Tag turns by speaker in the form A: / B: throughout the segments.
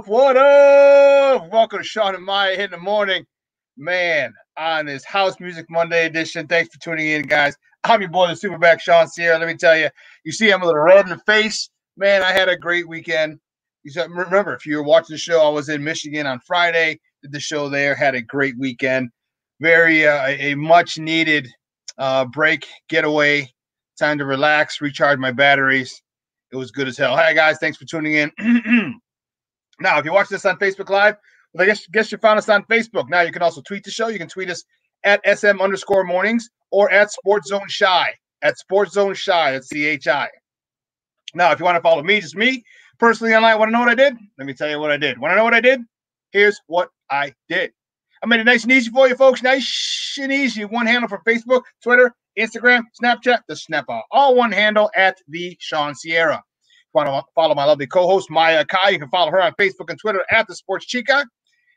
A: What up? Welcome to Shawn and Maya Hit in the Morning. Man, on this House Music Monday edition. Thanks for tuning in, guys. I'm your boy, the Superback Shawn Sierra. Let me tell you, you see I'm a little red in the face. Man, I had a great weekend. Remember, if you were watching the show, I was in Michigan on Friday. Did the show there. Had a great weekend. Very a much-needed break, getaway. Time to relax, recharge my batteries. It was good as hell. Hey, guys, thanks for tuning in. Now, if you're watching this on Facebook Live, well, I guess you found us on Facebook. Now, you can also tweet the show. You can tweet us at SM_mornings or at SportsZone Shy. At SportsZone Shy. That's CHI. Now, if you want to follow me, just me, personally online, want to know what I did? Let me tell you what I did. Want to know what I did? Here's what I did. I made it nice and easy for you, folks. Nice and easy. One handle for Facebook, Twitter, Instagram, Snapchat, the Snapper. All one handle at the Shawn Sierra. Want to follow my lovely co-host, Maya Akai, you can follow her on Facebook and Twitter at the Sports Chica.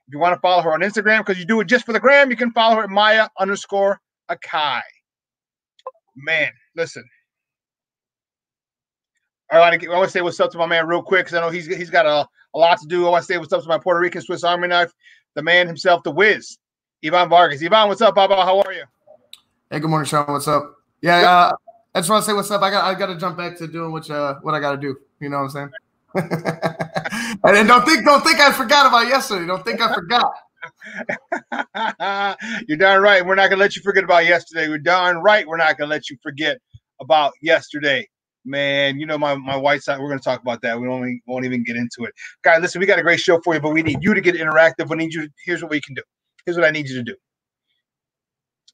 A: If you want to follow her on Instagram because you do it just for the gram, you can follow her at Maya_Akai. Man, listen. I want to say what's up to my man real quick because I know he's got a lot to do. I want to say what's up to my Puerto Rican Swiss Army knife, the man himself, the Wiz, Ivan Vargas. Ivan, what's up, Baba? How are you?
B: Hey, good morning, Shawn. What's up? Yeah, I just want to say what's up. I got to jump back to doing what I got to do. You know what I'm saying? And don't think I forgot about yesterday. Don't think I forgot.
A: You're darn right. We're not gonna let you forget about yesterday. We're darn right. We're not gonna let you forget about yesterday, man. You know my White Sox. We're gonna talk about that. We won't even get into it, guys. Listen, we got a great show for you, but we need you to get interactive. We need you. Here's what we can do. Here's what I need you to do.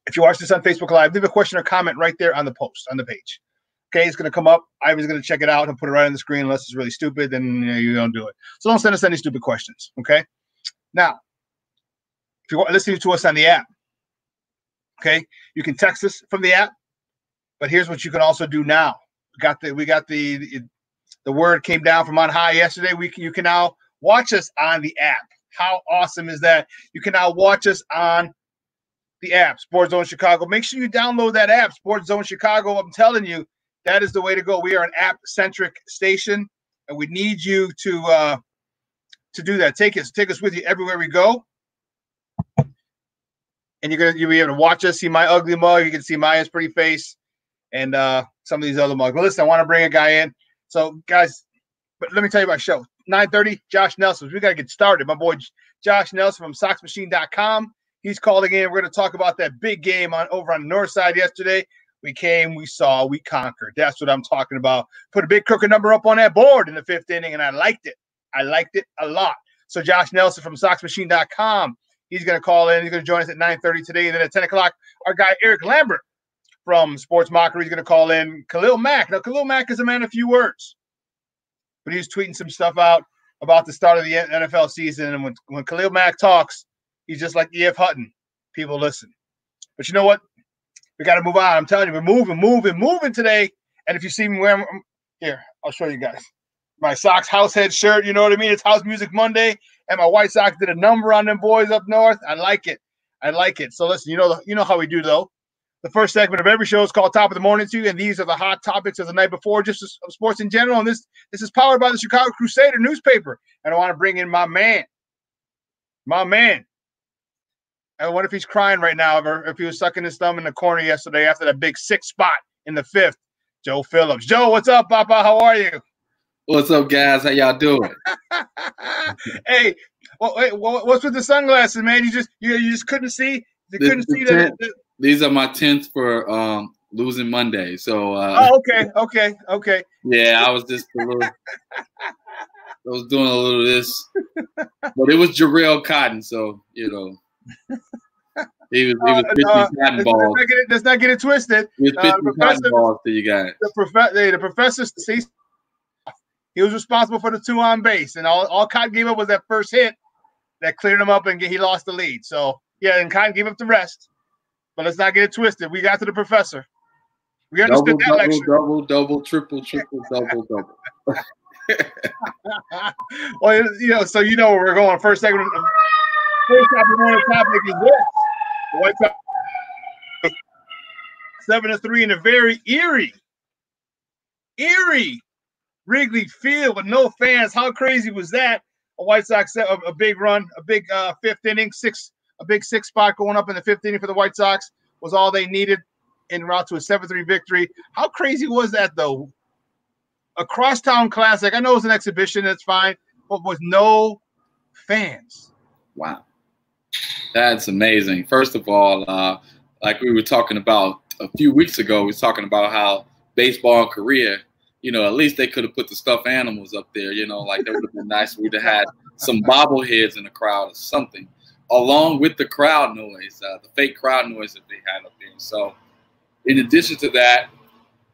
A: If you watch this on Facebook Live, leave a question or comment right there on the post on the page. Okay, it's going to come up. Ivan's going to check it out and put it right on the screen. Unless it's really stupid, then you don't do it. So don't send us any stupid questions, okay? Now, if you're listening to us on the app, okay, you can text us from the app. But here's what you can also do now. We got the word came down from on high yesterday. You can now watch us on the app. How awesome is that? You can now watch us on the app, SportsZone Chicago. Make sure you download that app, SportsZone Chicago. I'm telling you, that is the way to go. We are an app-centric station, and we need you to do that. Take us with you everywhere we go, and you'll be able to watch us. See my ugly mug. You can see Maya's pretty face, and some of these other mugs. But listen, I want to bring a guy in. So, guys, but let me tell you about the show. 9:30, Josh Nelson. We got to get started. My boy Josh Nelson from SoxMachine.com. He's calling in. We're going to talk about that big game over on the north side yesterday. We came, we saw, we conquered. That's what I'm talking about. Put a big crooked number up on that board in the 5th inning, and I liked it. I liked it a lot. So Josh Nelson from SoxMachine.com, he's going to call in. He's going to join us at 9:30 today. And then at 10 o'clock, our guy Eric Lambert from Sports Mockery is going to call in. Khalil Mack. Now, Khalil Mack is a man of few words, but he's tweeting some stuff out about the start of the NFL season. And when Khalil Mack talks, he's just like E.F. Hutton. People listen. But you know what? We got to move on. I'm telling you, we're moving today. And if you see me wearing here, I'll show you guys. My Sox house head shirt, you know what I mean? It's House Music Monday, and my White Sox did a number on them boys up north. I like it. So listen, you know how we do though. The first segment of every show is called Top of the Morning to you, and these are the hot topics of the night before, just of sports in general. And this is powered by the Chicago Crusader newspaper. And I want to bring in my man. And what if he's crying right now, or if he was sucking his thumb in the corner yesterday after that big 6 spot in the 5th? Joe Phillips. Joe, what's up, Papa? How are you?
C: What's up, guys? How y'all doing?
A: Hey, what's with the sunglasses, man? You just couldn't see. You couldn't see that.
C: These are my 10th for losing Monday. So.
A: Okay.
C: Yeah, I was just a little. I was doing a little of this, but it was Jarrell Cotton, so you know. He was pitching cotton balls.
A: Let's not get it twisted.
C: He was pitching cotton balls to you guys.
A: The professor, he was responsible for the 2 on base, and all Cotton gave up was that first hit that cleared him up, and he lost the lead. So yeah, and Cotton gave up the rest. But let's not get it twisted. We got to the professor. We understood that lecture.
C: Double, triple, double.
A: Well, so you know where we're going. First segment. First topic is this. The White Sox 7-3 in a very eerie Wrigley Field with no fans. How crazy was that? White Sox set a big run, a big fifth inning, a big six spot going up in the fifth inning for the White Sox was all they needed en route to a 7-3 victory. How crazy was that, though? A crosstown classic. I know it was an exhibition. That's fine, but with no fans.
C: Wow. That's amazing. First of all, like we were talking about a few weeks ago, we were talking about how baseball in Korea, you know, at least they could have put the stuffed animals up there, you know, like that would have been nice. We'd have had some bobbleheads in the crowd or something, along with the crowd noise, the fake crowd noise that they had up there. So in addition to that,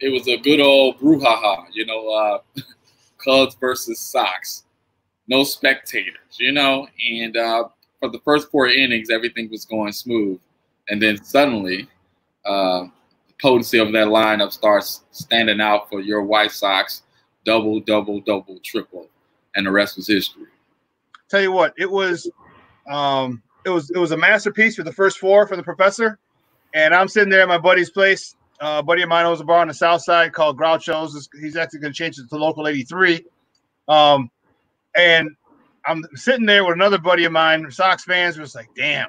C: it was a good old brouhaha, you know, Cubs versus Sox. No spectators, you know, and for the first 4 innings, everything was going smooth. And then suddenly, the potency of that lineup starts standing out for your White Sox. Double, double, double, triple. And the rest was history.
A: Tell you what, it was a masterpiece for the first 4 for the professor. And I'm sitting there at my buddy's place. A buddy of mine owns a bar on the south side called Groucho's. He's actually going to change it to Local 83. And I'm sitting there with another buddy of mine, Sox fans, was like, damn,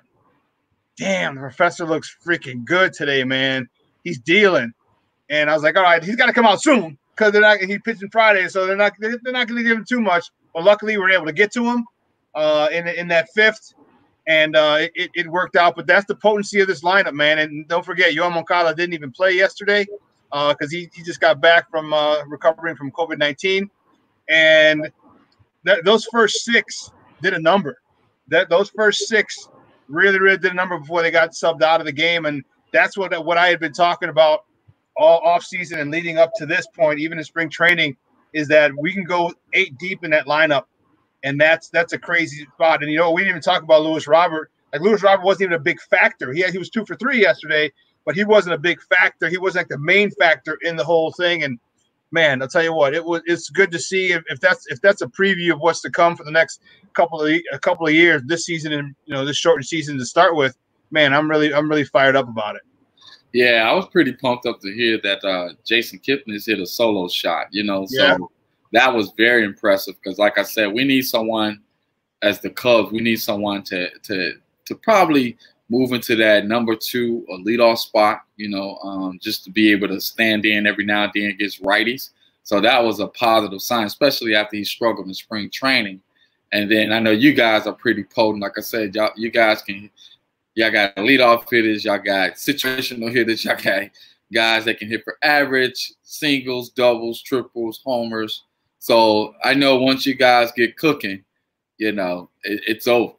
A: the professor looks freaking good today, man. He's dealing. And I was like, all right, he's got to come out soon because he's pitching Friday, so they're not going to give him too much. But luckily, we were able to get to him in that fifth, and it worked out. But that's the potency of this lineup, man. And don't forget, Yohan Moncada didn't even play yesterday because he just got back from recovering from COVID-19. And those first 6 did a number. Those first 6 really did a number before they got subbed out of the game, and that's what I had been talking about all offseason and leading up to this point, even in spring training, is that we can go 8 deep in that lineup, and that's a crazy spot. And you know, we didn't even talk about Luis Robert. Like Luis Robert wasn't even a big factor. He was 2 for 3 yesterday, but he wasn't a big factor. He wasn't like the main factor in the whole thing. And man, I'll tell you what, it's good to see if that's a preview of what's to come for the next couple of years, this season and this shortened season to start with. Man, I'm really fired up about it.
C: Yeah, I was pretty pumped up to hear that Jason Kipnis hit a solo shot. So that was very impressive because, like I said, we need someone as the Cubs. We need someone to probably move into that number 2 or leadoff spot, just to be able to stand in every now and then against righties. So that was a positive sign, especially after he struggled in spring training. And then I know you guys are pretty potent. Like I said, y'all got leadoff hitters, y'all got situational hitters, y'all got guys that can hit for average, singles, doubles, triples, homers. So I know once you guys get cooking, it's over.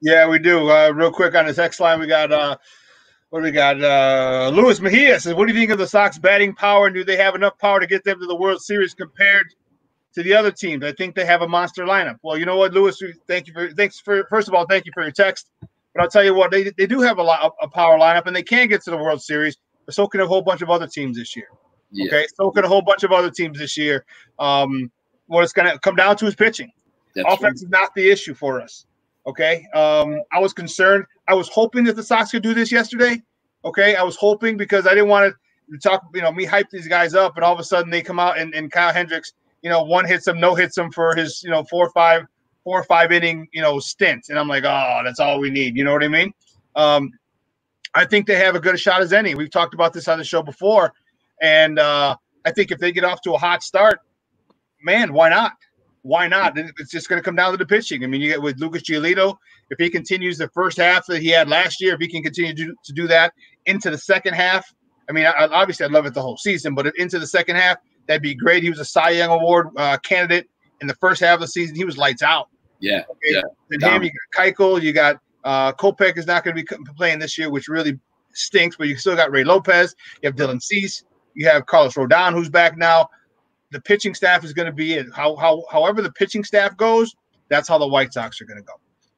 A: Yeah, we do. Real quick on the text line, we got Luis Mejia says, what do you think of the Sox batting power, and do they have enough power to get them to the World Series compared to the other teams? I think they have a monster lineup. Well, you know what, Luis, first of all, thank you for your text. But I'll tell you what, they do have a power lineup, and they can get to the World Series, but so can a whole bunch of other teams this year. Yeah. Okay, so can a whole bunch of other teams this year. What it's going to come down to is pitching. Offense is not the issue for us. Okay, I was concerned. I was hoping that the Sox could do this yesterday. Okay, I was hoping because I didn't want to talk, me hype these guys up, and all of a sudden they come out and Kyle Hendricks, one hits him, no hits him for his, 4 or 5 inning, stint, and I'm like, oh, that's all we need. You know what I mean? I think they have a good shot as any. We've talked about this on the show before, and I think if they get off to a hot start, man, why not? Why not? It's just going to come down to the pitching. I mean, you get with Lucas Giolito, if he continues the first half that he had last year, if he can continue to do that into the second half, I mean, obviously I'd love it the whole season, but into the second half, that'd be great. He was a Cy Young Award candidate in the first half of the season. He was lights out. Yeah. Okay? Yeah. And him, you got Keuchel, you got Kopech is not going to be playing this year, which really stinks, but you still got Ray Lopez. You have Dylan Cease. You have Carlos Rodon, who's back now. The pitching staff is going to be it. However the pitching staff goes, that's how the White Sox are going to go.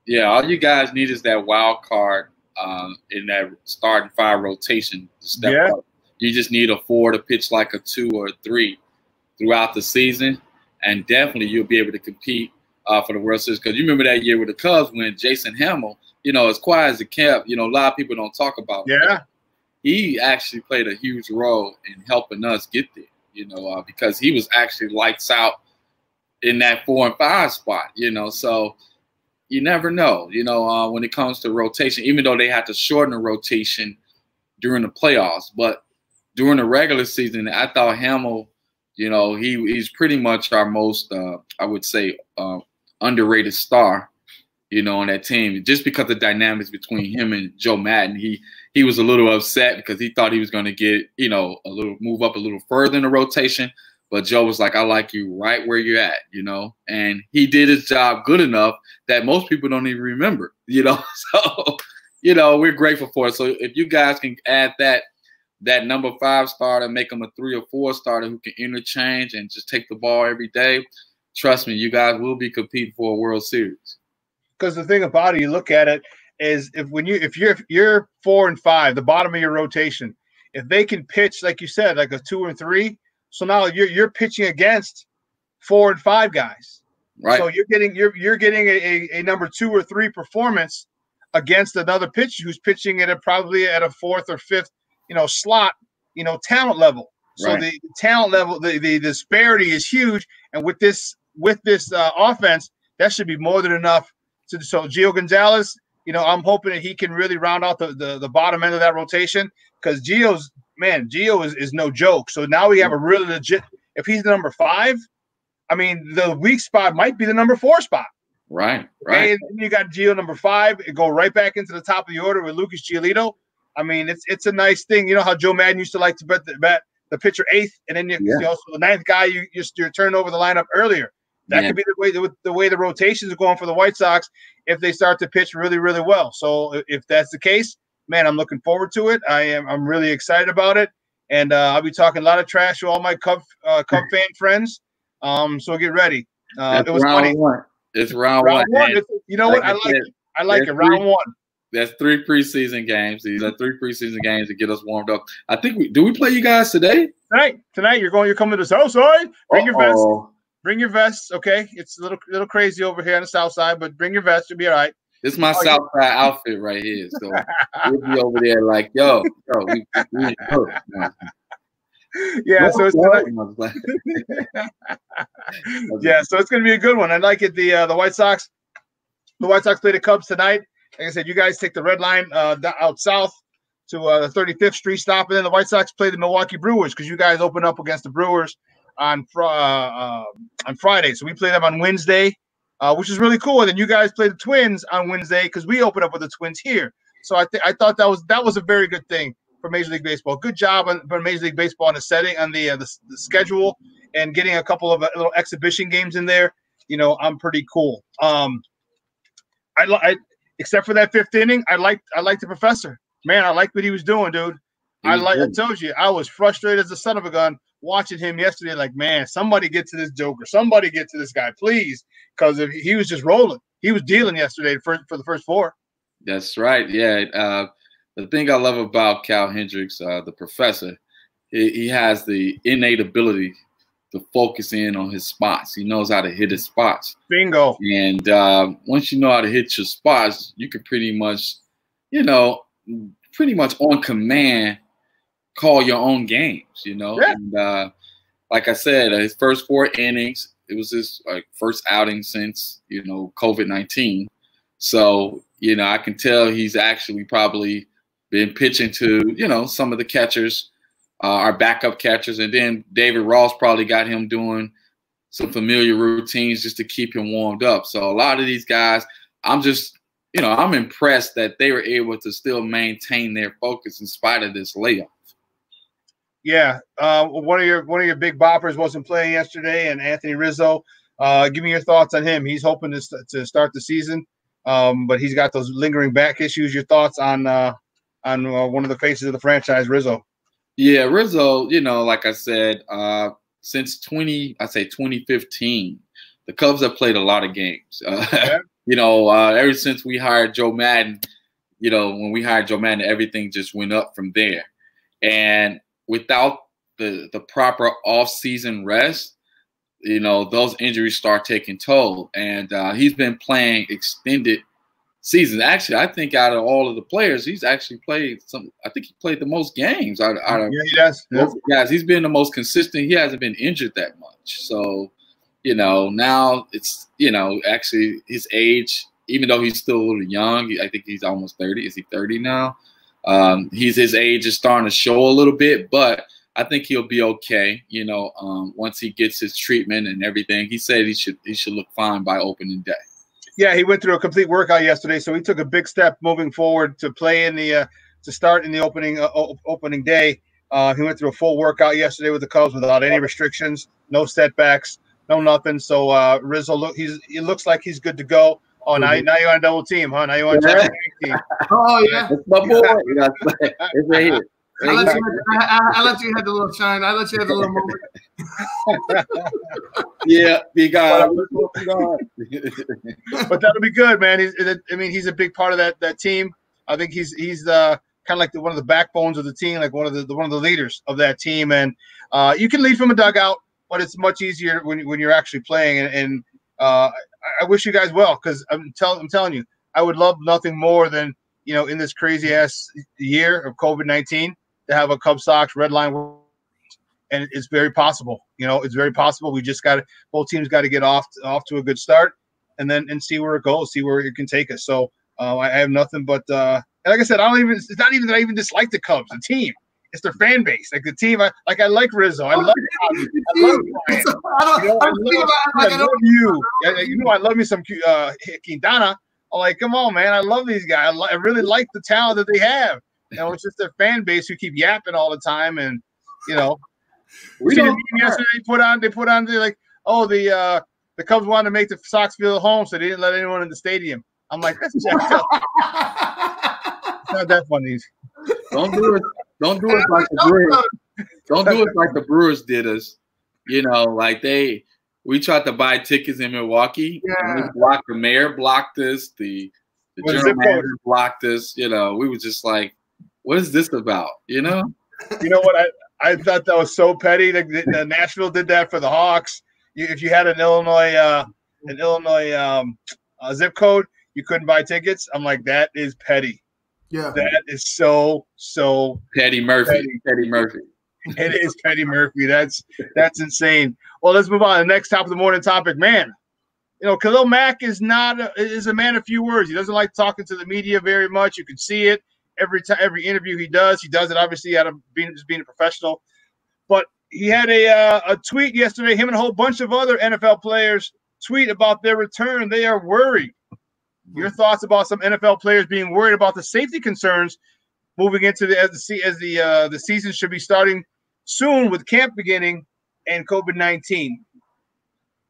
C: Yeah, all you guys need is that wild card in that starting 5 rotation to step up. You just need a 4 to pitch like a 2 or a 3 throughout the season, and definitely you'll be able to compete for the World Series. Because you remember that year with the Cubs when Jason Hamill, as quiet as it kept, a lot of people don't talk about him. Yeah. He actually played a huge role in helping us get there. Because he was actually lights out in that 4 and 5 spot, you know. So you never know, you know, when it comes to rotation, even though they had to shorten the rotation during the playoffs. But during the regular season, I thought Hamill, you know, he's pretty much our most, I would say, underrated star, you know, on that team. Just because of the dynamics between him and Joe Madden, he was a little upset because he thought he was going to get, you know, move up a little further in the rotation. But Joe was like, I like you right where you're at, you know. And he did his job good enough that most people don't even remember, you know. So, you know, we're grateful for it. So if you guys can add that number 5 starter, make him a 3 or 4 starter who can interchange and just take the ball every day, trust me, you guys will be competing for a World Series.
A: Because the thing about it, you look at it, is if you're 4 and 5, the bottom of your rotation, if they can pitch, like you said, like a 2 and 3, so now you're pitching against 4 and 5 guys.
C: Right.
A: So you're getting a number 2 or 3 performance against another pitcher who's pitching at probably at a 4th or 5th, you know, slot, you know, talent level. So the talent level, the disparity is huge. And with this offense, that should be more than enough. So Gio Gonzalez, you know, I'm hoping that he can really round out the bottom end of that rotation, because Gio is no joke. So now we have a really legit. If he's the number 5, I mean, the weak spot might be the number 4 spot.
C: Right.
A: Okay? And you got Gio number 5. It go right back into the top of the order with Lucas Giolito. I mean, it's a nice thing. You know how Joe Madden used to like to bet the pitcher 8th, and then you also the 9th guy you're turning over the lineup earlier. That could be the way the rotations are going for the White Sox if they start to pitch really, really well. So if that's the case, man, I'm looking forward to it. I'm really excited about it, and I'll be talking a lot of trash to all my Cub fan friends. So get ready. It was funny.
C: It's round one.
A: You know what? I like it. I like it. Round 1.
C: That's 3 preseason games. These are 3 preseason games to get us warmed up. I think we play you guys today?
A: Tonight you're coming to the south side. Bring your vest. Bring your vests, okay? It's a little crazy over here on the south side, but bring your vest. You'll be all right.
C: This is my south side outfit right here. So we'll be over there like, yo, we
A: yeah, so it's so it's gonna be a good one. I like it. The White Sox play the Cubs tonight. Like I said, you guys take the red line out south to the 35th Street stop, and then the White Sox play the Milwaukee Brewers, because you guys open up against the Brewers on Friday. So we play them on Wednesday, which is really cool. And then you guys play the Twins on Wednesday, because we open up with the Twins here. So I thought that was a very good thing for Major League Baseball. Good job for Major League Baseball on the setting, on the schedule, and getting a couple of little exhibition games in there. You know, I'm pretty cool. I except for that 5th inning, I liked the professor. Man, I liked what he was doing, dude. I told you, I was frustrated as a son of a gun watching him yesterday. Like, man, somebody get to this joker. Somebody get to this guy, please. Because he was just rolling. He was dealing yesterday for the first 4.
C: That's right. Yeah. The thing I love about Cal Hendricks, the professor, he has the innate ability to focus in on his spots. He knows how to hit his spots.
A: Bingo.
C: And once you know how to hit your spots, you can pretty much on command call your own games, you know. Yeah. And like I said, his first 4 innings, it was his first outing since, you know, COVID-19. So, you know, I can tell he's actually probably been pitching to, you know, some of the catchers, our backup catchers. And then David Ross probably got him doing some familiar routines just to keep him warmed up. So a lot of these guys, I'm impressed that they were able to still maintain their focus in spite of this layoff.
A: Yeah, one of your big boppers wasn't playing yesterday, and Anthony Rizzo. Give me your thoughts on him. He's hoping to start the season, but he's got those lingering back issues. Your thoughts on one of the faces of the franchise, Rizzo?
C: Yeah, Rizzo. You know, like I said, since 2015, the Cubs have played a lot of games. You know, ever since we hired Joe Madden, you know, when we hired Joe Madden, everything just went up from there. And without the proper off-season rest, you know, those injuries start taking toll. And he's been playing extended seasons. Actually, I think out of all of the players, he's actually played I think he played the most games out of
A: he does.
C: Most guys. He's been the most consistent. He hasn't been injured that much. So, you know, now it's, you know, actually his age, even though he's still a little young, I think he's almost 30. Is he 30 now? His age is starting to show a little bit, but I think he'll be okay. You know, once he gets his treatment and everything, he said he should look fine by opening day.
A: Yeah, he went through a complete workout yesterday, so he took a big step moving forward to play in the to start in the opening day. He went through a full workout yesterday with the Cubs without any restrictions, no setbacks, no nothing. So Rizzo, he looks like he's good to go. Oh, now you're on a double team, huh? Now you want to team.
B: Oh yeah,
C: it's my boy. It's right here.
B: I let you have the little shine. I let you have the little moment.
C: Yeah, big guy.
A: But that'll be good, man. He's a big part of that team. I think he's kind of like one of the backbones of the team, like one of the leaders of that team. And you can lead from a dugout, but it's much easier when you're actually playing. And I wish you guys well, because I'm telling you, I would love nothing more than, you know, in this crazy ass year of COVID-19 to have a Cubs Sox red line, and it's very possible. You know, it's very possible. We just both teams got to get off to a good start, and see where it goes, see where it can take us. So I have nothing but and like I said, it's not even that I even dislike the Cubs, the team. It's their fan base, like the team. I like Rizzo. I love Brian. I love you. You know, I love me some Quintana. I'm like, come on, man. I love these guys. I really like the talent that they have. You know, it's just their fan base who keep yapping all the time. And, you know, yesterday they put on they're like, oh, the Cubs wanted to make the Sox feel at home, so they didn't let anyone in the stadium. I'm like, that's jacked up. It's not that funny.
C: Don't do it like the Brewers. Don't do it like the Brewers did us. You know, like we tried to buy tickets in Milwaukee. Yeah. The mayor blocked us. The general manager blocked us. You know, we were just like, what is this about? You know?
A: You know what? I thought that was so petty. The Nashville did that for the Hawks. If you had an Illinois zip code, you couldn't buy tickets. I'm like, that is petty. Yeah. That is so
C: Petty Murphy. Petty Murphy.
A: It is Petty Murphy. That's insane. Well, let's move on to the next top of the morning topic. Man, you know, Khalil Mack is a man of few words. He doesn't like talking to the media very much. You can see it every interview he does. He does it obviously out of being a professional. But he had a tweet yesterday. Him and a whole bunch of other NFL players tweet about their return. They are worried. Your thoughts about some NFL players being worried about the safety concerns moving into the season should be starting soon with camp beginning and COVID-19?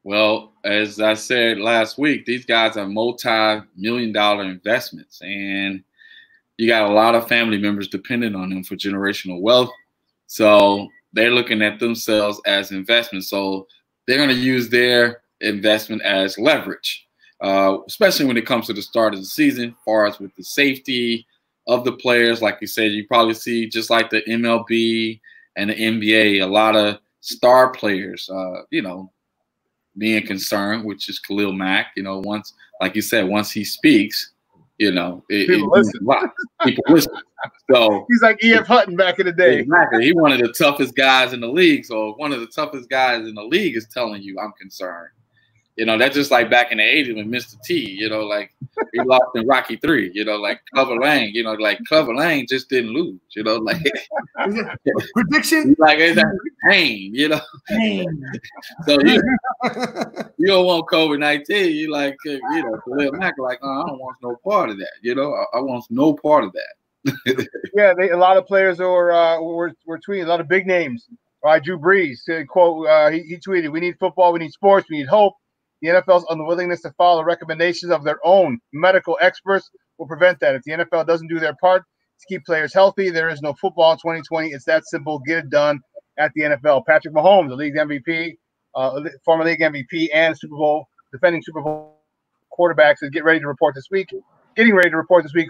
C: Well, as I said last week, these guys are multi-million-dollar investments, and you got a lot of family members dependent on them for generational wealth. So they're looking at themselves as investments. So they're going to use their investment as leverage, especially when it comes to the start of the season, as far as with the safety of the players. Like you said, you probably see, just like the MLB and the NBA, a lot of star players, you know, being concerned, which is Khalil Mack. You know, like you said, once he speaks, you know, people listen. People listen. So
A: he's like E.F. Hutton back in the day.
C: Exactly. He's one of the toughest guys in the league. So if one of the toughest guys in the league is telling you, I'm concerned, you know, that's just like back in the 80s when Mr. T, you know, like he lost in Rocky III, you know, like Clubber Lang, you know, like Clubber Lang just didn't lose, you know, like
B: prediction,
C: like it's pain, you know. So you don't want COVID-19. You like, you know, Khalil Mack, like, oh, I don't want no part of that, you know. I want no part of that.
A: Yeah, a lot of players were tweeting, a lot of big names. Drew Brees, quote, he tweeted, "We need football, we need sports, we need hope. The NFL's unwillingness to follow the recommendations of their own medical experts will prevent that. If the NFL doesn't do their part to keep players healthy, there is no football in 2020. It's that simple. Get it done at the NFL." Patrick Mahomes, the league MVP, former league MVP, and defending Super Bowl quarterbacks, is getting ready to report this week,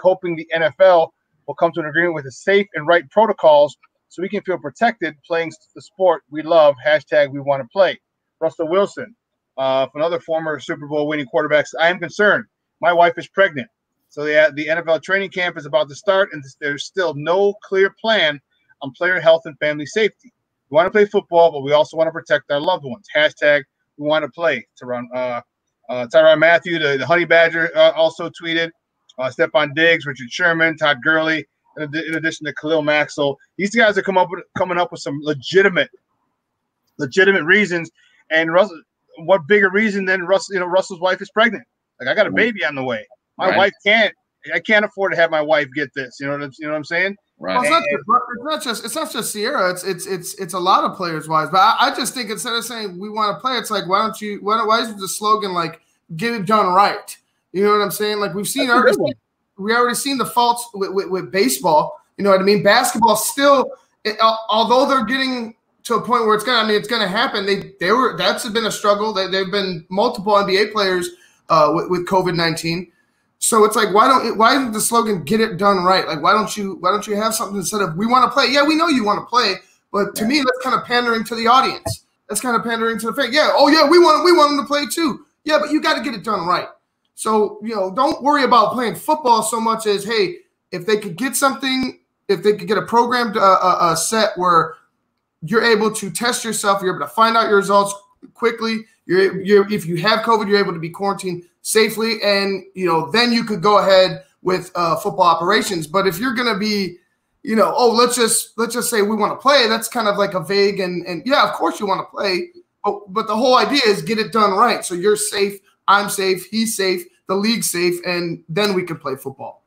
A: hoping the NFL will come to an agreement with the safe and right protocols so we can feel protected playing the sport we love. # we want to play. Russell Wilson, another former Super Bowl winning quarterback, "I am concerned. My wife is pregnant. So the NFL training camp is about to start, and there's still no clear plan on player health and family safety. We want to play football, but we also want to protect our loved ones. # we want to play. Tyrann Mathieu, the Honey Badger, also tweeted. Stephon Diggs, Richard Sherman, Todd Gurley, in addition to Khalil Mack. So these guys are coming up with some legitimate reasons. And Russell, what bigger reason than Russell's wife is pregnant? Like, I got a baby on the way. My wife I can't afford to have my wife get this. You know what I'm saying?
C: Right.
B: Well, it's not just Sierra. It's a lot of players wise. But I just think instead of saying we want to play, it's like why isn't the slogan like get it done right? You know what I'm saying? Like we already seen the faults with baseball. You know what I mean? Basketball still, although they're getting to a point where it's gonna happen. That's been a struggle. They've been multiple NBA players with COVID-19. So it's like why isn't the slogan "Get it done right"? Like why don't you have something instead of "We want to play"? Yeah, we know you want to play, but to me that's kind of pandering to the audience. That's kind of pandering to the fan. Yeah, oh yeah, we want them to play too. Yeah, but you got to get it done right. So don't worry about playing football so much as hey, if they could get something, if they could get a program set where you're able to test yourself, you're able to find out your results quickly. If you have COVID, you're able to be quarantined safely, and then you could go ahead with football operations. But if you're going to be, let's just say we want to play, that's kind of like a vague and yeah, of course you want to play, but the whole idea is get it done right. So you're safe, I'm safe, he's safe, the league's safe, and then we can play football.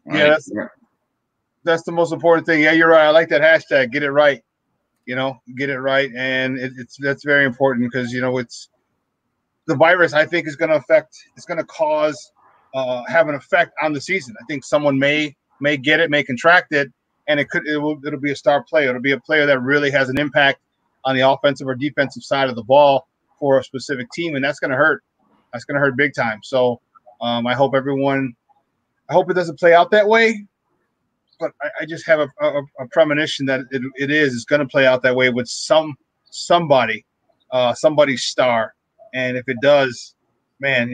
A: Yeah, that's the most important thing. Yeah, you're right. I like that hashtag. Get it right. Get it right, and that's very important because it's the virus. I think is going to cause have an effect on the season. I think someone may get it, may contract it, and it'll be a star player. It'll be a player that really has an impact on the offensive or defensive side of the ball for a specific team, and that's going to hurt. That's going to hurt big time. So I hope it doesn't play out that way. But I just have a premonition that it's going to play out that way with somebody's star, and if it does, man,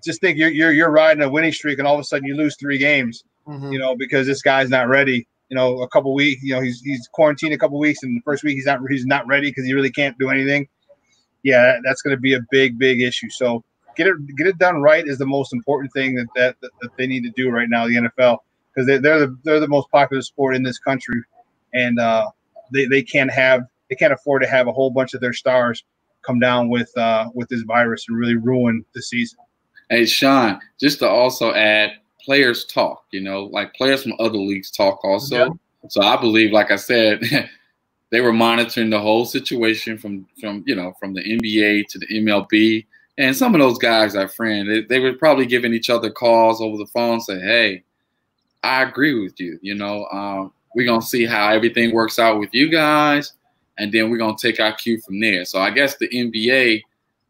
A: just think you're riding a winning streak, and all of a sudden you lose 3 games, because this guy's not ready. A couple weeks, he's quarantined a couple weeks, and the first week he's not ready because he really can't do anything. Yeah, that's going to be a big issue. So get it done right is the most important thing that they need to do right now. The NFL. Because they're the most popular sport in this country, and they can't afford to have a whole bunch of their stars come down with this virus and really ruin the season.
C: Hey Shawn, just to also add, players talk. Like players from other leagues talk also. Yeah. So I believe, like I said, they were monitoring the whole situation from the NBA to the MLB, and some of those guys are friends. They were probably giving each other calls over the phone, say, hey. I agree with you. We're going to see how everything works out with you guys, and then we're going to take our cue from there. So I guess the NBA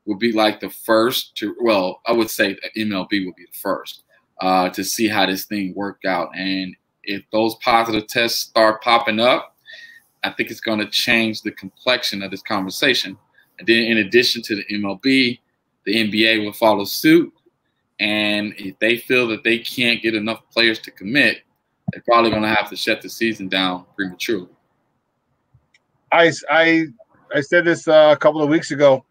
C: would be like the first to – well, I would say the MLB would be the first to see how this thing worked out. And if those positive tests start popping up, I think it's going to change the complexion of this conversation. And then in addition to the MLB, the NBA will follow suit. And if they feel that they can't get enough players to commit, they're probably going to have to shut the season down prematurely.
A: I said this a couple of weeks ago.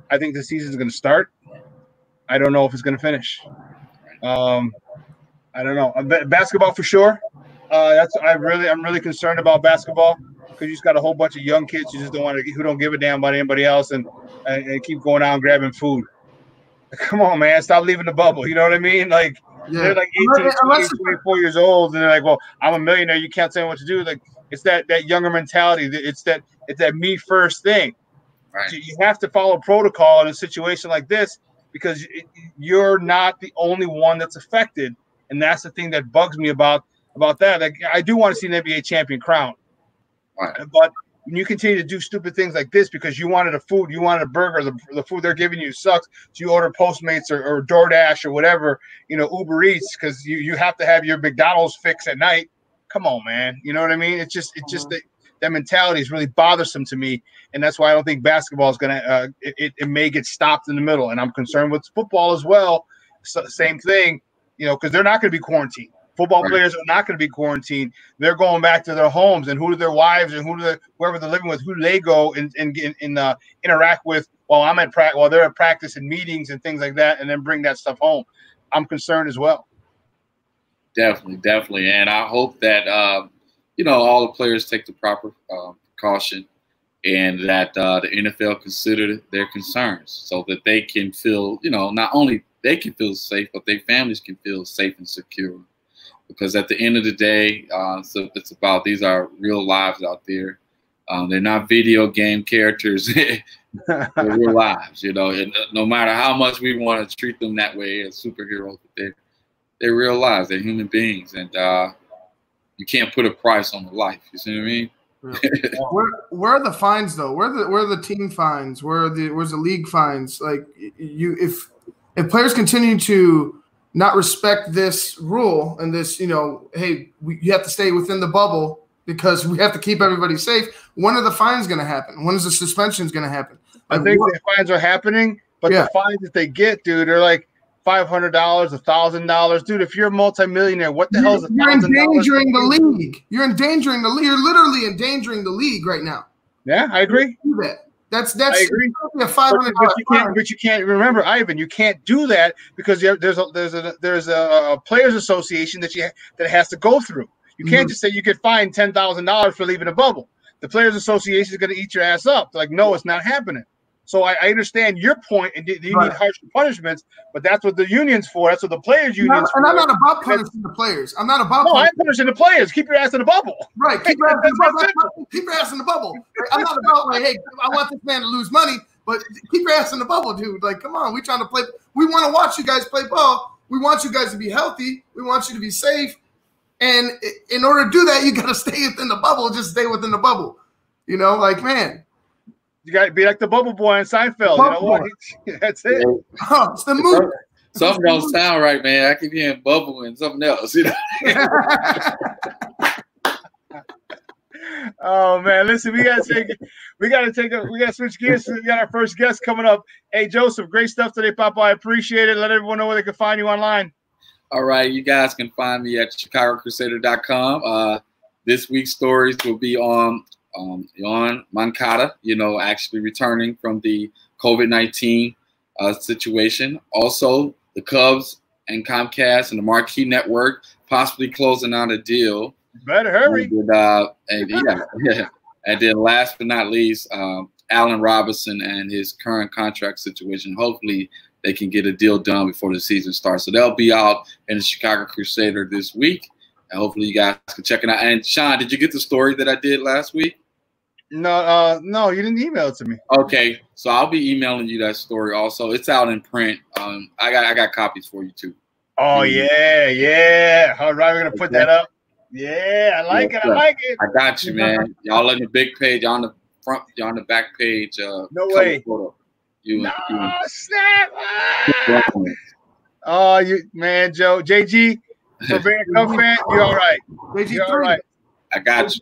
A: I think the season is going to start. I don't know if it's going to finish. I don't know. Basketball for sure. I'm really concerned about basketball because you just got a whole bunch of young kids who don't give a damn about anybody else and keep going out and grabbing food. Come on, man. Stop leaving the bubble. You know what I mean? Like, they're like 18, 20, 24 years old, and they're like, well, I'm a millionaire. You can't tell me what to do. Like, it's that younger mentality. It's that me first thing. Right. You have to follow protocol in a situation like this because you're not the only one that's affected. And that's the thing that bugs me about that. Like, I do want to see an NBA champion crowned. Right. But when you continue to do stupid things like this because you wanted a burger, the food they're giving you sucks, so you order Postmates or DoorDash or whatever, Uber Eats because you have to have your McDonald's fix at night. Come on, man. You know what I mean? It's just that mentality is really bothersome to me, and that's why I don't think basketball is gonna. It may get stopped in the middle, and I'm concerned with football as well. So, same thing, because they're not going to be quarantined. Football players are not going to be quarantined. They're going back to their homes, and who do their wives and whoever they're living with, who do they go and interact with while they're at practice and meetings and things like that, and then bring that stuff home. I'm concerned as well.
C: Definitely, and I hope that all the players take the proper precaution, and that the NFL consider their concerns so that they can feel, not only they can feel safe, but their families can feel safe and secure. Because at the end of the day, so it's about, these are real lives out there. They're not video game characters. They're real lives, and no matter how much we want to treat them that way as superheroes, they're real lives. They're human beings, and you can't put a price on the life. You see what I mean?
B: Where are the fines though? Where are the team fines? Where's the league fines? Like if players continue to not respect this rule and this, hey, you have to stay within the bubble because we have to keep everybody safe. When are the fines going to happen? When is the suspensions going to happen?
A: I think the fines are happening, but the fines that they get, dude, are like $500, $1,000, dude. If you're a multimillionaire, what the hell is $1,000?
B: You're endangering the league. You're endangering the league. You're literally endangering the league right now.
A: Yeah, I agree.
B: Do that. That's
A: I agree.
B: A $500
A: but you can't remember, Ivan. You can't do that because there's a players association that has to go through. You can't just say you could fine $10,000 for leaving a bubble. The players association is going to eat your ass up. They're like, no, it's not happening. So I understand your point, and you need harsh punishments, but that's what the union's for. That's what the players' union's for.
B: And I'm not about punishing the players. I'm not about.
A: No, I'm punishing the players. Keep your ass in the bubble.
B: Right. Keep your ass in the bubble. I'm not about like, hey, I want this man to lose money, but keep your ass in the bubble, dude. Like, come on, we trying to play. We want to watch you guys play ball. We want you guys to be healthy. We want you to be safe. And in order to do that, you got to stay within the bubble. Just stay within the bubble. Like, man.
A: You got to be like the bubble boy in Seinfeld. You know what? That's it.
B: Oh, it's the move.
C: Something don't sound right, man. I keep hearing bubble and something else.
A: Oh man, listen, we gotta switch gears. We got our first guest coming up. Hey Joseph, great stuff today, Papa. I appreciate it. Let everyone know where they can find you online.
C: All right, you guys can find me at ChicagoCrusader.com. This week's stories will be on Moncada, actually returning from the COVID-19 situation. Also, the Cubs and Comcast and the Marquee Network possibly closing out a deal.
A: Better hurry.
C: And then last but not least, Allen Robinson and his current contract situation. Hopefully, they can get a deal done before the season starts. So they'll be out in the Chicago Crusader this week. And hopefully, you guys can check it out. And Shawn, did you get the story that I did last week?
A: No, you didn't email it to me.
C: Okay, so I'll be emailing you that story also. It's out in print. I got copies for you too.
A: Oh yeah. All right, we're gonna put that up. Yeah, I like it.
C: I got you, man. Y'all on the big page, y'all on the front, y'all on the back page.
A: No way.
C: Photo.
A: Snap! Oh, Joe, JG, for being a Cub fan, you're all right.
B: JG, all right.
C: I got you.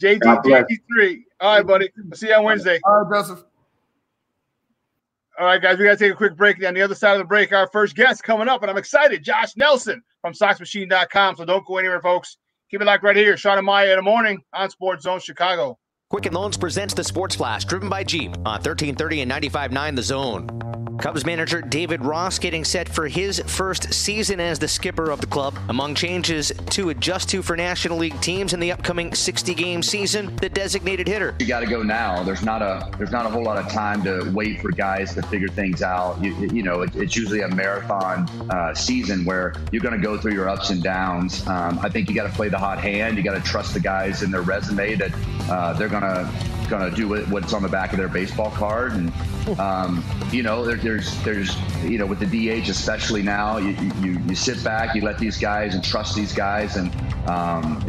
A: JG3. All right, buddy. I'll see you on Wednesday.
B: All right, Joseph.
A: All right, guys, we got to take a quick break. On the other side of the break, our first guest coming up, and I'm excited, Josh Nelson from SoxMachine.com. So don't go anywhere, folks. Keep it locked right here. Shawn and Maya in the morning on SportsZone Chicago.
D: Quicken Loans presents the Sports Flash, driven by Jeep on 1330 and 95.9 The Zone. Cubs manager David Ross getting set for his first season as the skipper of the club. Among changes to adjust to for National League teams in the upcoming 60-game season, the designated hitter.
E: You got to go now. There's not a whole lot of time to wait for guys to figure things out. It's usually a marathon season where you're going to go through your ups and downs. I think you got to play the hot hand. You got to trust the guys in their resume that they're going to do what's on the back of their baseball card. And there's with the DH especially now, you sit back, you let these guys and trust these guys, and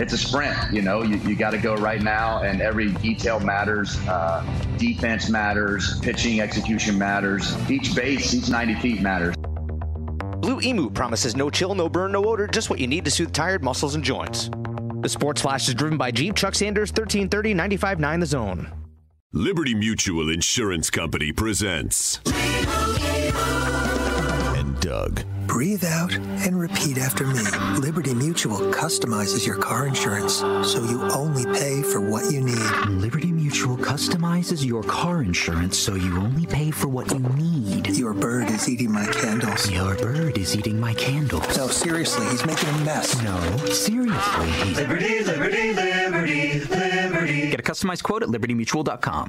E: it's a sprint. You got to go right now, and every detail matters. Defense matters, pitching execution matters, each base, each 90 feet matters.
D: Blue Emu promises no chill, no burn, no odor, just what you need to soothe tired muscles and joints. The Sports Flash is driven by Jeep. Chuck Sanders, 1330, 95.9 The Zone.
F: Liberty Mutual Insurance Company presents and Doug.
G: Breathe out and repeat after me. Liberty Mutual customizes your car insurance so you only pay for what you need.
H: Liberty Mutual customizes your car insurance so you only pay for what you need.
G: Your bird is eating my candles.
H: Your bird is eating my candles.
G: No, seriously, he's making a mess.
H: No, seriously, he's...
I: Liberty, liberty, liberty, liberty.
H: Get a customized quote at libertymutual.com.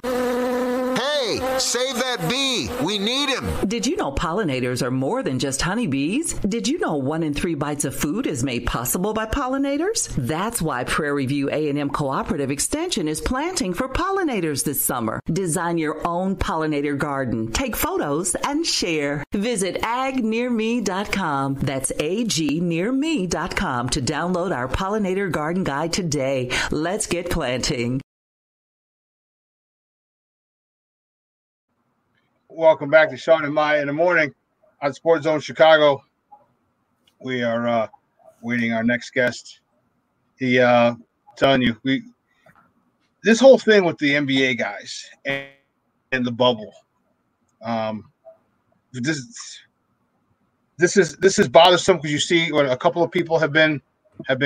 J: Hey, save that bee. We need him.
K: Did you know pollinators are more than just honeybees? Did you know 1 in 3 bites of food is made possible by pollinators? That's why Prairie View A&M Cooperative Extension is planting for pollinators this summer. Design your own pollinator garden. Take photos and share. Visit agnearme.com. That's agnearme.com to download our pollinator garden guide today. Let's get planting.
A: Welcome back to Shawn and Maya in the morning on SportsZone Chicago. We are waiting our next guest. He telling you this whole thing with the NBA guys and the bubble. This is bothersome because you see what a couple of people have been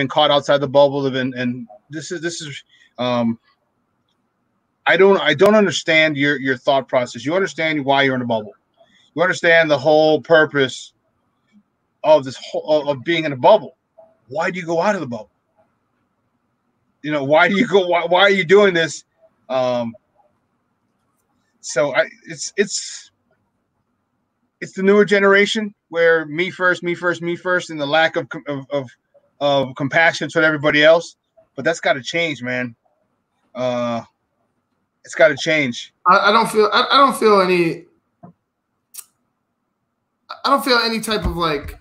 A: caught outside the bubble, and this is I don't understand your thought process. You understand why you're in a bubble. You understand the whole purpose of of being in a bubble. Why do you go out of the bubble? You know, why do you go? Why are you doing this? It's the newer generation where me first, and the lack of compassion toward everybody else. But that's got to change, man. It's got to change.
B: I don't feel any type of like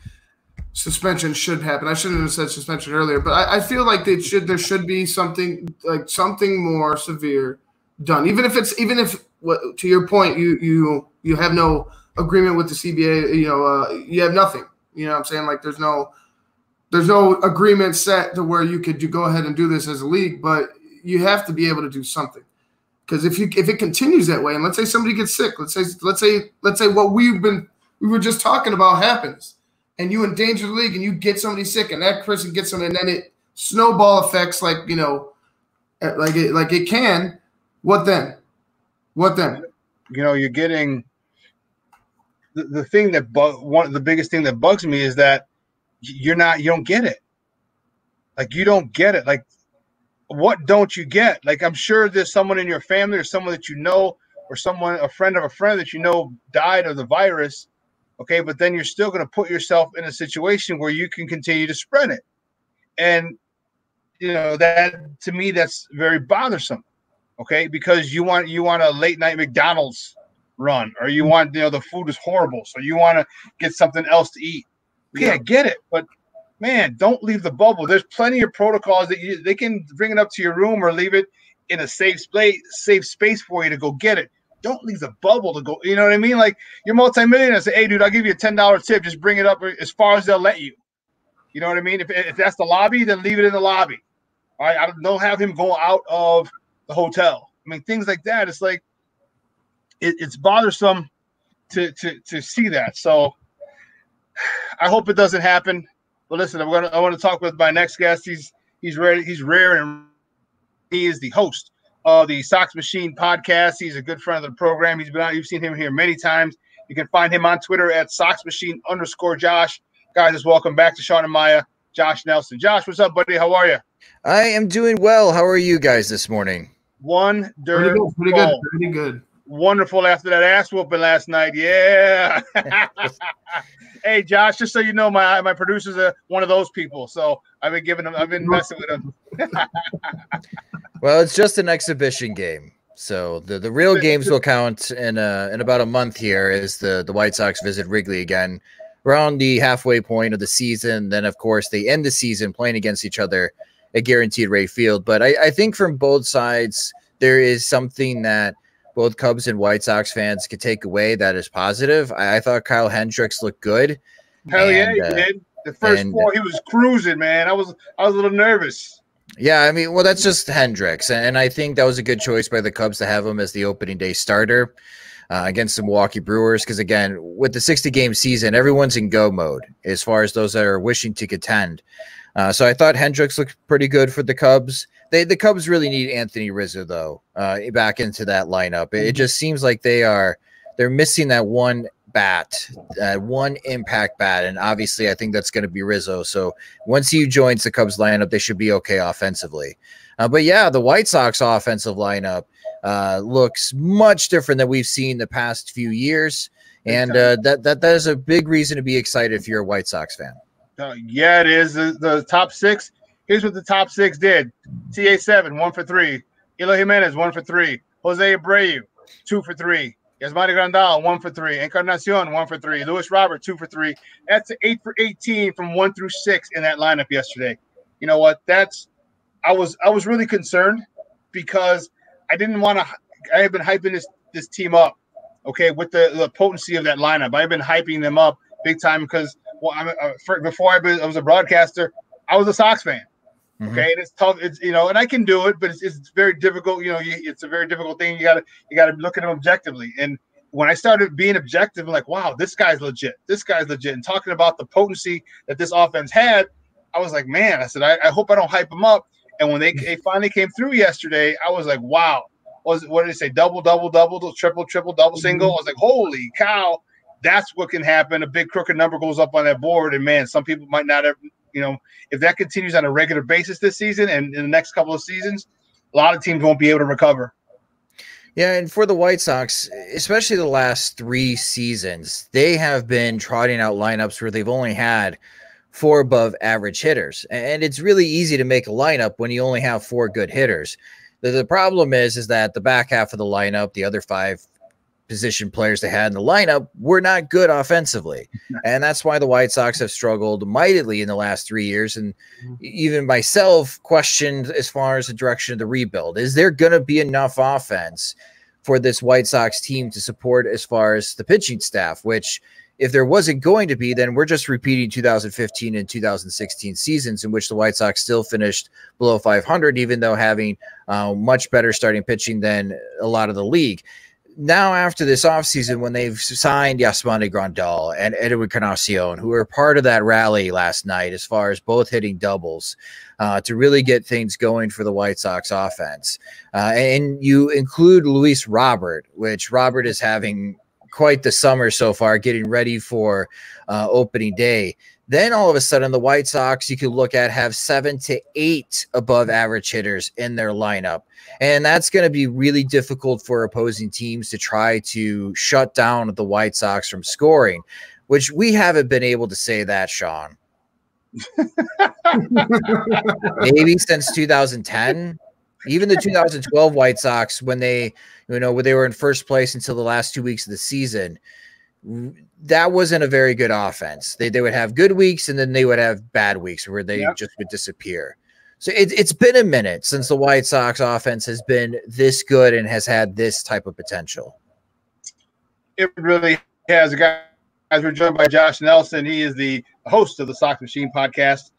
B: suspension should happen. I shouldn't have said suspension earlier, but I feel like there should be something more severe done. Even if to your point, you have no agreement with the CBA, you have nothing. You know what I'm saying? Like there's no agreement set to where you could go ahead and do this as a league, but you have to be able to do something. Because if it continues that way, and let's say somebody gets sick, let's say what we were just talking about happens, and you endanger the league, and you get somebody sick, and that person gets them, and then it snowball effects like it can. What then?
A: You're getting the thing that the biggest thing that bugs me is that you don't get it. Like you don't get it. Like. What don't you get? Like, I'm sure there's someone in your family or someone that you know or a friend of a friend that you know died of the virus. Okay, but then you're still going to put yourself in a situation where you can continue to spread it. And, that to me, that's very bothersome. Okay, because you want a late night McDonald's run, or you want, the food is horrible, so you want to get something else to eat. Okay, I get it, but man, don't leave the bubble. There's plenty of protocols that they can bring it up to your room or leave it in a safe space for you to go get it. Don't leave the bubble to go. You know what I mean? Like you're multimillionaire. Say, hey, dude, I'll give you a $10 tip. Just bring it up as far as they'll let you. You know what I mean? If that's the lobby, then leave it in the lobby. All right, I don't have him go out of the hotel. I mean, things like that. It's like it's bothersome to see that. So I hope it doesn't happen. But listen, I want to talk with my next guest. He's ready. He's rare, and he is the host of the Sox Machine podcast. He's a good friend of the program. He's been out. You've seen him here many times. You can find him on Twitter at SoxMachine_Josh. Guys, just welcome back to Shawn and Maya, Josh Nelson. Josh, what's up, buddy? How are you?
L: I am doing well. How are you guys this morning?
B: Pretty good.
A: Wonderful after that ass whooping last night. Yeah. Hey, Josh, just so you know, my producers are one of those people. So I've been messing with them.
L: Well, it's just an exhibition game. So the real games will count in about a month here as the White Sox visit Wrigley again, around the halfway point of the season. Then, of course, they end the season playing against each other at Guaranteed Rate Field. But I think from both sides, there is something that both Cubs and White Sox fans could take away that is positive. I thought Kyle Hendricks looked good.
A: Hell yeah, he did. The first four, he was cruising, man. I was a little nervous.
L: Yeah, I mean, well, that's just Hendricks, and I think that was a good choice by the Cubs to have him as the opening day starter. against the Milwaukee Brewers. Because again, with the 60-game season, everyone's in go mode as far as those that are wishing to contend. So I thought Hendricks looked pretty good for the Cubs. The Cubs really need Anthony Rizzo though back into that lineup. It just seems like they're missing that one bat, one impact bat, and obviously I think that's going to be Rizzo. So once he joins the Cubs lineup, they should be okay offensively. But yeah, the White Sox offensive lineup looks much different than we've seen the past few years, and that is a big reason to be excited if you're a White Sox fan.
A: Yeah, it is. The top six. Here's what the top six did. TA7, 1 for 3. Eloy Jimenez, 1 for 3. Jose Abreu, 2 for 3. Yasmani Grandal, 1 for 3. Encarnacion, 1 for 3. Luis Robert, 2 for 3. That's 8 for 18 from 1 through 6 in that lineup yesterday. You know what? I was really concerned because I didn't want to. I have been hyping this team up, okay, with the potency of that lineup. I've been hyping them up big time because before I was a broadcaster, I was a Sox fan. Okay, and it's tough. It's and I can do it, but it's very difficult. It's a very difficult thing. You gotta look at them objectively. And when I started being objective, I'm like, wow, this guy's legit. This guy's legit. And talking about the potency that this offense had, I was like, man, I said, I hope I don't hype them up. And when they finally came through yesterday, I was like, wow. What did they say? Double, triple, double, single. I was like, holy cow, that's what can happen. A big crooked number goes up on that board, and man, some people might not ever. If that continues on a regular basis this season and in the next couple of seasons, a lot of teams won't be able to recover.
L: Yeah, and for the White Sox, especially the last 3 seasons, they have been trotting out lineups where they've only had 4 above average hitters. And it's really easy to make a lineup when you only have 4 good hitters. The problem is that the back half of the lineup, the other 5 position players they had in the lineup were not good offensively. And that's why the White Sox have struggled mightily in the last 3 years. And even myself questioned as far as the direction of the rebuild. Is there going to be enough offense for this White Sox team to support as far as the pitching staff, which if there wasn't going to be, then we're just repeating 2015 and 2016 seasons in which the White Sox still finished below 500, even though having much better starting pitching than a lot of the league. Now, after this offseason, when they've signed Yasmani Grandal and Edwin Encarnacion, who were part of that rally last night as far as both hitting doubles to really get things going for the White Sox offense. And you include Luis Robert, which Robert is having quite the summer so far, getting ready for opening day. Then all of a sudden, the White Sox, you could look at, have 7 to 8 above average hitters in their lineup. And that's going to be really difficult for opposing teams to try to shut down the White Sox from scoring, which we haven't been able to say that, Shawn. Maybe since 2010. Even the 2012 White Sox, when they were in first place until the last 2 weeks of the season, that wasn't a very good offense. They would have good weeks and then they would have bad weeks where they just would disappear. So it's been a minute since the White Sox offense has been this good and has had this type of potential.
A: It really has. Guys, we're joined by Josh Nelson. He is the host of the Sox Machine podcast.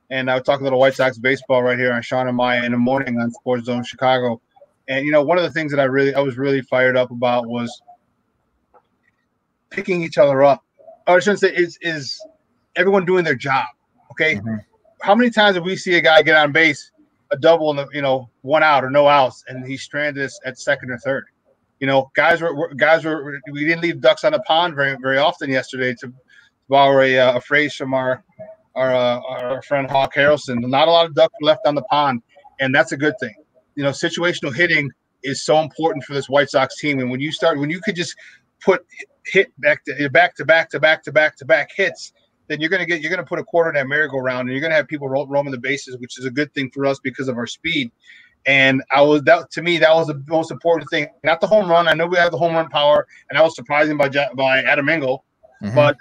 A: And I was talking a little White Sox baseball right here on Shawn and Maya in the morning on SportsZone Chicago. And, one of the things that I was really fired up about was picking each other up. Or I shouldn't say is everyone doing their job. Okay. Mm-hmm. How many times have we see a guy get on base, a double, and 1 out or no outs, and he's stranded at second or third? Guys were we didn't leave ducks on the pond very, very often yesterday, to borrow a phrase from our friend Hawk Harrelson. Not a lot of ducks left on the pond, and that's a good thing. Situational hitting is so important for this White Sox team. And when you could just put hit back to back hits, then you're gonna put a quarter in that merry-go-round, and you're gonna have people roaming the bases, which is a good thing for us because of our speed. And to me that was the most important thing. Not the home run. I know we have the home run power, and that was surprising by Adam Engel, but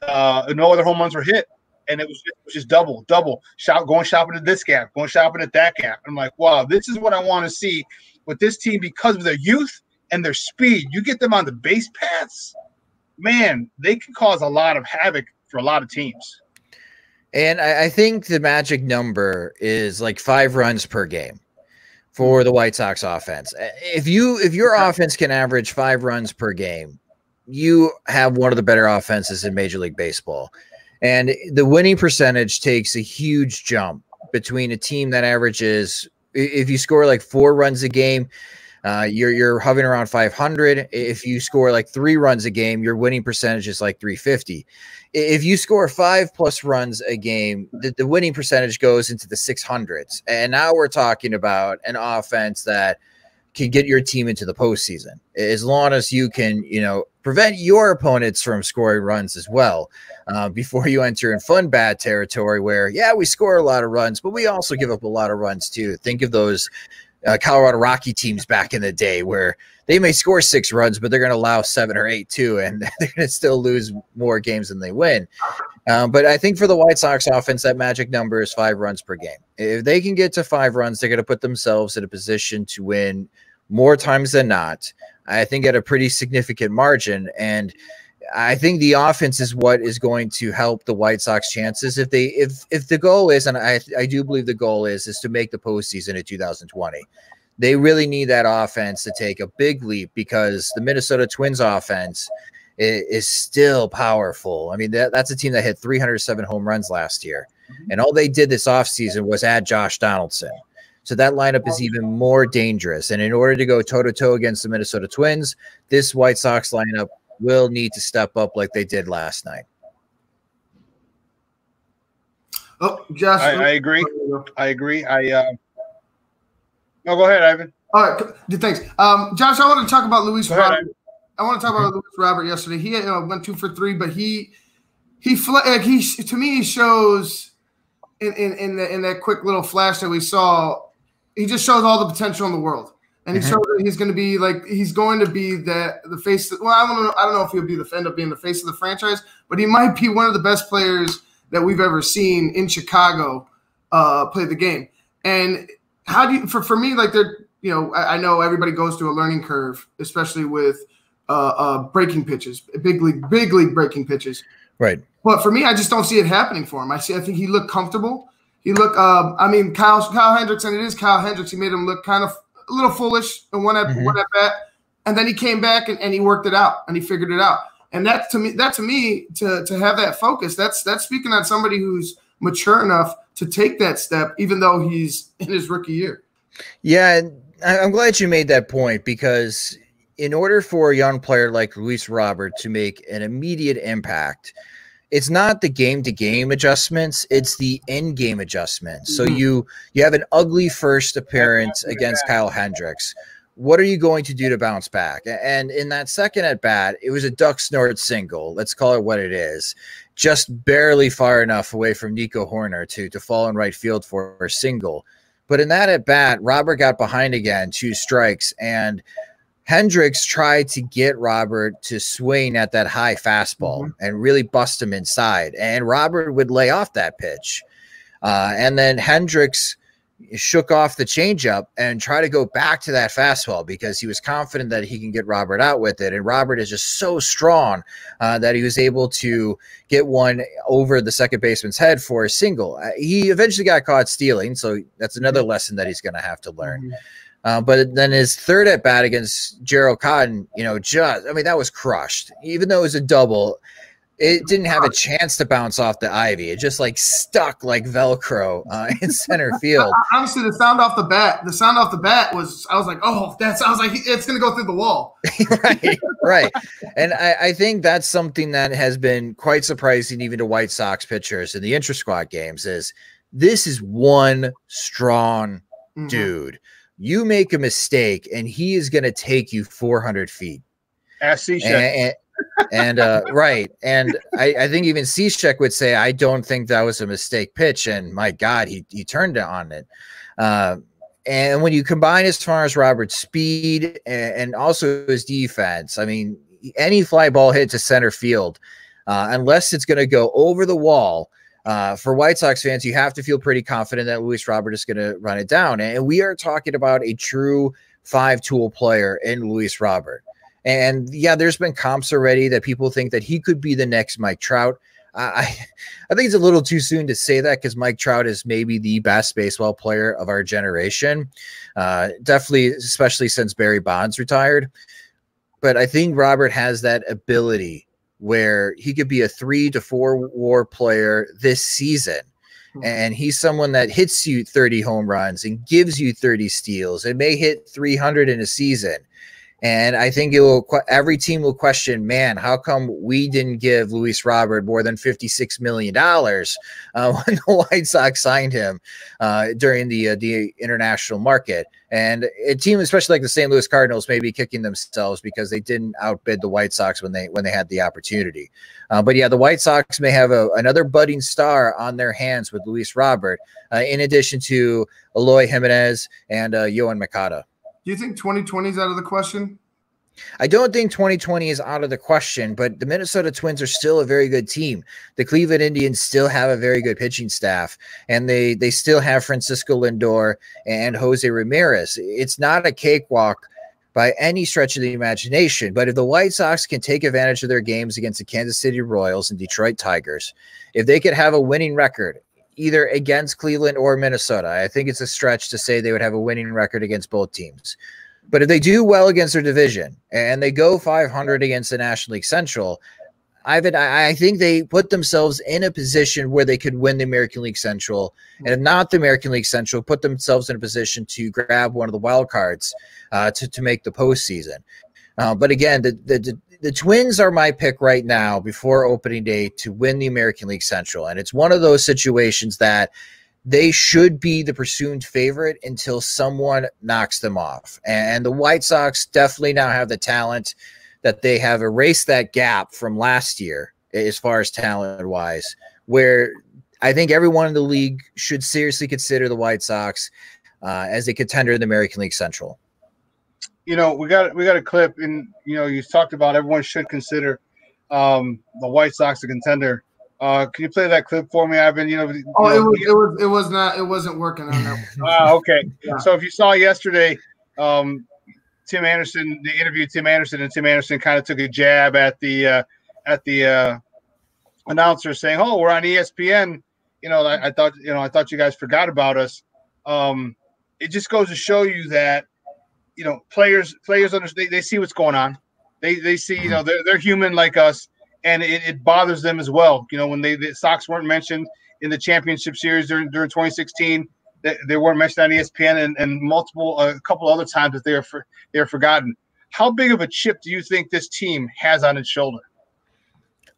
A: no other home runs were hit. And it was just double, going shopping at this gap, going shopping at that gap. I'm like, wow, this is what I want to see with this team because of their youth and their speed. You get them on the base paths, man, they can cause a lot of havoc for a lot of teams.
L: And I think the magic number is like 5 runs per game for the White Sox offense. If your offense can average 5 runs per game, you have one of the better offenses in Major League Baseball. And the winning percentage takes a huge jump between a team that averages, if you score like 4 runs a game, you're hovering around 500. If you score like 3 runs a game, your winning percentage is like 350. If you score 5+ runs a game, the winning percentage goes into the 600s. And now we're talking about an offense that can get your team into the postseason, as long as you can, prevent your opponents from scoring runs as well, before you enter in fun bad territory where, we score a lot of runs, but we also give up a lot of runs too. Think of those Colorado Rocky teams back in the day where they may score 6 runs, but they're going to allow 7 or 8 too, and they're going to still lose more games than they win. But I think for the White Sox offense, that magic number is 5 runs per game. If they can get to 5 runs, they're going to put themselves in a position to win more times than not. I think at a pretty significant margin. And I think the offense is what is going to help the White Sox chances. If the goal is, and I do believe the goal is to make the postseason in 2020, they really need that offense to take a big leap, because the Minnesota Twins offense is still powerful. I mean, that's a team that hit 307 home runs last year, and all they did this offseason was add Josh Donaldson. So that lineup is even more dangerous. And in order to go toe-to-toe against the Minnesota Twins, this White Sox lineup will need to step up like they did last night.
B: Oh, Josh.
A: I agree. No, go ahead, Ivan.
B: All right, thanks. Josh, I want to talk about Luis Robert. I want to talk about Luis Robert yesterday. He went 2 for 3, but he to me, he shows in that quick little flash that we saw, he just shows all the potential in the world. And he showed that he's going to be the face. Well, I don't know if he'll end up being the face of the franchise, but he might be one of the best players that we've ever seen in Chicago play the game. And how do you, for me, like I know everybody goes through a learning curve, especially with breaking pitches, big league breaking pitches.
L: Right.
B: But for me, I just don't see it happening for him. I think he looked comfortable. He looked, Kyle Hendricks, and it is Kyle Hendricks. He made him look kind of a little foolish in one at bat, and then he came back and he worked it out and he figured it out. And that to me to have that focus, that's speaking on somebody who's mature enough to take that step, even though he's in his rookie year.
L: Yeah, and I'm glad you made that point, because in order for a young player like Luis Robert to make an immediate impact, it's not the game-to-game adjustments, it's the in-game adjustments. So you have an ugly first appearance against Kyle Hendricks. What are you going to do to bounce back? And in that second at-bat, it was a duck snort single. Let's call it what it is. Just barely far enough away from Nico Horner to fall in right field for a single. But in that at-bat, Robert got behind again, 2 strikes, and Hendricks tried to get Robert to swing at that high fastball and really bust him inside. And Robert would lay off that pitch. And then Hendricks shook off the changeup and try to go back to that fastball because he was confident that he can get Robert out with it. And Robert is just so strong that he was able to get one over the second baseman's head for a single. He eventually got caught stealing, so that's another lesson that he's going to have to learn. But then his third at bat against Gerald Cotton, that was crushed. Even though it was a double, it didn't have a chance to bounce off the ivy. It just stuck like Velcro in center field.
B: Honestly, the sound off the bat was, I was like, it's going to go through the wall.
L: Right. And I think that's something that has been quite surprising even to White Sox pitchers in the intra-squad games is this is one strong dude. You make a mistake, and he is going to take you 400 feet.
A: Ask Cishek.
L: And right. And I think even Cishek would say, I don't think that was a mistake pitch. And my God, he turned on it. And when you combine as far as Robert's speed and also his defense, I mean, any fly ball hit to center field, unless it's going to go over the wall, for White Sox fans, you have to feel pretty confident that Luis Robert is going to run it down. And we are talking about a true 5-tool player in Luis Robert. And yeah, there's been comps already that people think that he could be the next Mike Trout. I think it's a little too soon to say that because Mike Trout is maybe the best baseball player of our generation. Definitely, especially since Barry Bonds retired. but I think Robert has that ability where he could be a 3 to 4 WAR player this season. And he's someone that hits you 30 home runs and gives you 30 steals. It may hit 300 in a season. And I think every team will question, man, how come we didn't give Luis Robert more than $56 million when the White Sox signed him during the international market? And a team, especially like the St. Louis Cardinals, may be kicking themselves because they didn't outbid the White Sox when they had the opportunity. But yeah, the White Sox may have another budding star on their hands with Luis Robert, in addition to Eloy Jimenez and Yohan Moncada.
B: Do you think 2020 is out of the question?
L: I don't think 2020 is out of the question, but the Minnesota Twins are still a very good team. The Cleveland Indians still have a very good pitching staff, and they still have Francisco Lindor and Jose Ramirez. It's not a cakewalk by any stretch of the imagination, but if the White Sox can take advantage of their games against the Kansas City Royals and Detroit Tigers, if they could have a winning record either against Cleveland or Minnesota, I think it's a stretch to say they would have a winning record against both teams. But if they do well against their division and they go 500 against the National League Central, I think they put themselves in a position where they could win the American League Central. And if not the American League Central, put themselves in a position to grab one of the wild cards to make the postseason. But again, the Twins are my pick right now before opening day to win the American League Central. And it's one of those situations that they should be the presumed favorite until someone knocks them off. And the White Sox definitely now have the talent that they have erased that gap from last year as far as talent-wise, where I think everyone in the league should seriously consider the White Sox as a contender in the American League Central.
A: You know, we got a clip, and you know, you talked about everyone should consider the White Sox a contender. Can you play that clip for me, Ivan?
B: It wasn't working on that.
A: Okay. Yeah. So if you saw yesterday, Tim Anderson, they interviewed Tim Anderson, and Tim Anderson kind of took a jab at the announcer, saying, "Oh, we're on ESPN." You know, I thought you guys forgot about us. It just goes to show you that, you know, players understand. They see what's going on. They see, you know, they're human like us. And it bothers them as well. You know, when the Sox weren't mentioned in the championship series during 2016, they weren't mentioned on ESPN, and a couple other times that they are forgotten. How big of a chip do you think this team has on its shoulder?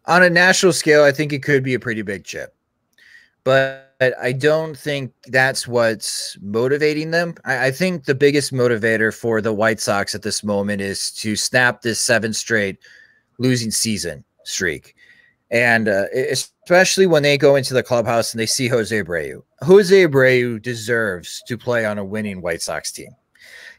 L: On a national scale, I think it could be a pretty big chip, but I don't think that's what's motivating them. I think the biggest motivator for the White Sox at this moment is to snap this 7 straight losing season streak. And especially when they go into the clubhouse and they see Jose Abreu. Jose Abreu deserves to play on a winning White Sox team.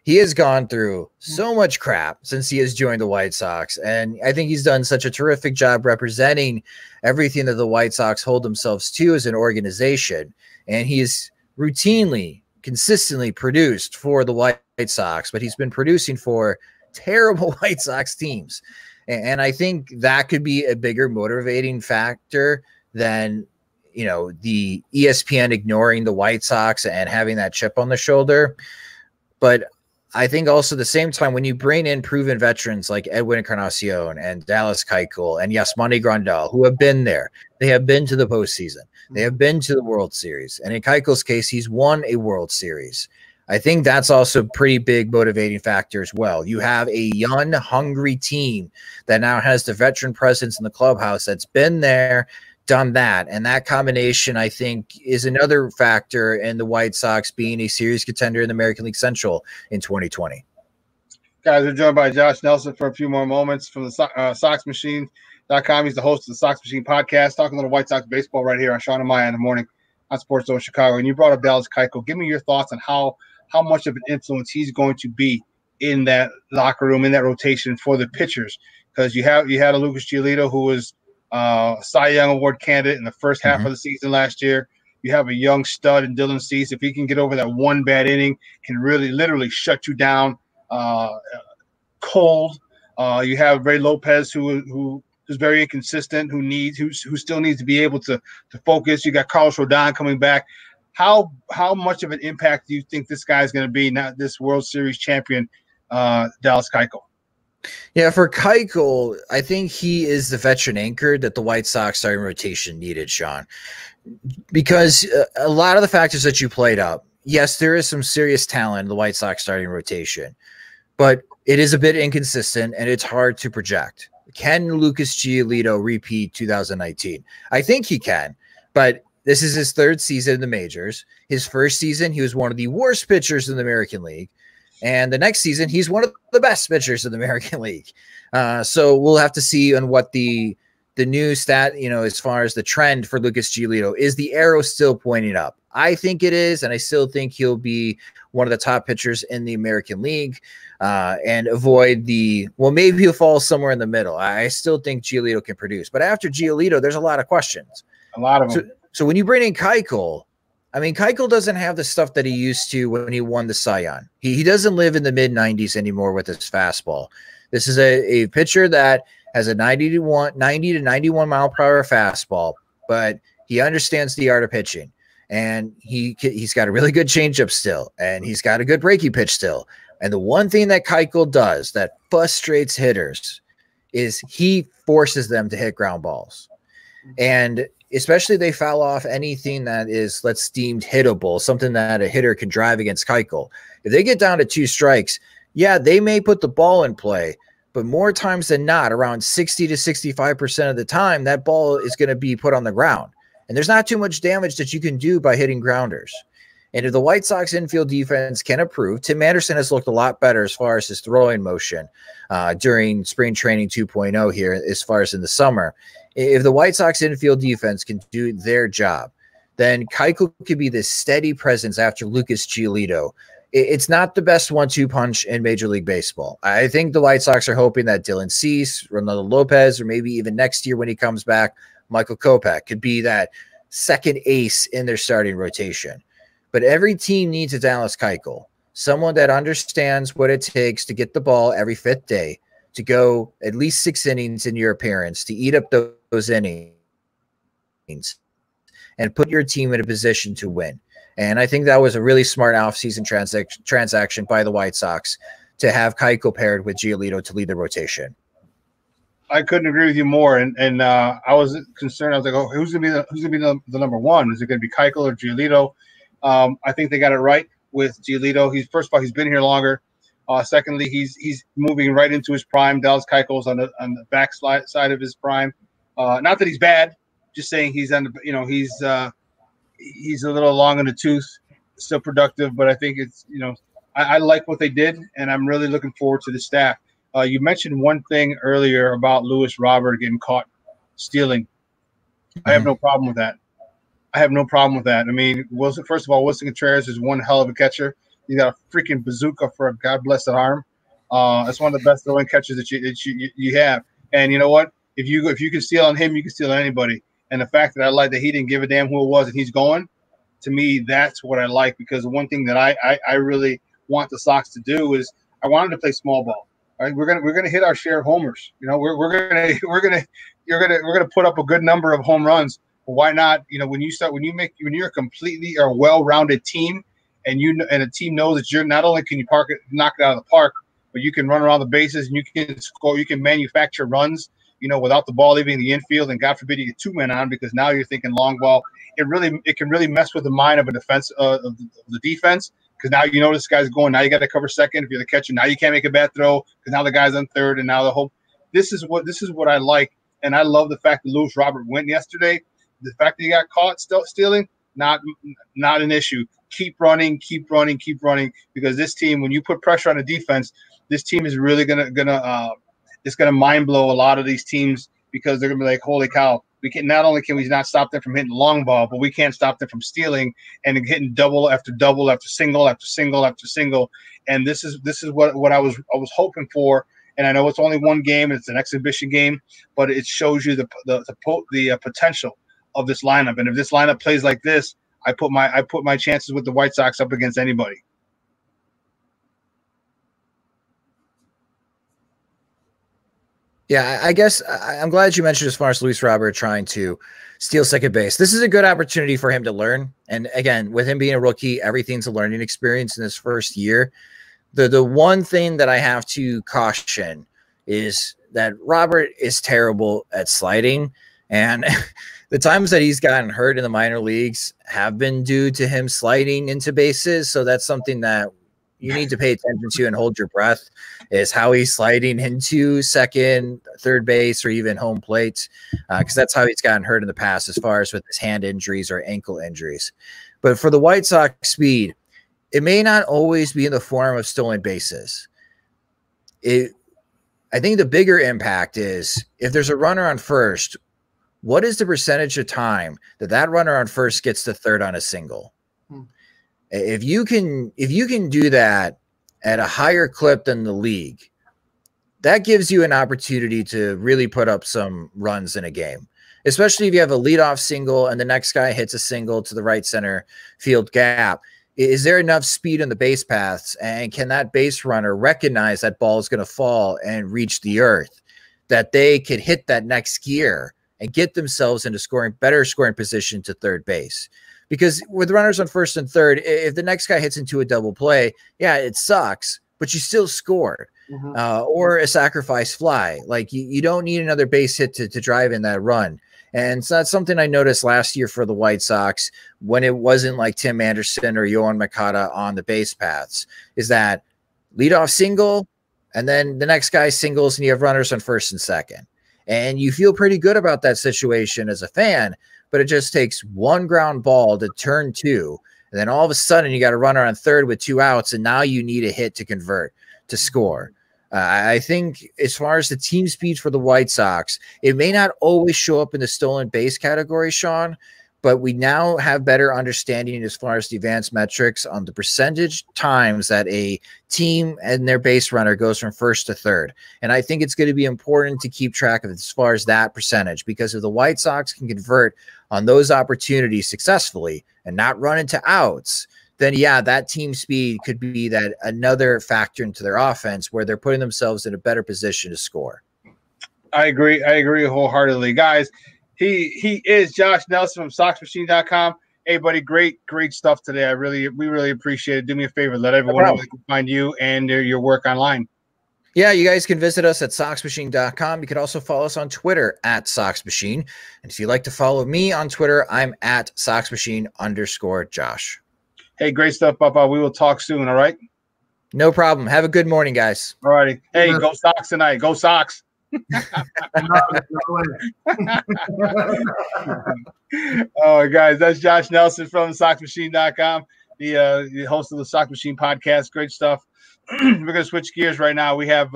L: He has gone through so much crap since he has joined the White Sox, and I think he's done such a terrific job representing everything that the White Sox hold themselves to as an organization. And he is routinely, consistently produced for the White Sox, but he's been producing for terrible White Sox teams. And I think that could be a bigger motivating factor than, you know, the ESPN ignoring the White Sox and having that chip on the shoulder. But I think also at the same time, when you bring in proven veterans like Edwin Encarnacion and Dallas Keuchel and Yasmani Grandal, who have been there, they have been to the postseason, they have been to the World Series. And in Keuchel's case, he's won a World Series. I think that's also a pretty big motivating factor as well. You have a young, hungry team that now has the veteran presence in the clubhouse that's been there, done that. And that combination, I think, is another factor in the White Sox being a serious contender in the American League Central in 2020.
A: Guys, we're joined by Josh Nelson for a few more moments from the SoxMachine.com. He's the host of the Sox Machine podcast, talking a little White Sox baseball right here on Shawn and Maya in the morning on SportsZone Chicago. And you brought up Dallas Keuchel. Give me your thoughts on how much of an influence he's going to be in that locker room, in that rotation for the pitchers. Because you had a Lucas Giolito who was Cy Young Award candidate in the first half of the season last year. You have a young stud in Dylan Cease. If he can get over that one bad inning, can really literally shut you down cold. You have Ray Lopez who's very inconsistent, who still needs to be able to focus. You got Carlos Rodon coming back. How much of an impact do you think this guy is going to be, not this World Series champion, Dallas Keuchel?
L: Yeah, for Keuchel, I think he is the veteran anchor that the White Sox starting rotation needed, Shawn, because a lot of the factors that you played up, yes, there is some serious talent in the White Sox starting rotation, but it is a bit inconsistent and it's hard to project. Can Lucas Giolito repeat 2019? I think he can, but this is his third season in the majors. His first season, he was one of the worst pitchers in the American League. And the next season, he's one of the best pitchers in the American League. So we'll have to see on what the new stat, as far as the trend for Lucas Giolito. Is the arrow still pointing up? I think it is, and I still think he'll be one of the top pitchers in the American League and avoid maybe he'll fall somewhere in the middle. I still think Giolito can produce. But after Giolito, there's a lot of questions.
A: A lot of them.
L: So when you bring in Keuchel, I mean, Keuchel doesn't have the stuff that he used to when he won the Cy Young. He doesn't live in the mid-90s anymore with his fastball. This is a pitcher that has a 90 to 91 mile per hour fastball, but he understands the art of pitching. And he's got a really good changeup still, and he's got a good breaking pitch still. And the one thing that Keuchel does that frustrates hitters is he forces them to hit ground balls. And especially they foul off anything that is, let's deemed hittable, something that a hitter can drive against Keuchel. If they get down to 2 strikes, yeah, they may put the ball in play, but more times than not, around 60 to 65% of the time, that ball is going to be put on the ground. And there's not too much damage that you can do by hitting grounders. And if the White Sox infield defense can improve, Tim Anderson has looked a lot better as far as his throwing motion during spring training 2.0 here, as far as in the summer. If the White Sox infield defense can do their job, then Keuchel could be this steady presence after Lucas Giolito. It's not the best 1-2 punch in Major League Baseball. I think the White Sox are hoping that Dylan Cease, Ronaldo Lopez, or maybe even next year when he comes back, Michael Kopech could be that second ace in their starting rotation. But every team needs a Dallas Keuchel, someone that understands what it takes to get the ball every 5th day, to go at least 6 innings in your appearance, to eat up those innings and put your team in a position to win. And I think that was a really smart offseason transaction by the White Sox to have Keuchel paired with Giolito to lead the rotation.
A: I couldn't agree with you more. And I was concerned. I was like, oh, who's gonna be the number one? Is it gonna be Keuchel or Giolito? I think they got it right with Giolito. First of all, he's been here longer. Secondly, he's moving right into his prime. Dallas Keuchel's on the back side of his prime. Not that he's bad, just saying he's on the he's a little long in the tooth, still productive. But I think it's I like what they did, and I'm really looking forward to the staff. You mentioned one thing earlier about Luis Robert getting caught stealing. I have no problem with that. I mean, first of all, Wilson Contreras is one hell of a catcher. He's got a freaking bazooka for a God-blessed arm. That's one of the best throwing catchers that you have. And you know what? If you can steal on him, you can steal on anybody. And the fact that I like that he didn't give a damn who it was and he's going, to me, that's what I like. Because the one thing that I really want the Sox to do is I want them to play small ball. All right, we're gonna hit our share of homers. We're gonna put up a good number of home runs. Well, why not? When you're a completely or well-rounded team, and a team knows that you're not only can you knock it out of the park, but you can run around the bases and you can score. You can manufacture runs, without the ball leaving the infield. And God forbid you get 2 men on because now you're thinking long ball. It can really mess with the mind of a defense of the defense. Because now this guy's going. Now you got to cover second if you're the catcher. Now you can't make a bad throw because now the guy's on third, and now the whole. This is what I like, and I love the fact that Luis Robert went yesterday. The fact that he got caught stealing, not an issue. Keep running, because this team, when you put pressure on the defense, this team is really gonna mind blow a lot of these teams because they're gonna be like, holy cow. Not only can we not stop them from hitting the long ball, but we can't stop them from stealing and hitting double after double after single after single after single. And this is what I was hoping for. And I know it's only one game; it's an exhibition game, but it shows you the potential of this lineup. And if this lineup plays like this, I put my chances with the White Sox up against anybody.
L: Yeah, I guess I'm glad you mentioned as far as Luis Robert trying to steal second base. This is a good opportunity for him to learn. And again, with him being a rookie, everything's a learning experience in his first year. The one thing that I have to caution is that Robert is terrible at sliding, and the times that he's gotten hurt in the minor leagues have been due to him sliding into bases. So that's something that you need to pay attention to and hold your breath, is how he's sliding into second, third base, or even home plate, because that's how he's gotten hurt in the past as far as with his hand injuries or ankle injuries. But for the White Sox speed, it may not always be in the form of stolen bases. I think the bigger impact is if there's a runner on first, what is the percentage of time that runner on first gets to third on a single? If you can do that at a higher clip than the league, that gives you an opportunity to really put up some runs in a game, especially if you have a leadoff single and the next guy hits a single to the right center field gap. Is there enough speed in the base paths, and can that base runner recognize that ball is going to fall and reach the earth, that they could hit that next gear and get themselves into better scoring position to third base? Because with runners on first and third, if the next guy hits into a double play, yeah, it sucks, but you still scored. Or a sacrifice fly. Like you don't need another base hit to drive in that run. And so that's something I noticed last year for the White Sox when it wasn't like Tim Anderson or Yohan Makata on the base paths, is that leadoff single, and then the next guy singles, and you have runners on first and second. And you feel pretty good about that situation as a fan, but it just takes one ground ball to turn two. And then all of a sudden you got a runner on third with 2 outs, and now you need a hit to convert to score. I think as far as the team speed for the White Sox, it may not always show up in the stolen base category, Shawn, but we now have better understanding as far as the advanced metrics on the percentage times that a team and their base runner goes from first to third. And I think it's going to be important to keep track of it as far as that percentage, because if the White Sox can convert on those opportunities successfully and not run into outs, then yeah, that team speed could be that another factor into their offense where they're putting themselves in a better position to score.
A: I agree wholeheartedly. Guys, he is Josh Nelson from SoxMachine.com. Hey, buddy, great stuff today. We really appreciate it. Do me a favor, let everyone know they can find you and your work online.
L: Yeah, you guys can visit us at SoxMachine.com. You can also follow us on Twitter at SoxMachine. And if you'd like to follow me on Twitter, I'm at SoxMachine_Josh.
A: Hey, great stuff, Papa. We will talk soon, all right?
L: No problem. Have a good morning, guys.
A: All righty. Hey, go Sox tonight. Go Sox. Oh, guys, that's Josh Nelson from SoxMachine.com, the host of the Sox Machine podcast. Great stuff. We're going to switch gears right now. We have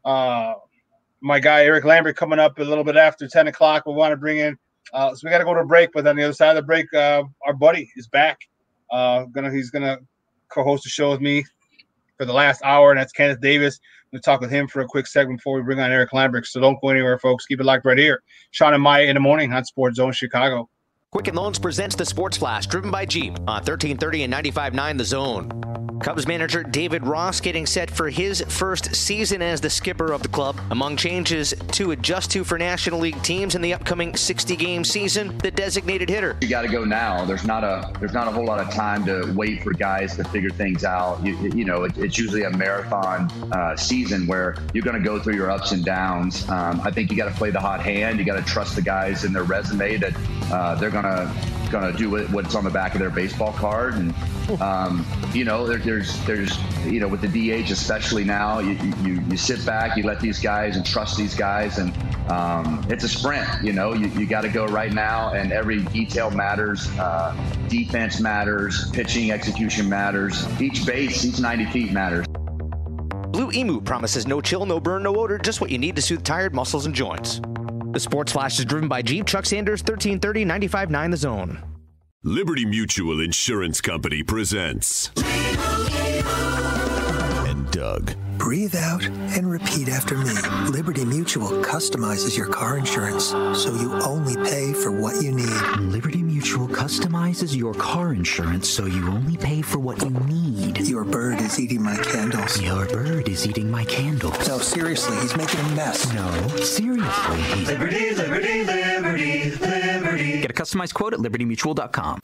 A: my guy Eric Lambert coming up a little bit after 10 o'clock. We want to bring in so we got to go to a break, but on the other side of the break, our buddy is back. He's gonna co-host the show with me for the last hour, and that's Kenneth Davis. We'll talk with him for a quick segment before we bring on Eric Lambert. So don't go anywhere, folks. Keep it locked right here. Shawn and Maya in the morning on SportsZone Chicago.
D: Quicken Loans presents the Sports Flash, driven by Jeep on 1330 and 95.9 The Zone. Cubs manager David Ross getting set for his first season as the skipper of the club. Among changes to adjust to for National League teams in the upcoming 60-game season, the designated hitter.
E: You got to go now. There's not a whole lot of time to wait for guys to figure things out. It's usually a marathon season where you're going to go through your ups and downs. I think you got to play the hot hand. You got to trust the guys in their resume that they're going to do what's on the back of their baseball card. And there's with the DH especially now, you sit back, you let these guys and trust these guys, and it's a sprint. You got to go right now, and every detail matters. Defense matters, pitching execution matters, each base, each 90 feet matters.
D: Blue Emu promises no chill, no burn, no odor, just what you need to soothe tired muscles and joints. The Sports Flash is driven by Jeep. Chuck Sanders, 1330, 95.9 The Zone.
F: Liberty Mutual Insurance Company presents and Doug.
G: Breathe out and repeat after me. Liberty Mutual customizes your car insurance so you only pay for what you need.
H: Liberty Mutual customizes your car insurance so you only pay for what you need.
G: Your bird is eating my candles.
H: Your bird is eating my candles.
G: No, seriously, he's making a mess.
H: No, seriously.
I: Liberty, liberty, liberty, liberty.
H: Get a customized quote at libertymutual.com.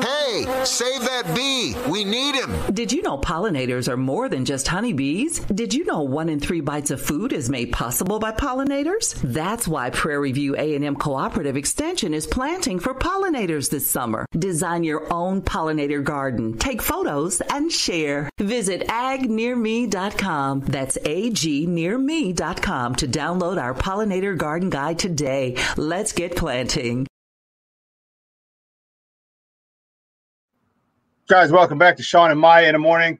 J: Hey, Hey, save that bee. We need him.
K: Did you know pollinators are more than just honeybees? Did you know 1 in 3 bites of food is made possible by pollinators? That's why Prairie View A&M Cooperative Extension is planting for pollinators this summer. Design your own pollinator garden. Take photos and share. Visit agnearme.com. That's agnearme.com to download our pollinator garden guide today. Let's get planting.
A: Guys, welcome back to Shawn and Maya in the morning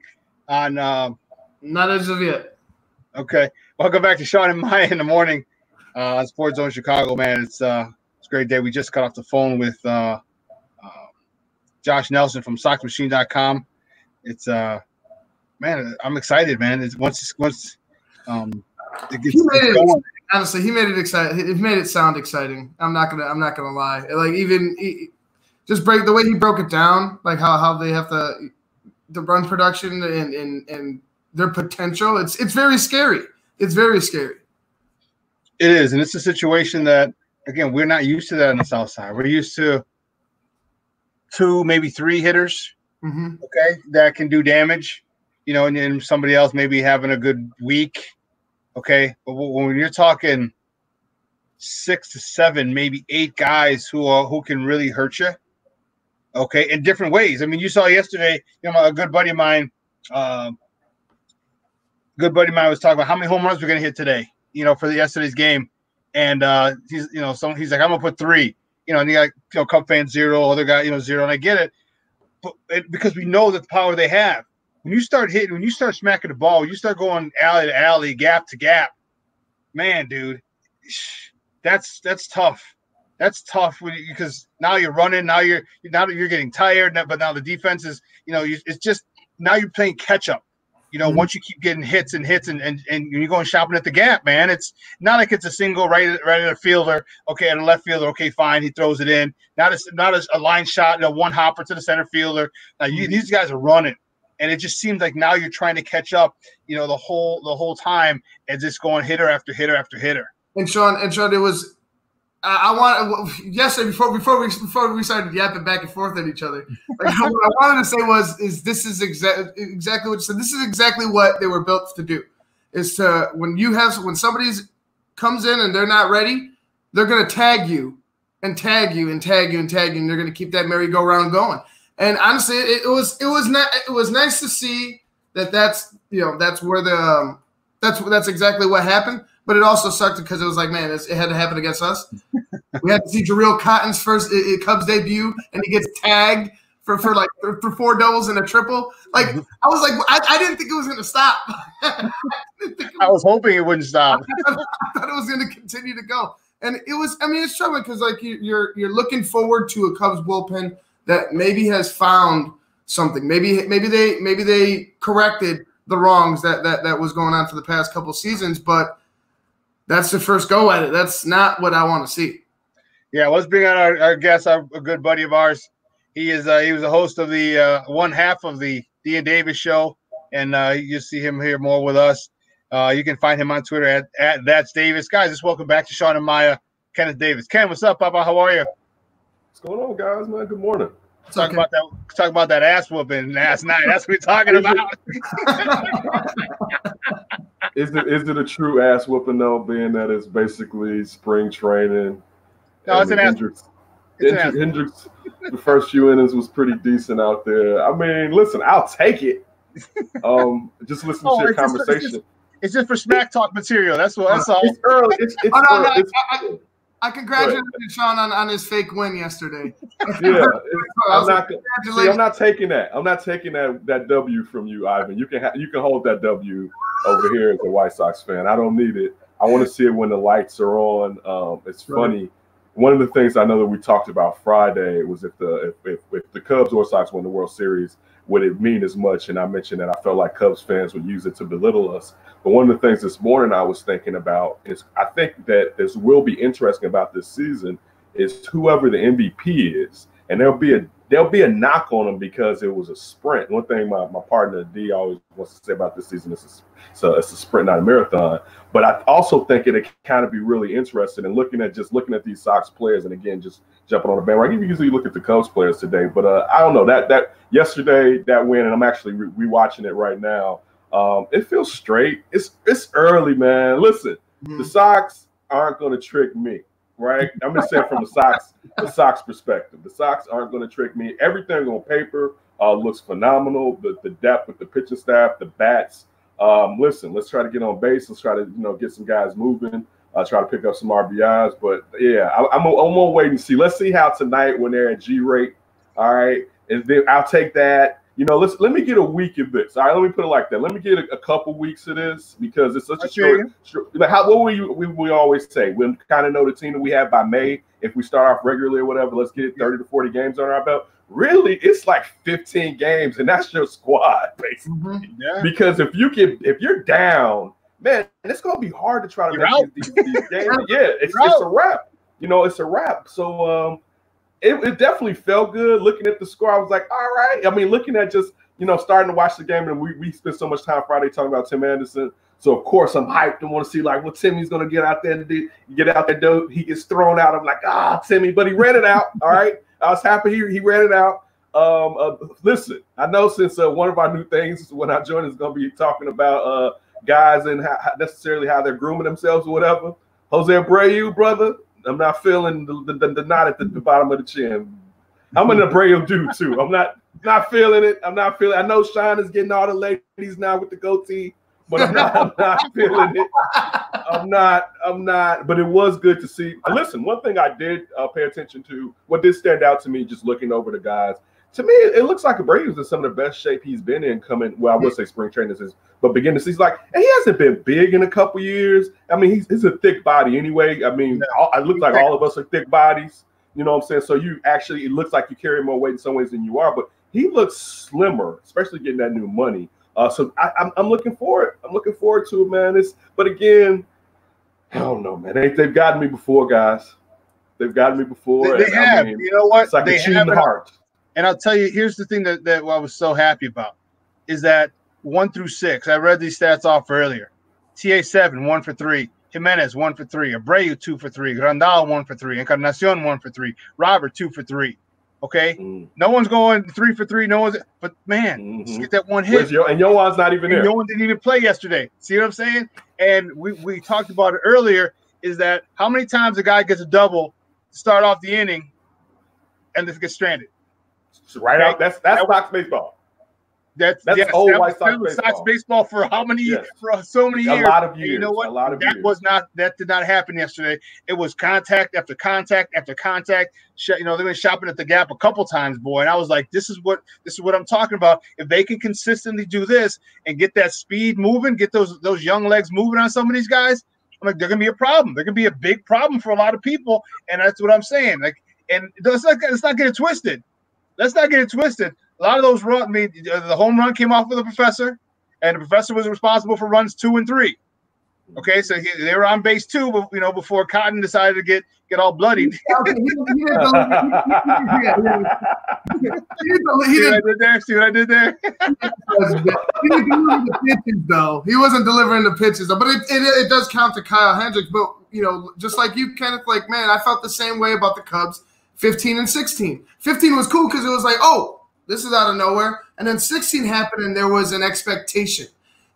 A: on
B: not as of yet.
A: Okay. Welcome back to Shawn and Maya in the morning on SportsZone Chicago, man. It's a great day. We just got off the phone with Josh Nelson from SocksMachine.com. It's man, I'm excited, man. It's once it gets going.
B: Honestly, he made it exciting. It made it sound exciting. I'm not gonna lie. Like just the way he broke it down, like how they have the run production and their potential. It's very scary. It's very scary.
A: It is, and it's a situation that, again, we're not used to that on the South Side. We're used to 2, maybe 3 hitters, okay, that can do damage, and then somebody else maybe having a good week, okay. But when you're talking 6 to 7, maybe 8 guys who can really hurt you, okay, in different ways. I mean, you saw yesterday, a good buddy of mine was talking about how many home runs we're going to hit today, for yesterday's game. And he's like, I'm going to put 3, and you got, Cub fan 0, other guy, 0. And I get it. But because we know the power they have. When you start hitting, when you start smacking the ball, when you start going alley to alley, gap to gap, man, dude, that's tough. That's tough because now you're running. Now you're getting tired. But now the defense is, it's just now you're playing catch up. Once you keep getting hits and you're going shopping at the gap, man. It's not like it's a single right at a fielder. Okay, at a left fielder. Okay, fine. He throws it in. Not a line shot. One hopper to the center fielder. Now these guys are running, and it just seems like now you're trying to catch up. The whole time and just going hitter after hitter after hitter.
B: And Shawn, it was. Yesterday before we started yapping back and forth at each other, like, what I wanted to say this is exactly what you said. This is exactly what they were built to do. Is to when somebody comes in and they're not ready, they're gonna tag you and tag you and tag you and tag you, and they're gonna keep that merry-go-round going. And honestly, it was nice to see that's where that's exactly what happened. But it also sucked because it was like, man, it had to happen against us. We had to see Jarrell Cotton's first Cubs debut, and he gets tagged for 4 doubles and a triple. Like, I was like, I didn't think it was going to stop.
A: I was hoping it wouldn't stop.
B: I thought it was going to continue to go, and it was. I mean, it's troubling because like you're looking forward to a Cubs bullpen that maybe has found something. Maybe they corrected the wrongs that was going on for the past couple seasons, but. That's the first go at it. That's not what I want to see.
A: Yeah, let's bring on our guest, a good buddy of ours. He was a host of the one half of the Dean Davis show, and you see him here more with us. You can find him on Twitter at That's Davis. Guys, just welcome back to Shawn and Maya, Kenneth Davis. Ken, what's up, Papa? How are you?
M: What's going on, guys, man? Good morning.
A: Talk about that ass whooping last night. That's what we're talking about.
M: Is it a true ass whooping though, being that it's basically spring training?
A: No, it's an ass.
M: Hendricks, the first few innings was pretty decent out there. I mean, listen, I'll take it. Just listen to your conversation.
A: It's just for smack talk material. That's all.
M: It's early.
B: I congratulate Shawn on his fake win yesterday.
M: Yeah, I'm not taking that. I'm not taking that W from you, Ivan. You can hold that W over here as a White Sox fan. I don't need it. I want to see it when the lights are on. It's funny. One of the things I know that we talked about Friday was if the Cubs or Sox win the World Series, would it mean as much? And I mentioned that I felt like Cubs fans would use it to belittle us. But one of the things this morning I was thinking about is I think that this will be interesting about this season is whoever the MVP is. And there'll be there'll be a knock on them because it was a sprint. One thing my partner D always wants to say about this season is it's a sprint, not a marathon. But I also think it'd kind of be really interesting in looking at these Sox players, and again, just jumping on the bandwagon. You usually look at the Cubs players today, but I don't know that yesterday that win, and I'm actually rewatching it right now. It feels straight. It's early, man. Listen, the Sox aren't going to trick me. Right, I'm just saying from the Sox perspective, the Sox aren't going to trick me. Everything on paper looks phenomenal. The depth with the pitching staff, the bats. Listen, let's try to get on base. Let's try to get some guys moving. Try to pick up some RBIs. But yeah, I'm gonna wait and see. Let's see how tonight when they're at G rate. All right, and then I'll take that. Let me get a week of this. All right, let me put it like that. Let me get a couple weeks of this because it's such a short. We always say? We kind of know the team that we have by May. If we start off regularly or whatever, let's get 30 to 40 games on our belt. Really, it's like 15 games, and that's your squad, basically. Yeah. Because if you're down, man, it's gonna be hard to try to make these games. Yeah, it's a wrap. It's a wrap. So It definitely felt good looking at the score. I was like, all right. I mean, looking at just, starting to watch the game, and we spent so much time Friday talking about Tim Anderson. So, of course, I'm hyped and want to see, like, what Timmy's going to get out there and do. Get out there, he gets thrown out. I'm like, Timmy. But he ran it out, all right? I was happy he ran it out. Listen, I know since one of our new things when I join is going to be talking about guys and how they're grooming themselves or whatever. Jose Abreu, brother. I'm not feeling the knot at the bottom of the chin. I'm an Abreu dude too. I'm not feeling it. I know Shawn is getting all the ladies now with the goatee, but I'm not feeling it. I'm not. But it was good to see. Listen, one thing I did pay attention to, what did stand out to me, just looking over the guys. To me, it looks like Abreu's in some of the best shape he's been in coming. Well, I would say spring training but beginning the season, and he hasn't been big in a couple years. I mean, he's a thick body anyway. I mean, it looks like all of us are thick bodies. You know what I'm saying? So it looks like you carry more weight in some ways than you are, but he looks slimmer, especially getting that new money. So I'm looking forward. I'm looking forward to it, man. But again, I don't know, man. They've gotten me before, guys. They've gotten me before.
A: They have. You know what?
M: It's like a cheating heart.
A: And I'll tell you, here's the thing that I was so happy about is that 1 through 6. I read these stats off earlier. TA 7, 1 for 3. Jimenez 1 for 3. Abreu 2 for 3. Grandal 1 for 3. Encarnacion 1 for 3. Robert 2 for 3. Okay, no one's going 3 for 3. No one's, but man, just get that one hit.
M: And Yoan's not even there.
A: Yoan didn't even play yesterday. See what I'm saying? And we talked about it earlier. Is that how many times a guy gets a double to start off the inning, and this gets stranded?
M: Right out. That's Sox baseball. That's old White Sox
A: baseball for how many years? For so many years.
M: A lot of years.
A: And you know what? That did not happen yesterday. It was contact after contact after contact. They went shopping at the Gap a couple times, boy. And I was like, this is what I'm talking about. If they can consistently do this and get that speed moving, get those young legs moving on some of these guys, I'm like, they're gonna be a problem. They're gonna be a big problem for a lot of people. And that's what I'm saying. Like, and let's not get it twisted. Let's not get it twisted. A lot of those runs, I mean, the home run came off with the professor, and the professor was responsible for runs 2 and 3. Okay, so they were on base 2, but before Cotton decided to get all bloodied. See what I did there?
B: He didn't deliver the pitches, though. He wasn't delivering the pitches, but it does count to Kyle Hendricks. But just like you, Kenneth, like, man, I felt the same way about the Cubs. 15 and 16. 15 was cool because it was like, oh, this is out of nowhere. And then 16 happened and there was an expectation.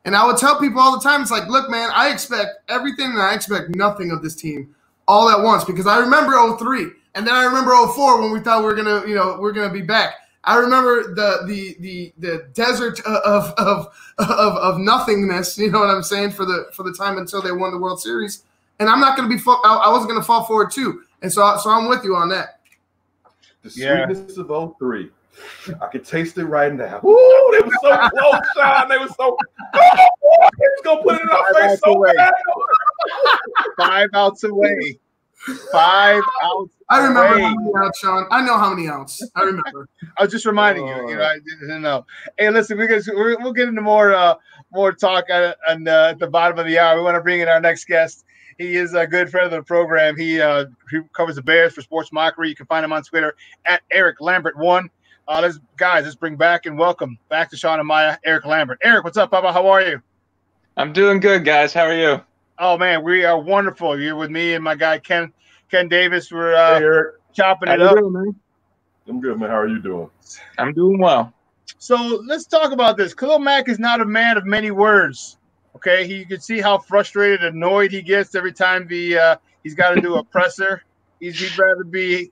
B: And I would tell people all the time, it's like, look, man, I expect everything and I expect nothing of this team all at once because I remember 03 and then I remember 04 when we thought we we're gonna be back. I remember the desert of nothingness, you know what I'm saying, for the time until they won the World Series. And I'm not gonna be I wasn't gonna fall forward too. And so I'm with you on that.
M: The sweetness of 03. I can taste it right now. Ooh, they were so close, Shawn. They were so. Oh, they was gonna put it in our face so bad.
A: 5 outs away. 5 outs.
B: I remember how many outs, Shawn. I know how many outs. I remember.
A: I was just reminding you. I didn't know. Hey, listen, we'll get into more talk at the bottom of the hour. We want to bring in our next guest. He is a good friend of the program. He covers the Bears for Sports Mockery. You can find him on Twitter at Eric Lambert1. Let's bring back and welcome back to Shawn and Maya, Eric Lambert. Eric, what's up, Papa? How are you?
N: I'm doing good, guys. How are you?
A: Oh man, we are wonderful. You're with me and my guy Ken Davis. We're hey, Eric. Chopping it up.
M: Doing, man? I'm good, man. How are you doing?
N: I'm doing well.
A: So let's talk about this. Khalil Mack is not a man of many words. Okay, you can see how frustrated, annoyed he gets every time he's got to do a presser. He'd rather be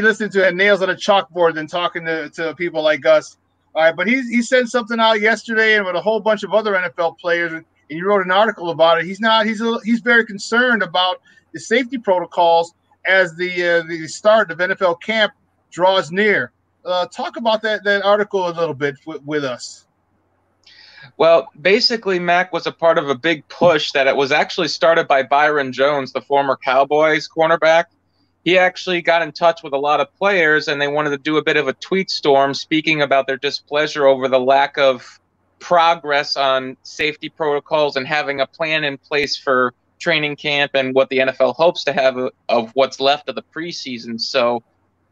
A: listening to nails on a chalkboard than talking to people like us. All right, but he sent something out yesterday, and with a whole bunch of other NFL players, and he wrote an article about it. He's very concerned about the safety protocols as the start of NFL camp draws near. Talk about that article a little bit with us.
N: Well, basically, Mac was a part of a big push that it was actually started by Byron Jones, the former Cowboys cornerback. He actually got in touch with a lot of players, and they wanted to do a bit of a tweet storm speaking about their displeasure over the lack of progress on safety protocols and having a plan in place for training camp and what the NFL hopes to have of what's left of the preseason. So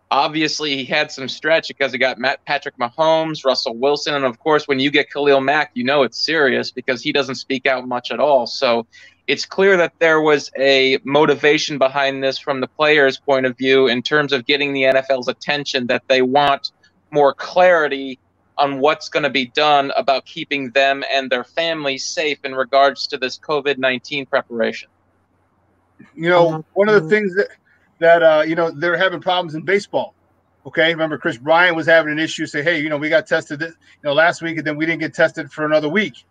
N: obviously he had some stretch because he got Patrick Mahomes, Russell Wilson, and of course when you get Khalil Mack, you know it's serious because he doesn't speak out much at all. So it's clear that there was a motivation behind this from the players' point of view in terms of getting the NFL's attention, that they want more clarity on what's going to be done about keeping them and their families safe in regards to this COVID-19 preparation.
A: You know, one of the things that they're having problems in baseball. Okay, remember Chris Bryant was having an issue. Say, hey, we got tested last week, and then we didn't get tested for another week.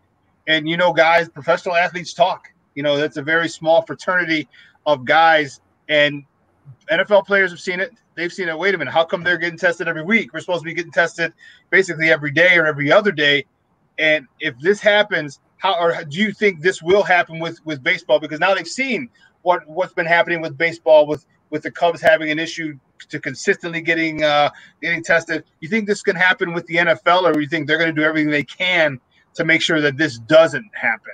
A: And guys, professional athletes talk. That's a very small fraternity of guys, and NFL players have seen it. They've seen it. Wait a minute, how come they're getting tested every week? We're supposed to be getting tested basically every day or every other day. And if this happens, do you think this will happen with baseball? Because now they've seen what's been happening with baseball with the Cubs having an issue to consistently getting tested. You think this can happen with the NFL, or you think they're going to do everything they can to make sure that this doesn't happen?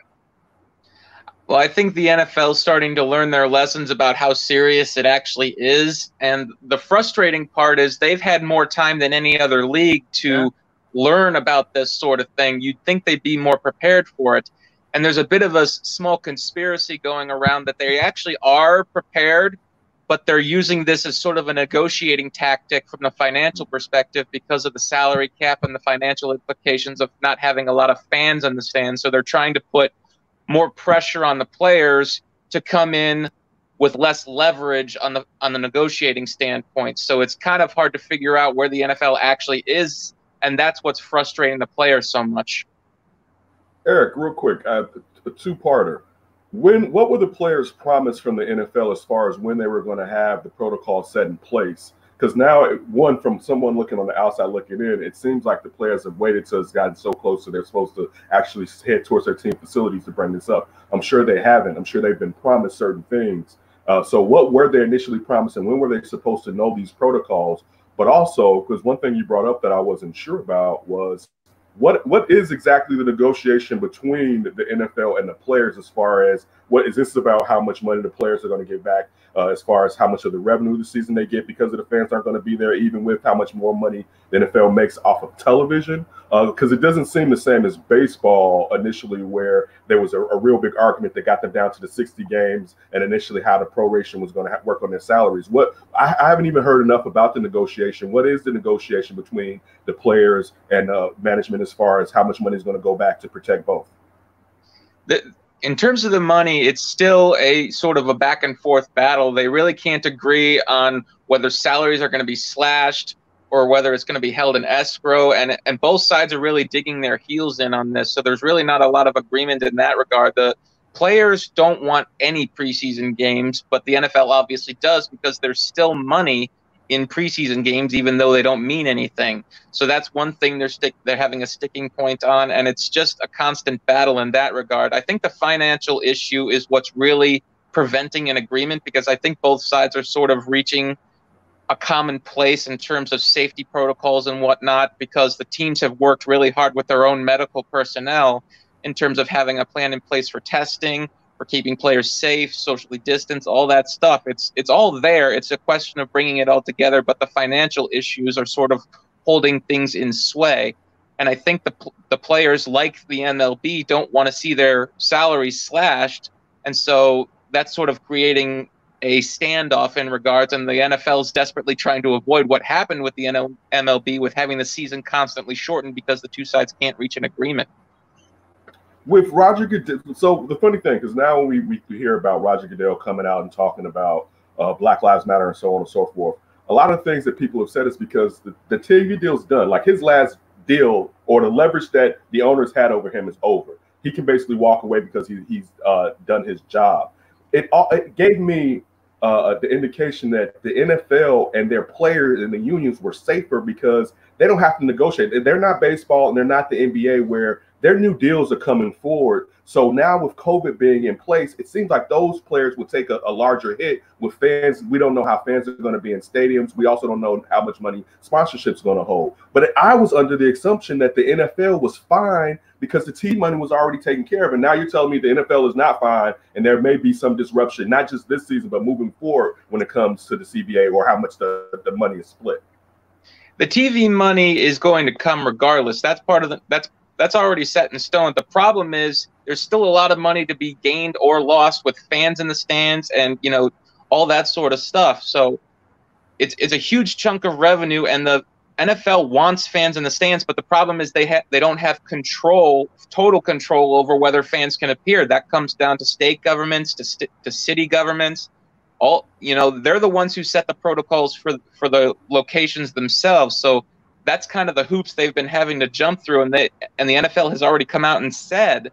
N: Well, I think the NFL is starting to learn their lessons about how serious it actually is. And the frustrating part is they've had more time than any other league to learn about this sort of thing. You'd think they'd be more prepared for it. And there's a bit of a small conspiracy going around that they actually are prepared, but they're using this as sort of a negotiating tactic from the financial perspective because of the salary cap and the financial implications of not having a lot of fans in the stands. So they're trying to put more pressure on the players to come in with less leverage on the negotiating standpoint. So it's kind of hard to figure out where the NFL actually is, and that's what's frustrating the players so much.
M: Eric, real quick, a two-parter. What were the players promised from the NFL as far as when they were going to have the protocol set in place? Because now, from someone looking on the outside looking in, it seems like the players have waited till it's gotten so close that they're supposed to actually head towards their team facilities to bring this up. I'm sure they haven't. I'm sure they've been promised certain things. So what were they initially promised, and when were they supposed to know these protocols? But also, because one thing you brought up that I wasn't sure about was what is exactly the negotiation between the NFL and the players as far as what is this about how much money the players are going to get back as far as how much of the revenue of the season they get because of the fans aren't going to be there, even with how much more money the NFL makes off of television? Because it doesn't seem the same as baseball initially, where there was a real big argument that got them down to the 60 games and initially how the proration was going to work on their salaries. I haven't even heard enough about the negotiation. What is the negotiation between the players and management as far as how much money is going to go back to protect both?
N: In terms of the money, it's still a sort of a back and forth battle. They really can't agree on whether salaries are going to be slashed or whether it's going to be held in escrow. And both sides are really digging their heels in on this. So there's really not a lot of agreement in that regard. The players don't want any preseason games, but the NFL obviously does because there's still money in preseason games, even though they don't mean anything. So that's one thing they're having a sticking point on, and it's just a constant battle in that regard. I think the financial issue is what's really preventing an agreement, because I think both sides are sort of reaching a common place in terms of safety protocols and whatnot, because the teams have worked really hard with their own medical personnel in terms of having a plan in place for testing, for keeping players safe, socially distanced, all that stuff. It's all there. It's a question of bringing it all together, but the financial issues are sort of holding things in sway. And I think the players like the MLB don't want to see their salaries slashed. And so that's sort of creating a standoff in regards. And the NFL is desperately trying to avoid what happened with the MLB with having the season constantly shortened because the two sides can't reach an agreement.
M: With Roger Goodell, so the funny thing, because now we hear about Roger Goodell coming out and talking about Black Lives Matter and so on and so forth, a lot of things that people have said is because the TV deal's done. Like his last deal or the leverage that the owners had over him is over. He can basically walk away because he's done his job. It gave me the indication that the NFL and their players and the unions were safer because they don't have to negotiate. They're not baseball and they're not the NBA where their new deals are coming forward. So now with COVID being in place, it seems like those players will take a larger hit with fans. We don't know how fans are going to be in stadiums. We also don't know how much money sponsorship's going to hold. But I was under the assumption that the NFL was fine because the team money was already taken care of. And now you're telling me the NFL is not fine and there may be some disruption, not just this season, but moving forward when it comes to the CBA or how much the money is split.
N: The TV money is going to come regardless. That's part of that's already set in stone. The problem is there's still a lot of money to be gained or lost with fans in the stands and, you know, all that sort of stuff. So it's a huge chunk of revenue, and the NFL wants fans in the stands, but the problem is they don't have total control over whether fans can appear. That comes down to state governments, to city governments. They're the ones who set the protocols for the locations themselves. So that's kind of the hoops they've been having to jump through, and the NFL has already come out and said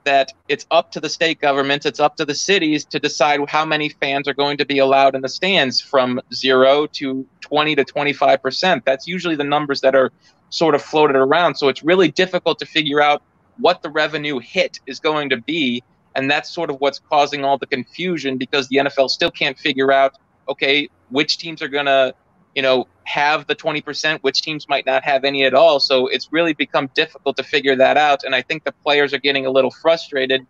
N: that it's up to the state governments, it's up to the cities to decide how many fans are going to be allowed in the stands, from 0 to 20 to 25%. That's usually the numbers that are sort of floated around. So it's really difficult to figure out what the revenue hit is going to be, and that's sort of what's causing all the confusion, because the NFL still can't figure out, okay, which teams are going to have the 20%, which teams might not have any at all. So it's really become difficult to figure that out. And I think the players are getting a little frustrated,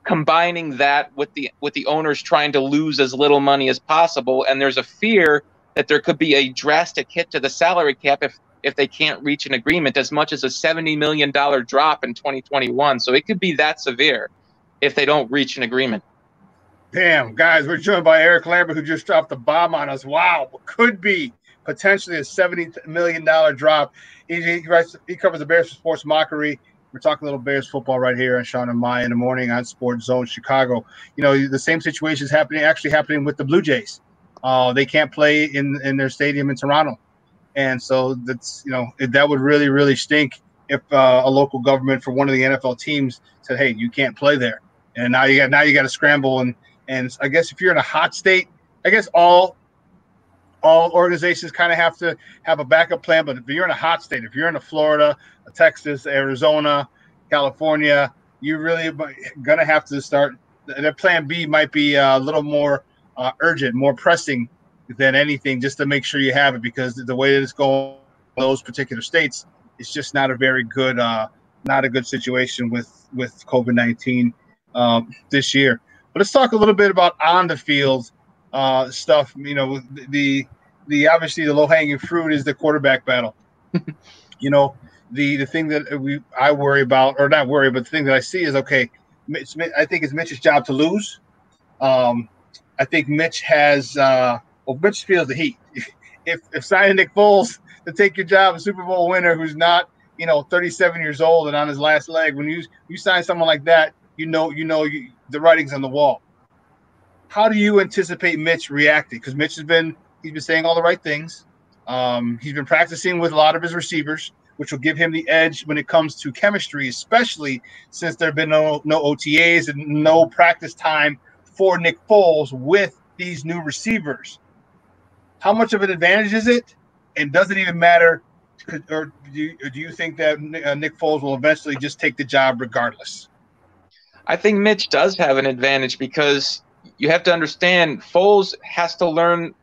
N: combining that with the owners trying to lose as little money as possible. And there's a fear that there could be a drastic hit to the salary cap if they can't reach an agreement, as much as a $70 million drop in 2021. So it could be that severe if they don't reach an agreement.
A: Damn, guys, we're joined by Eric Lambert, who just dropped the bomb on us. Wow, what could be potentially a $70 million drop. He covers the Bears for Sports Mockery. We're talking a little Bears football right here on Shawn and Maya in the morning on SportsZone Chicago. You know, the same situation is happening with the Blue Jays. They can't play in their stadium in Toronto. And so that's, that would really, really stink if a local government for one of the NFL teams said, hey, you can't play there. And now you got to scramble. And I guess if you're in a hot state, I guess all organizations kind of have to have a backup plan. But if you're in a hot state, if you're in Florida, Texas, Arizona, California, you're really going to have to start. Their plan B might be a little more urgent, more pressing than anything, just to make sure you have it, because the way that it's going in those particular states, it's just not a very good, not a good situation with COVID-19 this year. But let's talk a little bit about on the field stuff. The obviously the low hanging fruit is the quarterback battle. The thing that I worry about, or not worry, but the thing that I see is, okay, I think it's Mitch's job to lose. I think Mitch has Mitch feels the heat. If signing Nick Foles to take your job, a Super Bowl winner who's not 37 years old and on his last leg, when you sign someone like that, the writing's on the wall. How do you anticipate Mitch reacting? Because Mitch he's been saying all the right things. He's been practicing with a lot of his receivers, which will give him the edge when it comes to chemistry, especially since there have been no OTAs and no practice time for Nick Foles with these new receivers. How much of an advantage is it? And does it even matter? Or do you think that Nick Foles will eventually just take the job regardless?
N: I think Mitch does have an advantage, because you have to understand Foles has to learn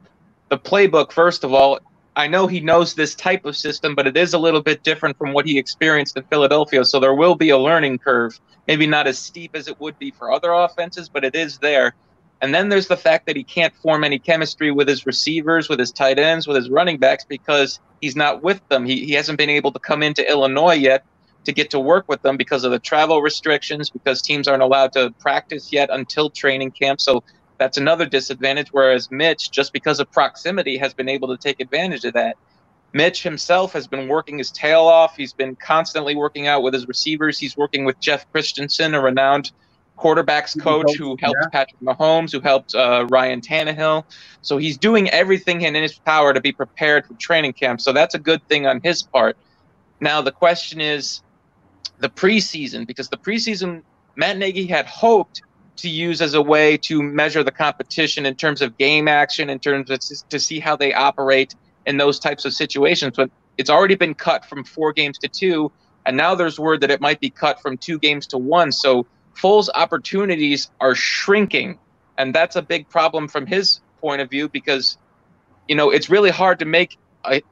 N: the playbook, first of all. I know he knows this type of system, but it is a little bit different from what he experienced in Philadelphia. So there will be a learning curve, maybe not as steep as it would be for other offenses, but it is there. And then there's the fact that he can't form any chemistry with his receivers, with his tight ends, with his running backs because he's not with them. He hasn't been able to come into Illinois yet to get to work with them because of the travel restrictions, because teams aren't allowed to practice yet until training camp. So that's another disadvantage, whereas Mitch, just because of proximity, has been able to take advantage of that. Mitch himself has been working his tail off. He's been constantly working out with his receivers. He's working with Jeff Christensen, a renowned quarterbacks coach who helped Patrick Mahomes, who helped Ryan Tannehill. So he's doing everything in his power to be prepared for training camp. So that's a good thing on his part. Now the question is the preseason, because the preseason Matt Nagy had hoped to use as a way to measure the competition in terms of game action, in terms of to see how they operate in those types of situations. But it's already been cut from 4 games to 2, and now there's word that it might be cut from 2 games to 1. So Foles' opportunities are shrinking, and that's a big problem from his point of view because, it's really hard to make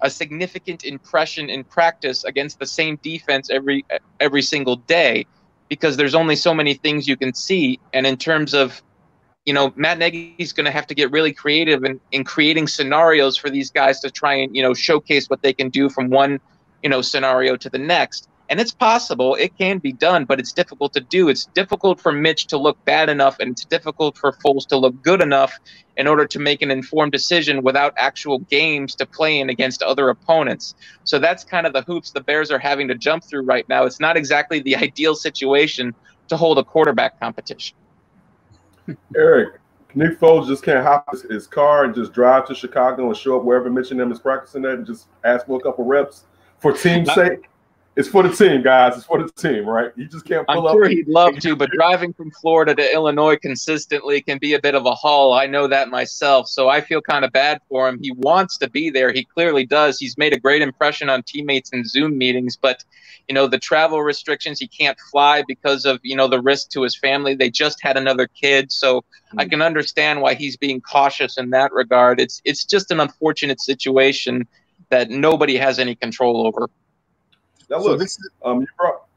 N: a significant impression in practice against the same defense every single day because there's only so many things you can see. And in terms of, Matt Nagy's going to have to get really creative in creating scenarios for these guys to try and, showcase what they can do from one, scenario to the next. And it's possible, it can be done, but it's difficult to do. It's difficult for Mitch to look bad enough, and it's difficult for Foles to look good enough in order to make an informed decision without actual games to play in against other opponents. So that's kind of the hoops the Bears are having to jump through right now. It's not exactly the ideal situation to hold a quarterback competition.
M: Eric, Nick Foles just can't hop his car and just drive to Chicago and show up wherever Mitch and them is practicing at and just ask for a couple reps for team's sake. It's for the team, guys. It's for the team, right? You just can't pull up.
N: I'm sure he'd love to, but driving from Florida to Illinois consistently can be a bit of a haul. I know that myself, so I feel kind of bad for him. He wants to be there. He clearly does. He's made a great impression on teammates in Zoom meetings, but, the travel restrictions, he can't fly because of, the risk to his family. They just had another kid, so I can understand why he's being cautious in that regard. It's just an unfortunate situation that nobody has any control over.
M: Now look,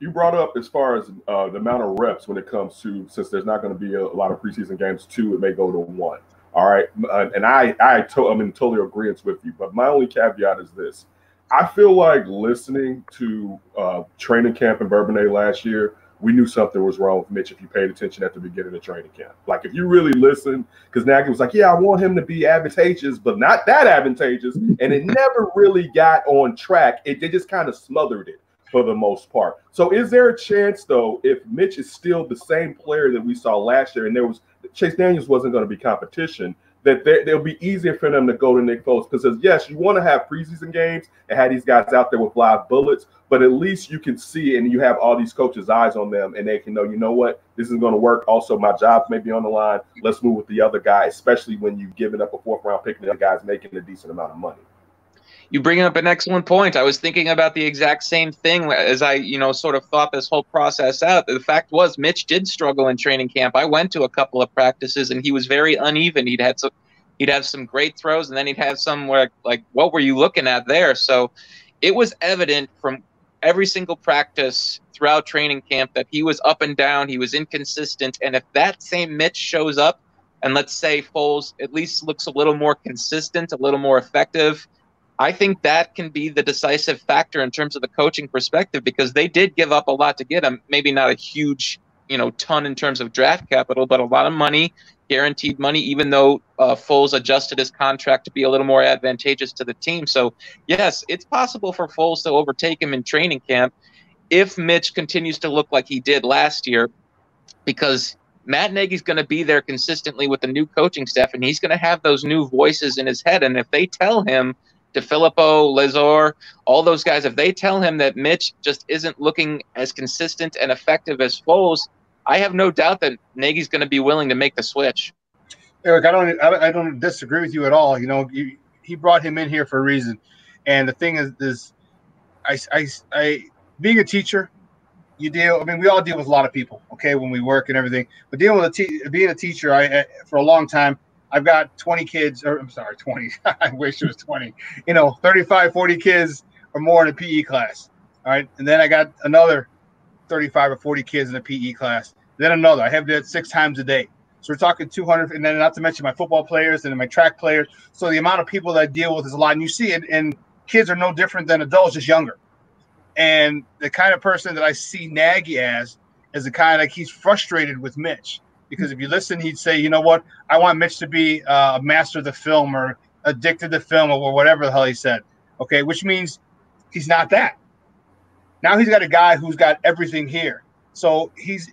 M: you brought up as far as the amount of reps when it comes to, since there's not going to be a lot of preseason games, 2, it may go to 1. All right, and I'm in total agreement with you. But my only caveat is this: I feel like listening to training camp in Bourbonnais last year, we knew something was wrong with Mitch if you paid attention at the beginning of training camp. Like if you really listen, because Nagy was like, yeah, I want him to be advantageous, but not that advantageous. And it never really got on track. They just kind of smothered it for the most part. So is there a chance, though, if Mitch is still the same player that we saw last year and Chase Daniels wasn't going to be competition, that it'll be easier for them to go to Nick Foles? Because yes, you want to have preseason games and have these guys out there with live bullets, but at least you can see and you have all these coaches' eyes on them and they can know, you know what, this is going to work. Also, my job may be on the line. Let's move with the other guy, especially when you've given up a 4th-round pick and the other guy's making a decent amount of money.
N: You bring up an excellent point. I was thinking about the exact same thing as I, sort of thought this whole process out. The fact was Mitch did struggle in training camp. I went to a couple of practices and he was very uneven. He'd have some great throws and then he'd have some where like, what were you looking at there? So it was evident from every single practice throughout training camp that he was up and down. He was inconsistent. And if that same Mitch shows up and let's say Foles at least looks a little more consistent, a little more effective, I think that can be the decisive factor in terms of the coaching perspective because they did give up a lot to get him. Maybe not a huge, ton in terms of draft capital, but a lot of money, guaranteed money, even though Foles adjusted his contract to be a little more advantageous to the team. So, yes, it's possible for Foles to overtake him in training camp if Mitch continues to look like he did last year because Matt Nagy's going to be there consistently with the new coaching staff, and he's going to have those new voices in his head. And if they tell him, DeFilippo, Lazor, all those guys, if they tell him that Mitch just isn't looking as consistent and effective as Foles, I have no doubt that Nagy's going to be willing to make the switch.
A: Eric, I don't disagree with you at all. He brought him in here for a reason, and the thing is I being a teacher, we all deal with a lot of people, okay, when we work and everything. But dealing with being a teacher, for a long time. I've got 20 kids, or I'm sorry, 20. I wish it was 20. 35, 40 kids or more in a PE class. All right. And then I got another 35 or 40 kids in a PE class. Then another. I have that 6 times a day. So we're talking 200, and then not to mention my football players and my track players. So the amount of people that I deal with is a lot. And you see it, and kids are no different than adults, just younger. And the kind of person that I see Nagy as is the kind like he's frustrated with Mitch. Because if you listen, he'd say, you know what, I want Mitch to be a master of the film or addicted to film or whatever the hell he said. Okay, which means he's not that. Now he's got a guy who's got everything here. So he's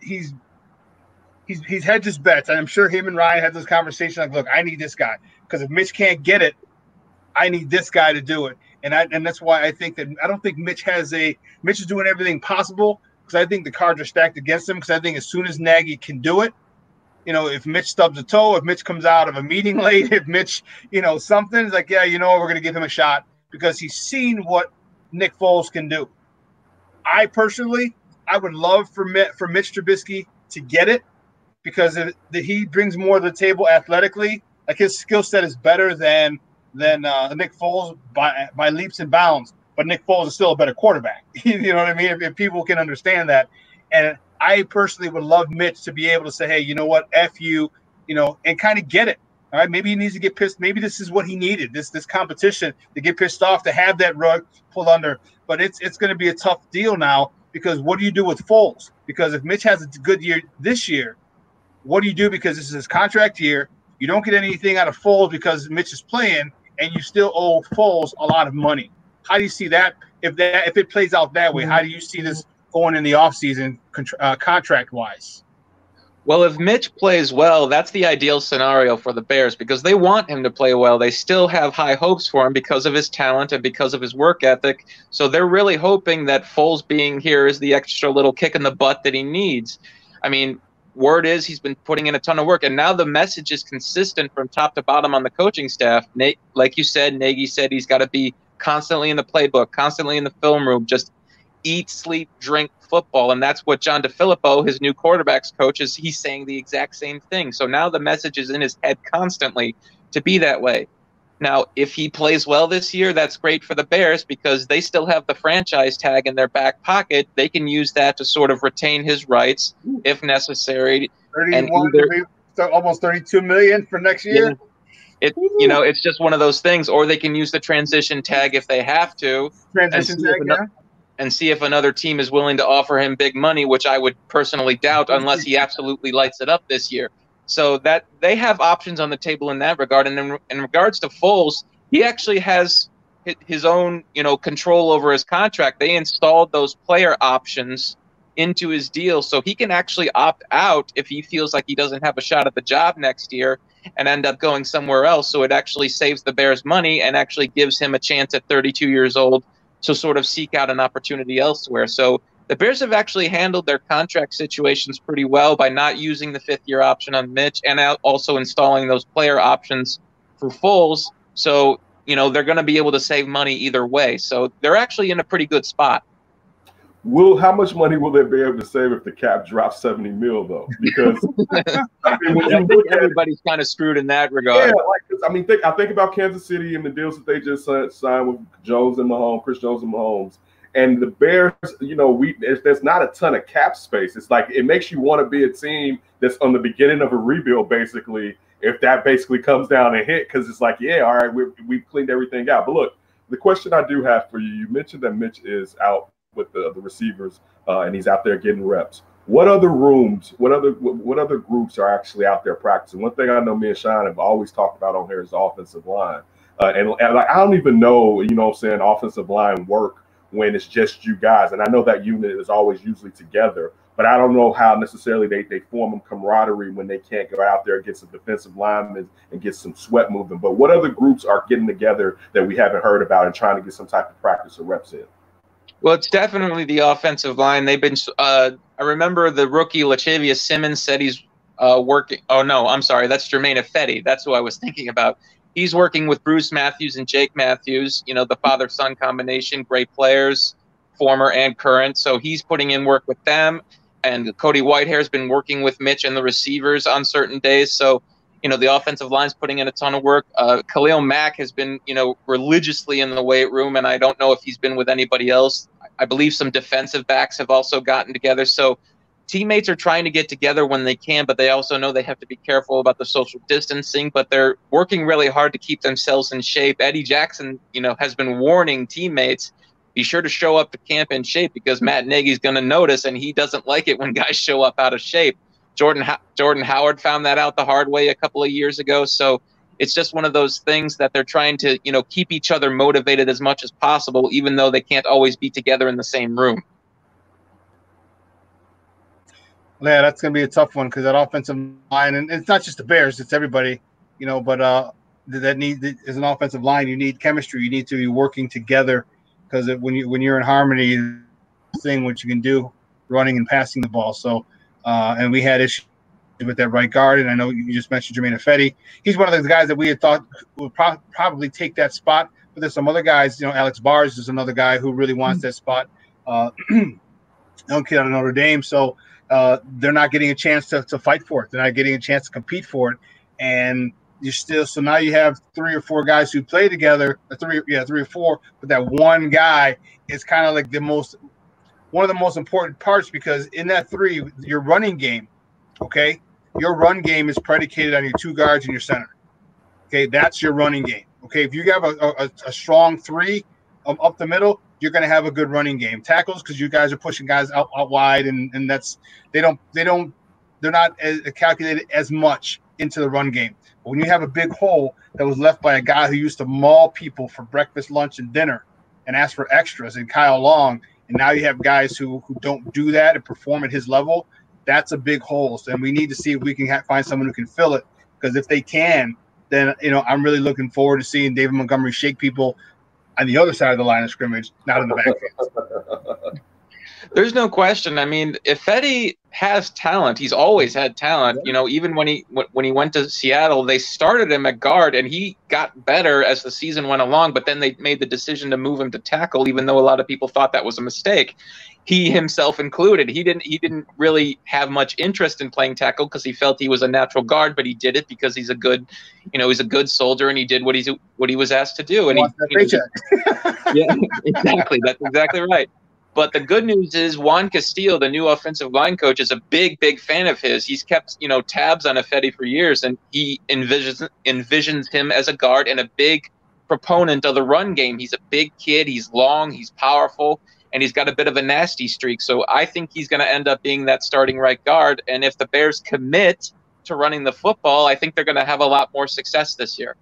A: hedged his bets. And I'm sure him and Ryan had this conversation like, look, I need this guy. Because if Mitch can't get it, I need this guy to do it. And that's why I think that I don't think Mitch is doing everything possible, because I think the cards are stacked against him. Because I think as soon as Nagy can do it, you know, if Mitch stubs a toe, if Mitch comes out of a meeting late, if Mitch, you know, something's like, yeah, you know what, we're going to give him a shot because he's seen what Nick Foles can do. I would love for Mitch Trubisky to get it because he brings more to the table athletically. Like his skill set is better than Nick Foles by leaps and bounds. But Nick Foles is still a better quarterback. You know what I mean? If people can understand that. And I personally would love Mitch to be able to say, hey, you know what, F you, you know, and kind of get it. All right, maybe he needs to get pissed. Maybe this is what he needed, this competition, to get pissed off, to have that rug pulled under. But it's going to be a tough deal now, because what do you do with Foles? Because if Mitch has a good year this year, what do you do? Because this is his contract year. You don't get anything out of Foles because Mitch is playing, and you still owe Foles a lot of money. How do you see that? If it plays out that way, how do you see this going in the offseason contract-wise?
N: Well, if Mitch plays well, that's the ideal scenario for the Bears because they want him to play well. They still have high hopes for him because of his talent and because of his work ethic. So they're really hoping that Foles being here is the extra little kick in the butt that he needs. I mean, word is he's been putting in a ton of work, and now the message is consistent from top to bottom on the coaching staff. Like you said, Nagy said he's got to be constantly in the playbook, constantly in the film room, just eat, sleep, drink football. And that's what John DeFilippo, his new quarterbacks coach, he's saying the exact same thing. So now the message is in his head constantly to be that way. Now, if he plays well this year, that's great for the Bears because they still have the franchise tag in their back pocket. They can use that to sort of retain his rights if necessary.
A: Almost $32 million for next year.
N: Yeah, it's just one of those things. Or they can use the transition tag if they have to. And see if another team is willing to offer him big money, which I would personally doubt unless he absolutely lights it up this year. So that they have options on the table in that regard. And in regards to Foles, he actually has his own, control over his contract. They installed those player options into his deal, so he can actually opt out if he feels like he doesn't have a shot at the job next year and end up going somewhere else. So it actually saves the Bears money and actually gives him a chance at 32 years old to sort of seek out an opportunity elsewhere. So the Bears have actually handled their contract situations pretty well by not using the fifth-year option on Mitch and also installing those player options for Foles. So, they're going to be able to save money either way. So they're actually in a pretty good spot.
M: How much money will they be able to save if the cap drops $70 million, though? Because
N: I think everybody's kind of screwed in that regard.
M: Yeah, I think about Kansas City and the deals that they just signed with Chris Jones and Mahomes, and the Bears. There's not a ton of cap space. It's like it makes you want to be a team that's on the beginning of a rebuild, basically. If that basically comes down and hit, because it's like, yeah, all right, we've cleaned everything out. But look, the question I do have for you: you mentioned that Mitch is out with the receivers, and he's out there getting reps. What other rooms, what other groups are actually out there practicing? One thing I know me and Shawn have always talked about on here is the offensive line. And I don't even know, offensive line work when it's just you guys. And I know that unit is always usually together, but I don't know how necessarily they form a camaraderie when they can't go out there and get some defensive linemen and get some sweat moving. But what other groups are getting together that we haven't heard about and trying to get some type of practice or reps in?
N: Well, it's definitely the offensive line. They've been. I remember the rookie Latavius Simmons said he's working. Oh no, I'm sorry. That's Jermaine Ifedi. That's who I was thinking about. He's working with Bruce Matthews and Jake Matthews. The father-son combination, great players, former and current. So he's putting in work with them. And Cody Whitehair's been working with Mitch and the receivers on certain days. So the offensive line's putting in a ton of work. Khalil Mack has been, religiously in the weight room, and I don't know if he's been with anybody else. I believe some defensive backs have also gotten together. So teammates are trying to get together when they can, but they also know they have to be careful about the social distancing, but they're working really hard to keep themselves in shape. Eddie Jackson, has been warning teammates, be sure to show up to camp in shape because Matt Nagy's going to notice, and he doesn't like it when guys show up out of shape. Jordan Howard found that out the hard way a couple of years ago. So it's just one of those things that they're trying to, keep each other motivated as much as possible, even though they can't always be together in the same room.
A: Yeah, that's going to be a tough one because that offensive line, and it's not just the Bears, it's everybody, but that as an offensive line, you need chemistry. You need to be working together because when you're in harmony, thing what you can do running and passing the ball. So, and we had issues with that right guard, and I know you just mentioned Jermaine Ifedi. He's one of the guys that we had thought would probably take that spot, but there's some other guys. Alex Bars is another guy who really wants that spot. Young kid out of Notre Dame, so they're not getting a chance to fight for it. They're not getting a chance to compete for it, and so now you have 3 or 4 guys who play together, 3 or 4, but that one guy is kind of like one of the most important parts because in that 3, your running game, okay, your run game is predicated on your 2 guards and your center. Okay, that's your running game. Okay, if you have a strong 3 up the middle, you're going to have a good running game. Tackles, because you guys are pushing guys out wide, and that's they're not as calculated as much into the run game. But when you have a big hole that was left by a guy who used to maul people for breakfast, lunch, and dinner, and ask for extras, and Kyle Long, and now you have guys who don't do that and perform at his level, that's a big hole. So, and we need to see if we can find someone who can fill it. Because if they can, then I'm really looking forward to seeing David Montgomery shake people on the other side of the line of scrimmage, not in the backfield.
N: There's no question. I mean, Ifedi has talent. He's always had talent. Even when he went to Seattle, they started him at guard, and he got better as the season went along. But then they made the decision to move him to tackle, even though a lot of people thought that was a mistake. He himself included. He didn't really have much interest in playing tackle because he felt he was a natural guard, but he did it because he's a good soldier, and he did what he was asked to do. And yeah, exactly. That's exactly right. But the good news is Juan Castillo, the new offensive line coach, is a big, big fan of his. He's kept, tabs on Ifedi for years, and he envisions him as a guard and a big proponent of the run game. He's a big kid. He's long. He's powerful, and he's got a bit of a nasty streak. So I think he's going to end up being that starting right guard. And if the Bears commit to running the football, I think they're going to have a lot more success this year.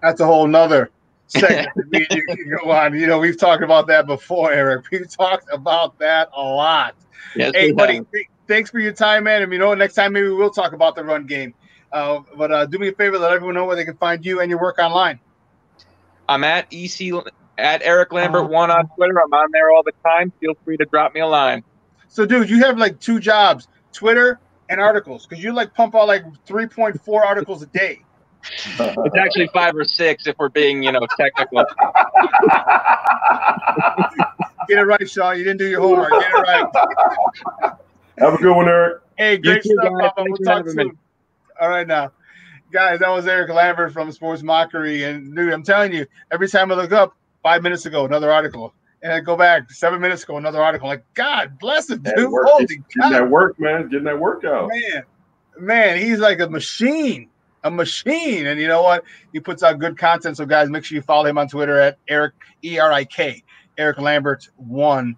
A: That's a whole nother segment you can go on. We've talked about that before, Eric. We've talked about that a lot.
N: Yes,
A: hey, buddy, thanks for your time, man. And next time maybe we'll talk about the run game. But do me a favor, let everyone know where they can find you and your work online.
N: I'm at Eric Lambert 1 on Twitter. I'm on there all the time. Feel free to drop me a line. So, dude, you have like 2 jobs: Twitter and articles, because you pump out 3.4 articles a day. It's actually 5 or 6 if we're being, technical.
A: Get it right, Shawn. You didn't do your homework. Get it right.
M: Have a good one, Eric.
A: Hey, great stuff, Papa. We'll talk soon. All right, now. Guys, that was Eric Lambert from Sports Mockery. And, dude, I'm telling you, every time I look up, 5 minutes ago, another article. And I go back 7 minutes ago, another article. God bless him, dude. Holy
M: Getting that work, man. Getting that workout.
A: Man, he's like a machine. And you know what? He puts out good content. So, guys, make sure you follow him on Twitter at Eric, ERIK, Eric Lambert 1.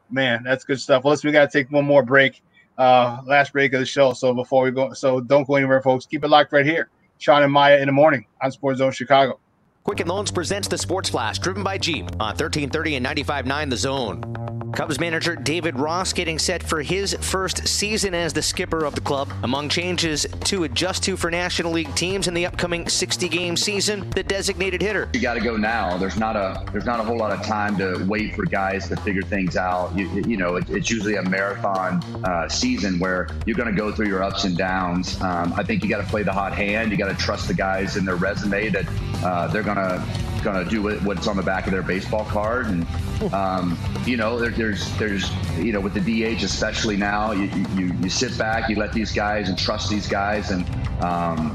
A: Man, that's good stuff. Well, listen, we got to take one more break, last break of the show. So before we go, don't go anywhere, folks. Keep it locked right here. Shawn and Maya in the morning on SportsZone Chicago.
D: Quicken Loans presents the Sports Flash, driven by Jeep on 1330 and 95.9 The Zone. Cubs manager David Ross getting set for his first season as the skipper of the club. Among changes to adjust to for National League teams in the upcoming 60-game season, the designated hitter.
E: You got to go now. There's not a whole lot of time to wait for guys to figure things out. It's usually a marathon season where you're going to go through your ups and downs. I think you got to play the hot hand. You got to trust the guys in their resume that they're going to do what's on the back of their baseball card. And there's with the DH especially now, you sit back, you let these guys and trust these guys, and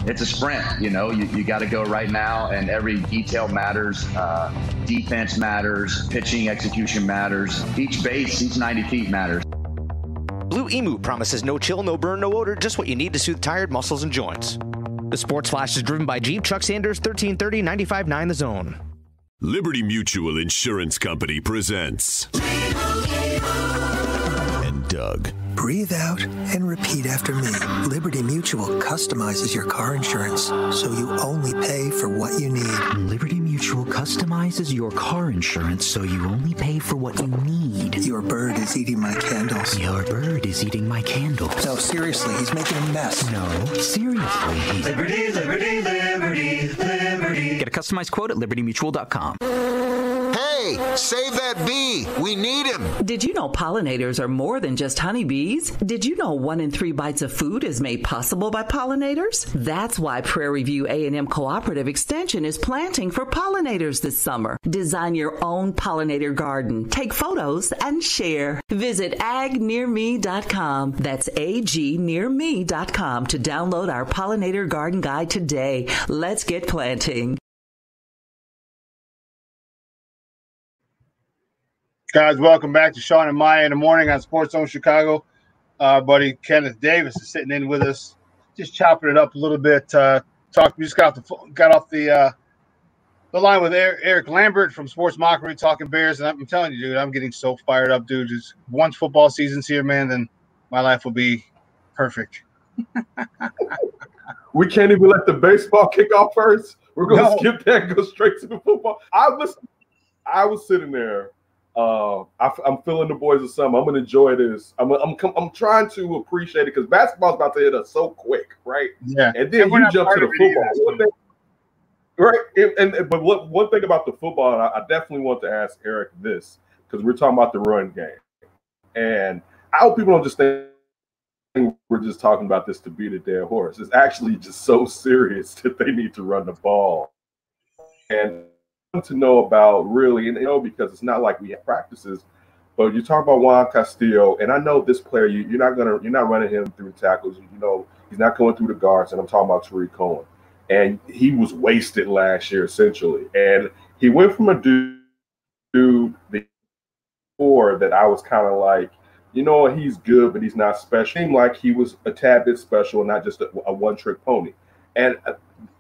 E: it's a sprint. You got to go right now, and every detail matters. Defense matters, pitching execution matters, each base, each 90 feet matters.
D: Blue Blue Emu promises no chill, no burn, no odor, just what you need to soothe tired muscles and joints. The Sports Flash is driven by Jeep. Chuck Sanders, 1330, 95.9 The Zone.
F: Liberty Mutual Insurance Company presents and Doug.
G: Breathe out and repeat after me. Liberty Mutual customizes your car insurance so you only pay for what you need.
H: Liberty Mutual customizes your car insurance so you only pay for what you need.
G: Your bird is eating my candles.
H: Your bird is eating my candles.
G: No, seriously, he's making a mess.
H: No, seriously.
I: Liberty, liberty, liberty, liberty.
H: Get a customized quote at libertymutual.com.
J: Hey, save that bee. We need him.
K: Did you know pollinators are more than just honeybees? Did you know 1 in 3 bites of food is made possible by pollinators? That's why Prairie View A&M Cooperative Extension is planting for pollinators this summer. Design your own pollinator garden. Take photos and share. Visit agnearme.com. That's agnearme.com to download our pollinator garden guide today. Let's get planting.
A: Guys, welcome back to Shawn and Maya in the morning on SportsZone Chicago. Buddy Kenneth Davis is sitting in with us, just chopping it up a little bit. We just got off the line with Eric Lambert from Sports Mockery talking Bears, and I'm telling you, dude, I'm getting so fired up, dude. Just once football season's here, man, then my life will be perfect.
M: We can't even let the baseball kick off first. We're gonna skip that and go straight to the football. I was sitting there. I'm feeling the boys of summer. I'm gonna enjoy this. I'm trying to appreciate it because basketball's about to hit us so quick, right?
A: Yeah.
M: And then you jump to the football, right? But one thing about the football, and I definitely want to ask Eric this because we're talking about the run game, and I hope people don't just think we're just talking about this to beat a dead horse. It's actually just so serious that they need to run the ball, and to know about really, and because it's not like we have practices, but you talk about Juan Castillo, and I know this player, you're not running him through tackles, he's not going through the guards, and I'm talking about Tariq Cohen, and he was wasted last year essentially, and he went from a dude before that I was kind of like, he's good, but he's not special. It seemed like he was a tad bit special and not just a one-trick pony, and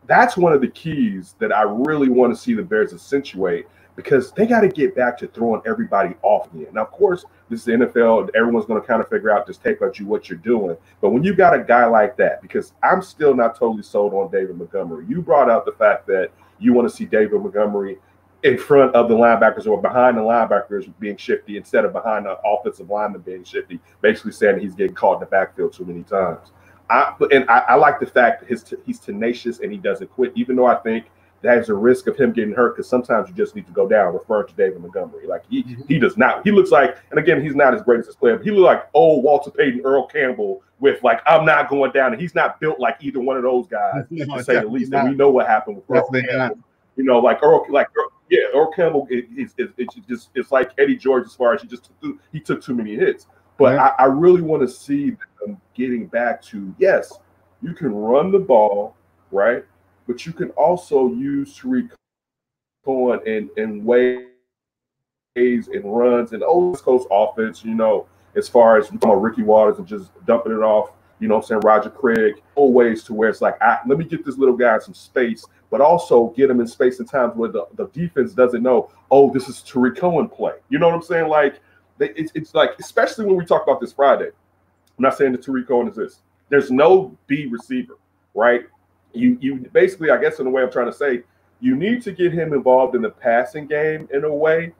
M: that's one of the keys that I really want to see the Bears accentuate because they got to get back to throwing everybody off again. Now, of course, this is the NFL. Everyone's going to kind of figure out, just take at you what you're doing. But when you got a guy like that, because I'm still not totally sold on David Montgomery. You brought out the fact that you want to see David Montgomery in front of the linebackers or behind the linebackers being shifty instead of behind the offensive lineman being shifty, basically saying he's getting caught in the backfield too many times. I like the fact that he's tenacious and he doesn't quit, even though I think there's a risk of him getting hurt because sometimes you just need to go down, referring to David Montgomery. Like he does not. He looks like, and again, he's not as great as his player, but he looks like old Walter Payton, Earl Campbell with like, I'm not going down. And he's not built like either one of those guys, to say the least. And we know what happened with Earl Campbell. Earl Campbell it's like Eddie George as far as he took too many hits. But I really want to see them getting back to, yes, you can run the ball, right? But you can also use Tariq Cohen in ways and runs and West Coast offense, as far as Ricky Waters and just dumping it off, Roger Craig, ways to where it's like, let me get this little guy some space, but also get him in space in times where the defense doesn't know, this is Tariq Cohen play. You know what I'm saying? Like, it's like, especially when we talk about this Friday, I'm not saying that Tariq Cohen is this. There's no B receiver, right? You basically, I guess in a way I'm trying to say, you need to get him involved in the passing game in a way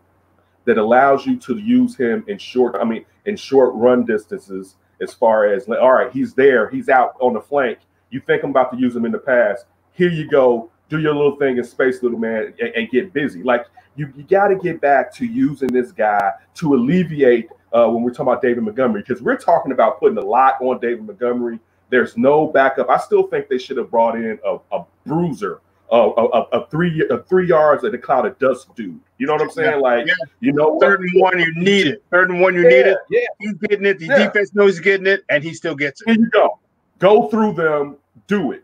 M: that allows you to use him in short run distances as far as, all right, he's there, he's out on the flank. You think I'm about to use him in the pass. Here you go. Do your little thing in space, little man, and get busy. Like, you got to get back to using this guy to alleviate when we're talking about David Montgomery, because we're talking about putting a lot on David Montgomery. There's no backup. I still think they should have brought in a bruiser, a 3 yards and a cloud of dust dude. You know what I'm saying? Like,
A: third and one, you need it. Third and one, you need it. Yeah. He's getting it. The defense knows he's getting it, and he still gets it.
M: Here you go. Go through them. Do it.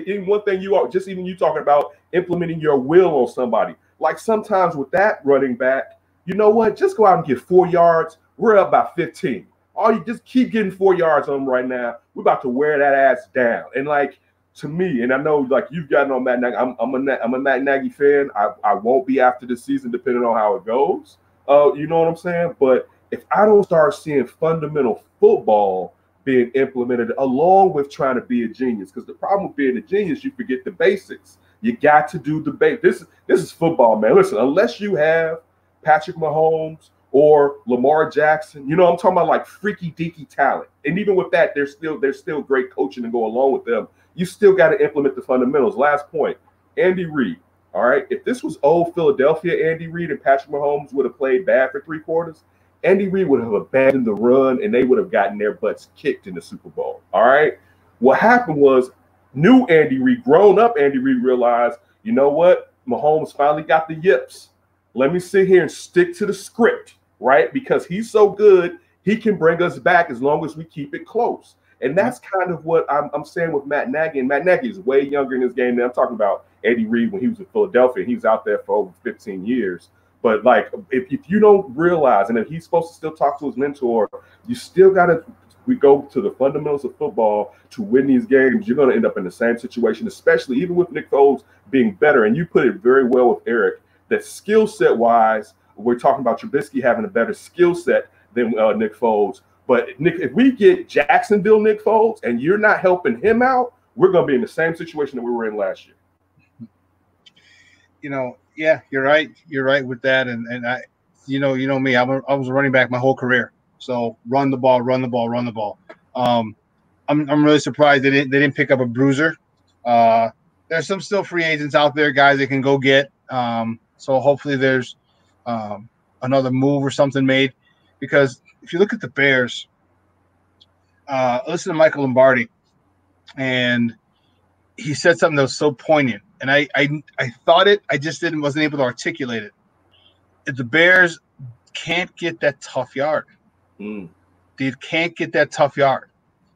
M: In one thing you talking about implementing your will on somebody. Like sometimes with that running back, you know what? Just go out and get 4 yards. We're up by 15. All you just keep getting 4 yards on them right now. We're about to wear that ass down. And like to me, and I know like you've gotten on Matt Nagy. I'm a Matt Nagy fan. I won't be after this season, depending on how it goes. You know what I'm saying? But if I don't start seeing fundamental football being implemented along with trying to be a genius, because the problem with being a genius, you forget the basics. You got to do the basics. This is football, man. Listen, unless you have Patrick Mahomes or Lamar Jackson, you know, I'm talking about like freaky deaky talent. And even with that, there's still great coaching to go along with them. You still got to implement the fundamentals. Last point, Andy Reid. All right, if this was old Philadelphia Andy Reid and Patrick Mahomes would have played bad for 3 quarters, Andy Reid would have abandoned the run and they would have gotten their butts kicked in the Super Bowl. All right. What happened was new Andy Reid, grown up Andy Reid realized, you know what? Mahomes finally got the yips. Let me sit here and stick to the script, right? Because he's so good, he can bring us back as long as we keep it close. And that's kind of what I'm saying with Matt Nagy. And Matt Nagy is way younger in this game than I'm talking about Andy Reid when he was in Philadelphia. He was out there for over 15 years. But like, if you don't realize, and if he's supposed to still talk to his mentor, you still got to go to the fundamentals of football to win these games. You're going to end up in the same situation, especially even with Nick Foles being better. And you put it very well with Eric, that skill set wise, we're talking about Trubisky having a better skill set than Nick Foles. But Nick, if we get Jacksonville Nick Foles and you're not helping him out, we're going to be in the same situation that we were in last year.
A: You know, yeah, you're right. You're right with that. And I, you know me, I was a running back my whole career. So run the ball. I'm really surprised they didn't pick up a bruiser. There's some still free agents out there, guys they can go get. So hopefully there's another move or something made, because if you look at the Bears, listen to Michael Lombardi, and he said something that was so poignant. And I thought it, I just wasn't able to articulate it. If the Bears can't get that tough yard, they can't get that tough yard.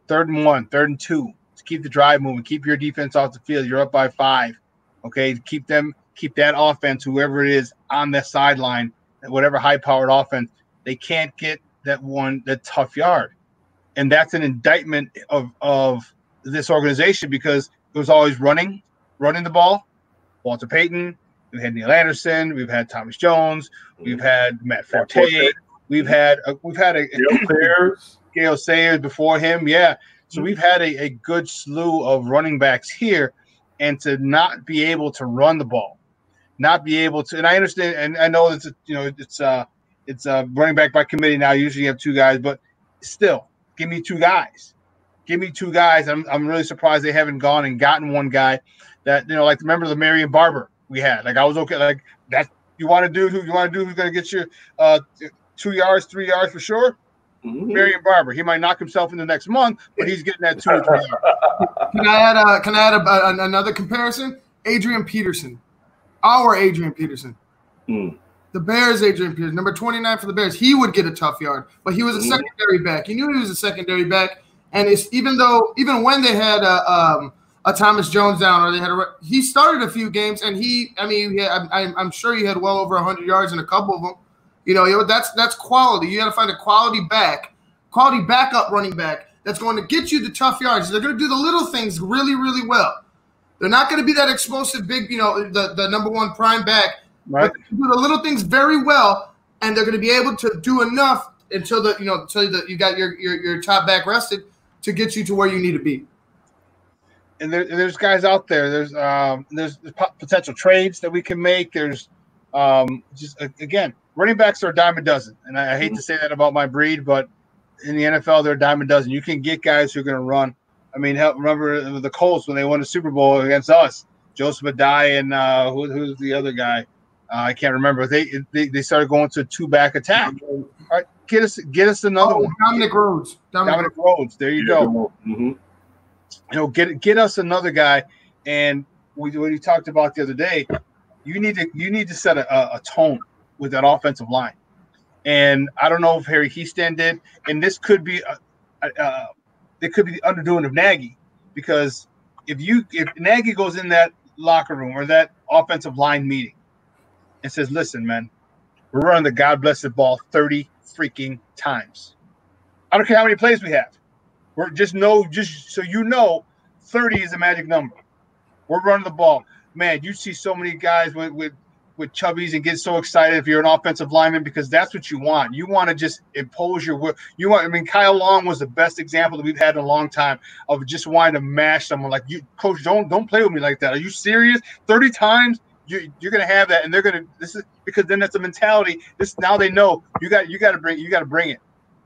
A: 3rd and 1, 3rd and 2, to keep the drive moving, keep your defense off the field. You're up by 5. Okay, keep that offense, whoever it is, on that sideline, whatever high-powered offense. They can't get that tough yard, and that's an indictment of this organization, because it was always running the ball. Walter Payton, we've had Neil Anderson, we've had Thomas Jones, we've had Matt Forte, we've had Gale Sayers before him. Yeah, so we've had a good slew of running backs here, and to not be able to run the ball, not be able to. And I understand, and I know it's running back by committee now. Usually you have 2 guys, but still, give me 2 guys. Give me 2 guys. I'm really surprised they haven't gone and gotten one guy that, like, remember the Marion Barber we had. Like, I was okay. Like, that you want to do who's going to get you 2 yards, 3 yards for sure. Marion Barber. He might knock himself in the next month, but he's getting that 2 or 3 yards.
B: Can I add another comparison? Adrian Peterson, our Adrian Peterson. The Bears, Adrian Peterson, number 29 for the Bears. He would get a tough yard, but he was a secondary back. He knew he was a secondary back, and it's even when they had a Thomas Jones down, or he started a few games, and I'm sure he had well over 100 yards in a couple of them. That's quality. You got to find a quality backup running back that's going to get you the tough yards. They're going to do the little things really, really well. They're not going to be that explosive big, the number 1 prime back. Right. But they do the little things very well, and they're going to be able to do enough until you got your top back rested to get you to where you need to be.
A: And there's guys out there. There's potential trades that we can make. There's again, running backs are a dime a dozen, and I hate to say that about my breed, but in the NFL they're a dime a dozen. You can get guys who are going to run. I mean, remember the Colts when they won the Super Bowl against us? Joseph Adai and who's the other guy? I can't remember. They started going to a 2-back attack. All right, get us another one.
B: Dominic Rhodes.
A: Dominic Rhodes. There you go. Get us another guy. And what you talked about the other day, you need to set a tone with that offensive line. And I don't know if Harry Heaston did, and this could be it could be the underdoing of Nagy, because if Nagy goes in that locker room or that offensive line meeting and says, listen, man, we're running the God blessed ball 30 freaking times. I don't care how many plays we have. We're just so you know, 30 is a magic number. We're running the ball. Man, you see so many guys with chubbies and get so excited if you're an offensive lineman because that's what you want. You want to just impose your will. Kyle Long was the best example that we've had in a long time of just wanting to mash someone like you, coach. Don't play with me like that. Are you serious? 30 times you're gonna have that, and they're gonna. This is because then that's a mentality. Now they know you got to bring it.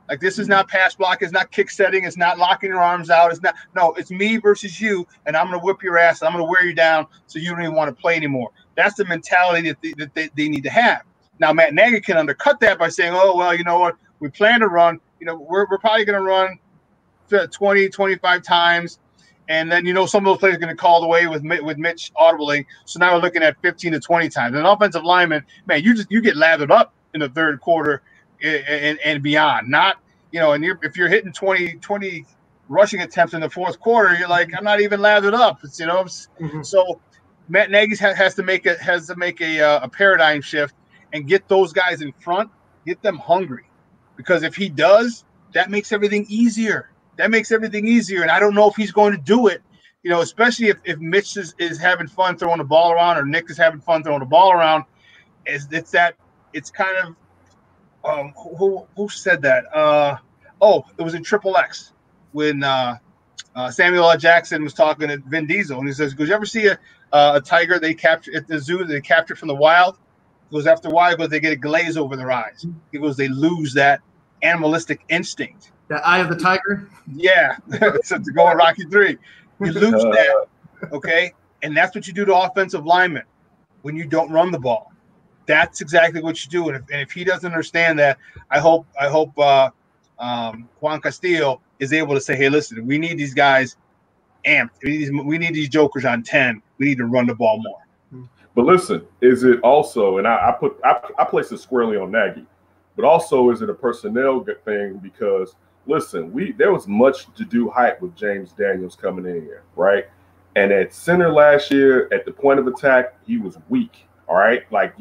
A: Like this is not pass block, it's not kick setting, it's not locking your arms out. It's me versus you, and I'm gonna whip your ass. I'm gonna wear you down so you don't even want to play anymore. That's the mentality that they need to have. Now Matt Nagy can undercut that by saying, oh well, you know what, we plan to run. We're probably gonna run 20, 25 times, and then some of those players are gonna call away with Mitch audibling. So now we're looking at 15 to 20 times. And an offensive lineman, man, you get lathered up in the third quarter and beyond. Not, and if you're hitting 20 rushing attempts in the fourth quarter, you're like, I'm not even lathered up. It's, So Matt Nagy has to make a paradigm shift and get those guys in front, get them hungry, because if he does, that makes everything easier. And I don't know if he's going to do it, especially if Mitch is having fun throwing the ball around, or Nick is having fun throwing the ball around. It's kind of who said that? It was in Triple X when Samuel L. Jackson was talking to Vin Diesel, and he says, "Did you ever see a tiger they capture at the zoo? They capture from the wild." He goes, after a while, they get a glaze over their eyes. He goes, they lose that animalistic instinct.
B: The eye of the tiger.
A: Yeah, so to go on Rocky III, you lose that. Okay, and that's what you do to offensive linemen when you don't run the ball. That's exactly what you do. And if he doesn't understand that, I hope Juan Castillo is able to say, hey, listen, we need these guys amped. We need these jokers on 10. We need to run the ball more.
M: But listen, is it also, and I place it squarely on Nagy, but also is it a personnel thing? Because listen, there was much to do hype with James Daniels coming in here, right? And at center last year, at the point of attack, he was weak. All right, like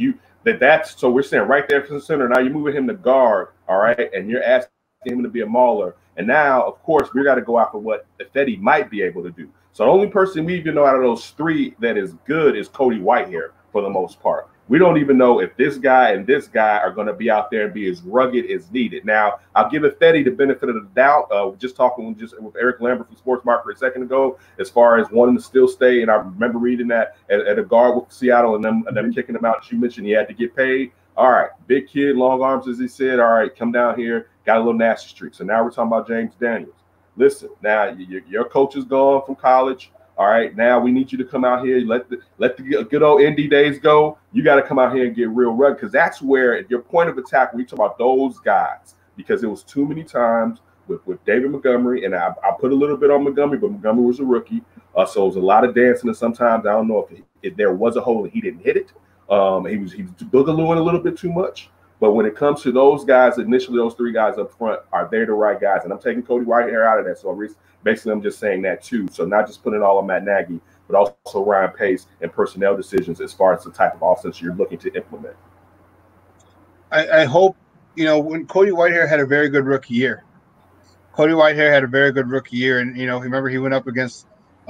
M: so we're saying right there for the center. Now you're moving him to guard, all right, and you're asking him to be a mauler. And now, of course, we got to go after what Ifedi might be able to do. So the only person we even know out of those three that is good is Cody Whitehair for the most part. We don't even know if this guy and this guy are going to be out there and be as rugged as needed. Now, I'll give Ifedi the benefit of the doubt. Just talking with Eric Lambert from Sports Market a second ago, as far as wanting to still stay. And I remember reading that at a guard with Seattle and them kicking him out. As you mentioned, he had to get paid. All right, big kid, long arms, as he said. All right, come down here. Got a little nasty streak. So now we're talking about James Daniels. Listen, now your coach is gone from college. All right, now we need you to come out here. Let the good old ND days go. You got to come out here and get real rugged, because that's where at your point of attack, we talk about those guys, because it was too many times with David Montgomery, and I put a little bit on Montgomery, but Montgomery was a rookie, so it was a lot of dancing, and sometimes I don't know if there was a hole and he didn't hit it. He was boogalooing a little bit too much. But when it comes to those guys, initially those three guys up front, are they the right guys? And I'm taking Cody Whitehair out of that. So basically I'm just saying that too. So not just putting it all on Matt Nagy, but also Ryan Pace and personnel decisions as far as the type of offense you're looking to implement.
A: I hope, when Cody Whitehair had a very good rookie year. And, remember he went up against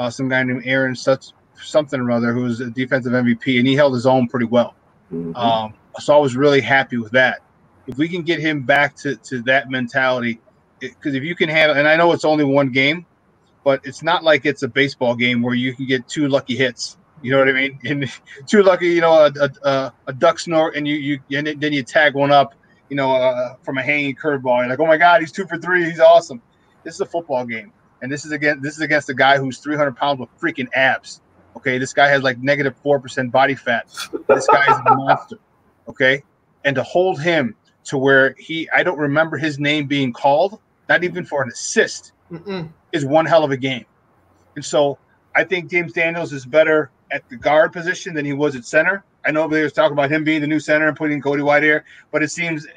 A: some guy named Aaron something or other, who was a defensive MVP, and he held his own pretty well. Mm-hmm. So I was really happy with that. If we can get him back to that mentality, because if you can handle, and I know it's only one game, but it's not like it's a baseball game where you can get two lucky hits. You know what I mean? And too lucky, a duck snort, and then you tag one up, from a hanging curveball. You're like, oh my God, he's 2 for 3. He's awesome. This is a football game, and this is against a guy who's 300 pounds with freaking abs. Okay, this guy has like negative 4% body fat. This guy is a monster. Okay, and to hold him to where I don't remember his name being called, not even for an assist, is one hell of a game. And so I think James Daniels is better at the guard position than he was at center. I know they was talking about him being the new center and putting Cody Whitehair, but it seems,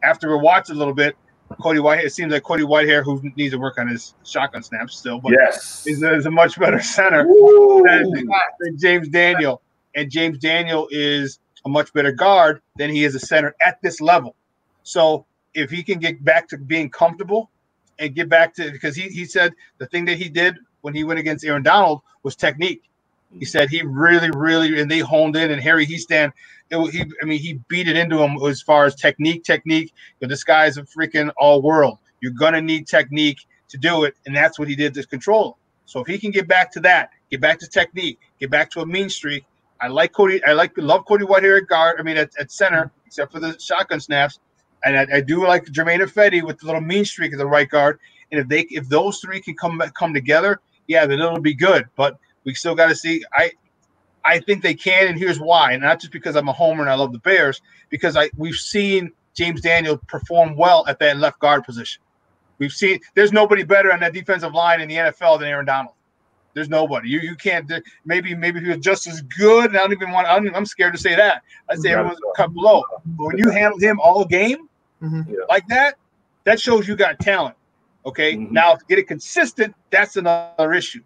A: after we watched a little bit, it seems like Cody Whitehair, who needs to work on his shotgun snaps still, but
M: yes,
A: is a much better center than James Daniel. And James Daniel is a much better guard than he is a center at this level. So if he can get back to being comfortable and get back to, because he said the thing that he did when he went against Aaron Donald was technique. He said he really, and they honed in, and Harry Heastand, he beat it into him as far as technique. But this guy's a freaking all world. You're gonna need technique to do it, and that's what he did to control him. So if he can get back to that, get back to technique, get back to a mean streak. I love Cody Whitehair at center, except for the shotgun snaps. And I do like Jermaine Ifedi with the little mean streak at the right guard. And if those three can come together, yeah, then it'll be good. But we still got to see. I think they can, and here's why. And not just because I'm a homer and I love the Bears, because we've seen James Daniels perform well at that left guard position. We've seen there's nobody better on that defensive line in the NFL than Aaron Donald. There's nobody. You can't. Maybe he was just as good. And I'm scared to say that. I say everyone's cut below. But when you handle him all game like that, that shows you got talent. Okay. Now to get it consistent, that's another issue.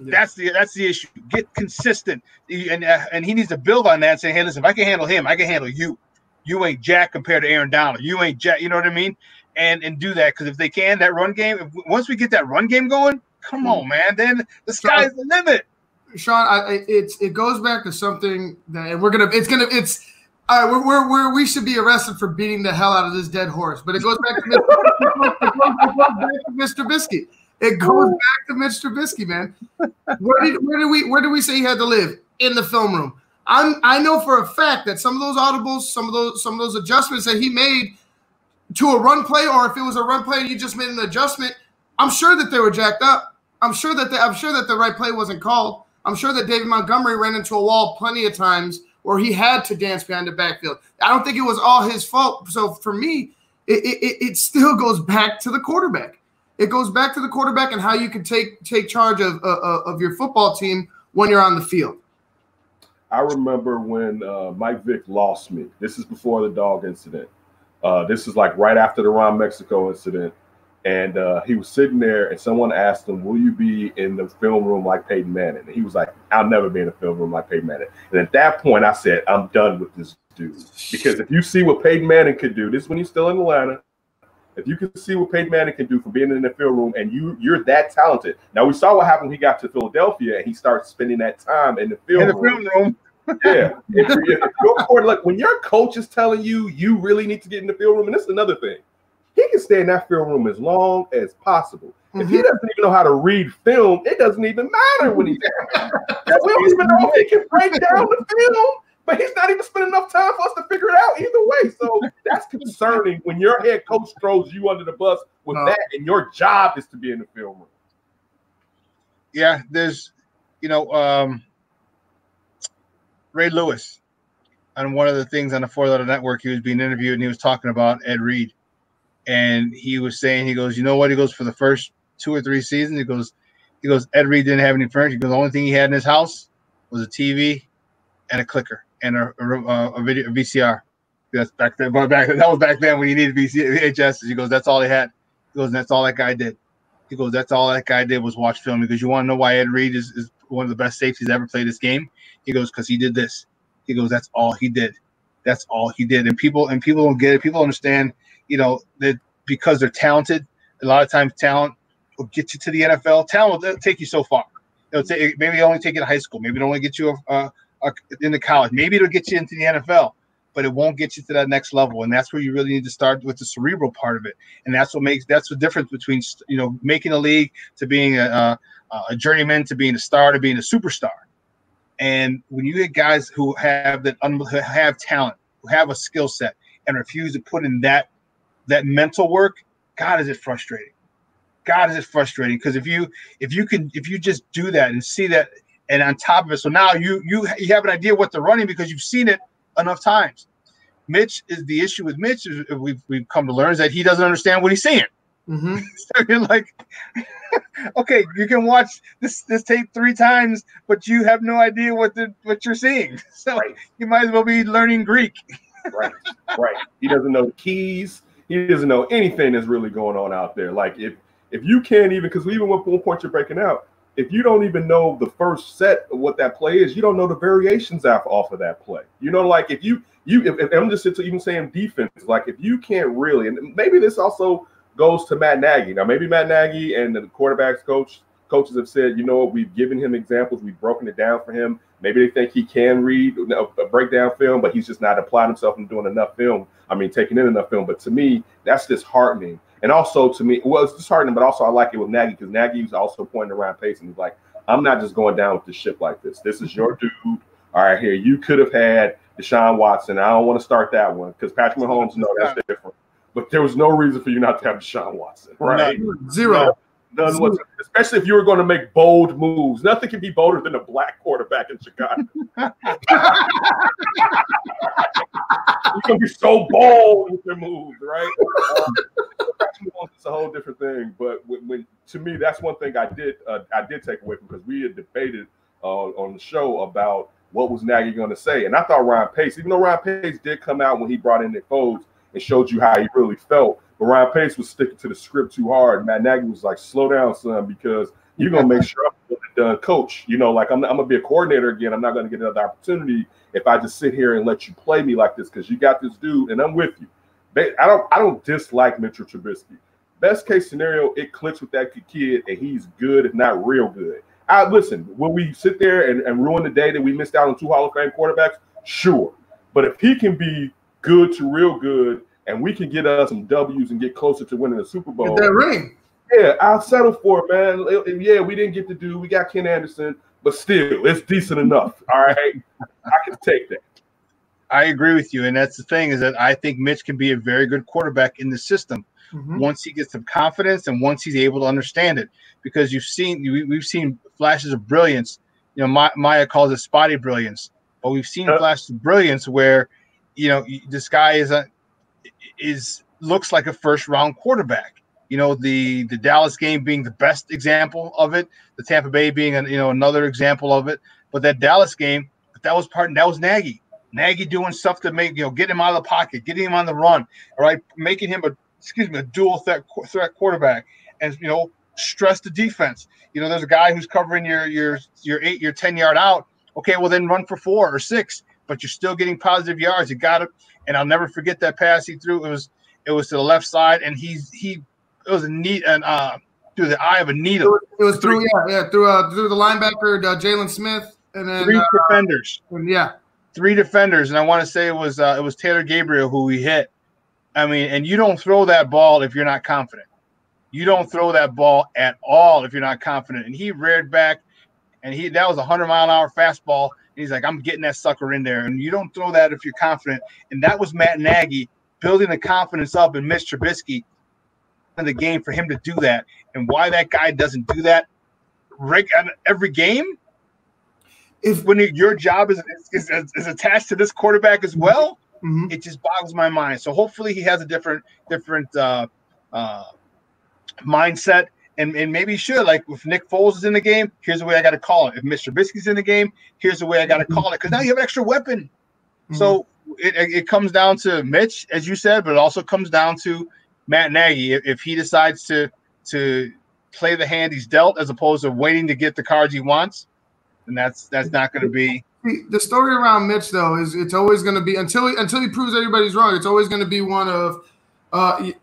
A: Yeah. That's the issue. Get consistent, and he needs to build on that and say, hey, listen, if I can handle him, I can handle you. You ain't jack compared to Aaron Donald. You ain't jack. You know what I mean? And do that, because if they can, that run game. Once we get that run game going, come on, man. Then the sky's the limit.
B: Sean, it goes back to something that we should be arrested for beating the hell out of this dead horse. But it goes back to Mr. Trubisky. It goes back to Mitch Trubisky, man. Where do we say he had to live? In the film room. I know for a fact that some of those audibles, some of those adjustments that he made to a run play, or if it was a run play and you just made an adjustment, I'm sure that they were jacked up. I'm sure that the right play wasn't called. I'm sure that David Montgomery ran into a wall plenty of times where he had to dance behind the backfield. I don't think it was all his fault. So for me, it still goes back to the quarterback. It goes back to the quarterback and how you can take charge of your football team when you're on the field.
M: I remember when Mike Vick lost me. This is before the dog incident. This is like right after the Ron Mexico incident. And he was sitting there, and someone asked him, will you be in the film room like Peyton Manning? And he was like, I'll never be in a film room like Peyton Manning. And at that point, I said, I'm done with this dude. Because if you see what Peyton Manning could do, this is when he's still in Atlanta. If you can see what Peyton Manning can do from being in the film room, and you're that talented. Now, we saw what happened when he got to Philadelphia, and he started spending that time in the film room. Yeah. When your coach is telling you you really need to get in the film room, and this is another thing, he can stay in that film room as long as possible. If he doesn't even know how to read film, it doesn't even matter when he's there. We don't even know if he can break down the film, but he's not even spending enough time for us to figure it out either way. So that's concerning when your head coach throws you under the bus with that, and your job is to be in the film room.
A: Yeah, there's, Ray Lewis, on one of the things on the Four Letter Network, he was being interviewed, and he was talking about Ed Reed. And he was saying, he goes, you know what? He goes, for the first 2 or 3 seasons, he goes, Ed Reed didn't have any furniture. He goes, the only thing he had in his house was a TV and a clicker and a VCR. That's back then. But that was back then when you needed VHS. He goes, that's all he had. He goes, and that's all that guy did. He goes, that's all that guy did was watch film. Because you want to know why Ed Reed is one of the best safeties ever played this game? He goes, because he did this. He goes, that's all he did. That's all he did. And people don't get it. People understand, that because they're talented, a lot of times talent will get you to the NFL. Talent will take you so far. Maybe only take you to high school. Maybe it'll only get you into college. Maybe it'll get you into the NFL, but it won't get you to that next level. And that's where you really need to start with the cerebral part of it. And that's the difference between, making a league to being a journeyman, to being a star, to being a superstar. And when you get guys who have have talent, who have a skill set, and refuse to put in that mental work, God, is it frustrating. God, is it frustrating. Because if you just do that and see that, and on top of it, so now you have an idea what they're running because you've seen it enough times. The issue with Mitch is we've come to learn is that he doesn't understand what he's seeing. Mm-hmm. So you're like, okay, you can watch this tape 3 times, but you have no idea what you're seeing. So you might as well be learning Greek.
M: Right. He doesn't know the keys. He doesn't know anything that's really going on out there. Like if you can't even, because even at one point you're breaking out, if you don't even know the first set of what that play is, you don't know the variations off of that play. You know, like if I'm just even saying defense, like if you can't really, and maybe this also goes to Matt Nagy. Now, maybe Matt Nagy and the quarterbacks coaches have said, you know what, we've given him examples, we've broken it down for him. Maybe they think he can read a breakdown film, but he's just not applied himself and doing enough film. I mean, taking in enough film. But to me, that's disheartening. And also to me, well, it's disheartening, but also I like it with Nagy because Nagy was also pointing around Pace and he's like, I'm not just going down with the ship like this. This is your dude. All right, here, you could have had Deshaun Watson. I don't want to start that one because Patrick Mahomes, no, that's different. But there was no reason for you not to have Deshaun Watson, right?
B: Zero.
M: None whatsoever. Especially if you were going to make bold moves. Nothing can be bolder than a black quarterback in Chicago. You're going to be so bold with your moves, right? It's a whole different thing. But to me, that's one thing I did take away from, because we had debated on the show about what was Nagy going to say. And I thought Ryan Pace, even though Ryan Pace did come out when he brought in Nick Foles and showed you how he really felt, but Ryan Pace was sticking to the script too hard. Matt Nagy was like, slow down, son, because you're going to make sure I'm done, coach. You know, like I'm going to be a coordinator again. I'm not going to get another opportunity if I just sit here and let you play me like this, because you got this dude and I'm with you. I don't dislike Mitchell Trubisky. Best case scenario, it clicks with that kid and he's good, if not real good. Listen, will we sit there and ruin the day that we missed out on 2 Hall of Fame quarterbacks? Sure. But if he can be good to real good, and we can get us some W's and get closer to winning the Super Bowl.
B: Get that ring.
M: Yeah, I'll settle for it, man. Yeah, we didn't get the dude. We got Ken Anderson, but still, it's decent enough. All right, I can take that.
A: I agree with you, and that's the thing, is that I think Mitch can be a very good quarterback in the system once he gets some confidence and once he's able to understand it. Because we've seen flashes of brilliance. You know, Maya calls it spotty brilliance, but we've seen flashes of brilliance where, you know, this guy looks like a first-round quarterback. You know, the Dallas game being the best example of it, the Tampa Bay being another example of it. But that Dallas game, that was Nagy. Nagy doing stuff to make, get him out of the pocket, getting him on the run, all right, making him a dual threat quarterback, and stress the defense. There's a guy who's covering your 8, your 10-yard out. Okay, well then run for 4 or 6, but you're still getting positive yards. You got it. And I'll never forget that pass he threw. It was to the left side, and it was a neat and through the eye of a needle.
B: It was through the linebacker Jalen Smith, and then
A: 3 defenders.
B: Yeah,
A: 3 defenders, and I want to say it was Taylor Gabriel who he hit. I mean, and you don't throw that ball if you're not confident. You don't throw that ball at all if you're not confident. And he reared back, and that was a 100-mile-an-hour fastball. He's like, I'm getting that sucker in there. And you don't throw that if you're confident. And that was Matt Nagy building the confidence up in Mitch Trubisky in the game for him to do that. And why that guy doesn't do that every game, when your job is attached to this quarterback as well, it just boggles my mind. So hopefully he has a different mindset. And maybe he should, like if Nick Foles is in the game, here's the way I got to call it. If Mr. Trubisky's in the game, here's the way I got to call it. Because now you have an extra weapon. So it comes down to Mitch, as you said, but it also comes down to Matt Nagy. If he decides to play the hand he's dealt as opposed to waiting to get the cards he wants, then that's not going to be.
B: The story around Mitch, though, is it's always going to be, until he proves everybody's wrong, it's always going to be one of, a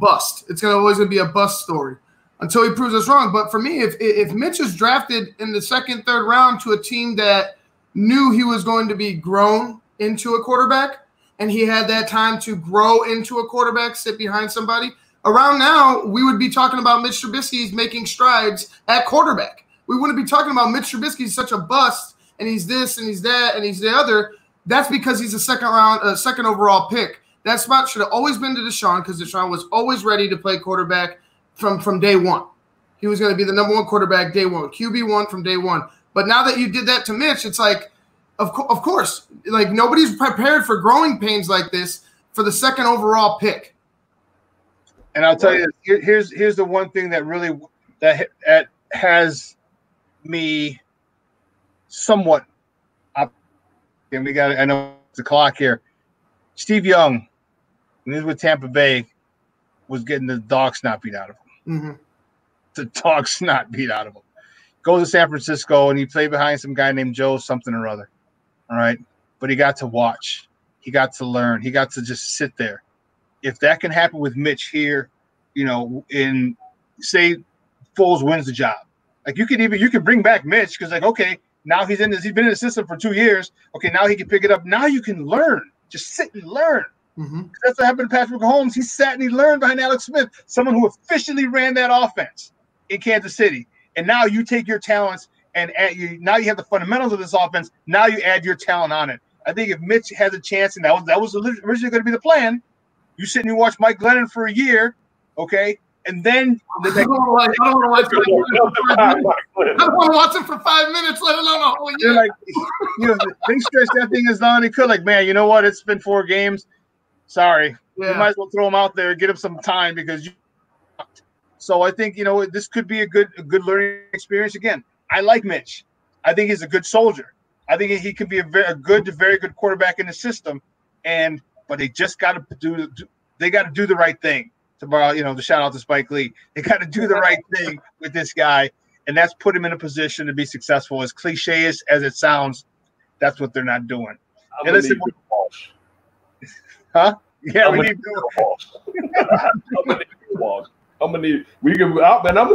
B: bust. It's always going to be a bust story until he proves us wrong. But for me, if Mitch is drafted in the 2nd, 3rd round to a team that knew he was going to be grown into a quarterback, and he had that time to grow into a quarterback, sit behind somebody, around now we would be talking about Mitch Trubisky's making strides at quarterback. We wouldn't be talking about Mitch Trubisky's such a bust, and he's this, and he's that, and he's the other. That's because he's a 2nd overall pick. That spot should have always been to Deshaun, because Deshaun was always ready to play quarterback from day one. He was going to be the number 1 quarterback day one, QB1 from day one. But now that you did that to Mitch, it's like, of course, like nobody's prepared for growing pains like this for the 2nd overall pick.
A: And I'll tell you, here's the one thing that really that has me somewhat up. And I know it's a clock here. Steve Young, when he was with Tampa Bay, was getting the dog snot beat out of him. The dog snot beat out of him. goes to San Francisco, and he played behind some guy named Joe something or other. All right. But he got to watch. He got to learn. He got to just sit there. If that can happen with Mitch here, you know, in say Foles wins the job. Like you can bring back Mitch because like, okay, now he's been in the system for 2 years. Okay, now he can pick it up. Now you can learn. Just sit and learn.
B: Mm-hmm.
A: That's what happened to Patrick Mahomes. He sat and he learned behind Alex Smith, someone who officially ran that offense in Kansas City. And now you take your talents and now you have the fundamentals of this offense. Now you add your talent on it. I think if Mitch has a chance, and that was originally going to be the plan, you sit and you watch Mike Glennon for a year, okay, and then the next.
B: I don't want to watch him for 5 minutes, let alone a whole year.
A: Like, you know, they stretch that thing as long as they could. Like, man, you know what? It's been 4 games. Sorry, you might as well throw him out there and get him some time because you. So I think, you know, this could be a good learning experience. Again, I like Mitch. I think he's a good soldier. I think he could be a very good quarterback in the system. But they just got to do the right thing. To borrow, you know, the shout out to Spike Lee. They got to do the right thing with this guy, and that's put him in a position to be successful. As cliche as it sounds, that's what they're not doing. And listen, huh? Yeah, we need
M: Walsh. I'm a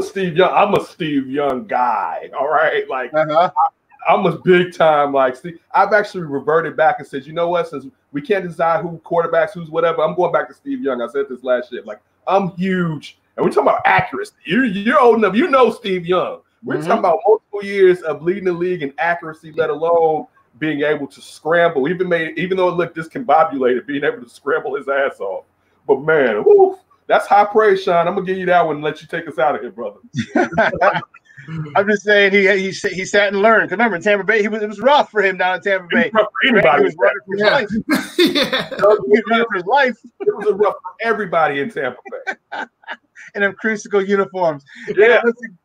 M: Steve Young. I'm a Steve Young guy. All right, like I'm a big time like Steve. I've actually reverted back and said, you know what? Since we can't decide who quarterbacks, who's whatever, I'm going back to Steve Young. I said this last year. Like I'm huge, and we're talking about accuracy. You're old enough. You know Steve Young. We're talking about multiple years of leading the league in accuracy, let alone being able to scramble. Even though it looked discombobulated, being able to scramble his ass off. But man, woo, that's high praise, Shawn. I'm gonna give you that one and let you take us out of here, brother.
A: I'm just saying he sat and learned. Because remember, in Tampa Bay, it was rough for him down in Tampa Bay.
M: It was rough for anybody.
A: He was running for his life. He was running for his life.
M: It was rough for everybody in Tampa Bay.
A: And them creamsicle uniforms.
M: Yeah.
A: Listen,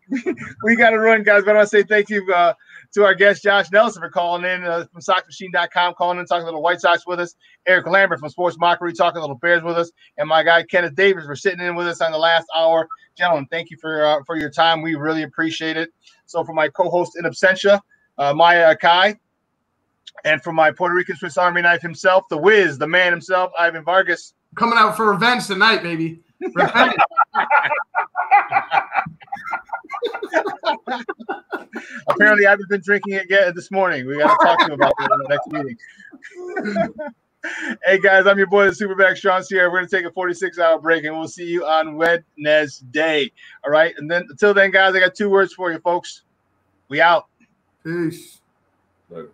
A: we got to run, guys. But I want to say thank you to our guest, Josh Nelson, for calling in from SoxMachine.com, calling in, talking a little White Sox with us. Eric Lambert from Sports Mockery, talking a little Bears with us. And my guy, Kenneth Davis, for sitting in with us on the last hour. Gentlemen, thank you for your time. We really appreciate it. So for my co-host in absentia, Maya Akai, and for my Puerto Rican Swiss Army knife himself, the Wiz, the man himself, Ivan Vargas.
B: Coming out for revenge tonight, baby. Revenge.
A: Apparently, I haven't been drinking it yet this morning. We got to talk to him about that in the next meeting. Hey, guys, I'm your boy, the Superback Shawn Sierra. We're going to take a 46-hour break, and we'll see you on Wednesday. All right? And then until then, guys, I got 2 words for you, folks. We out.
B: Peace.
M: Later.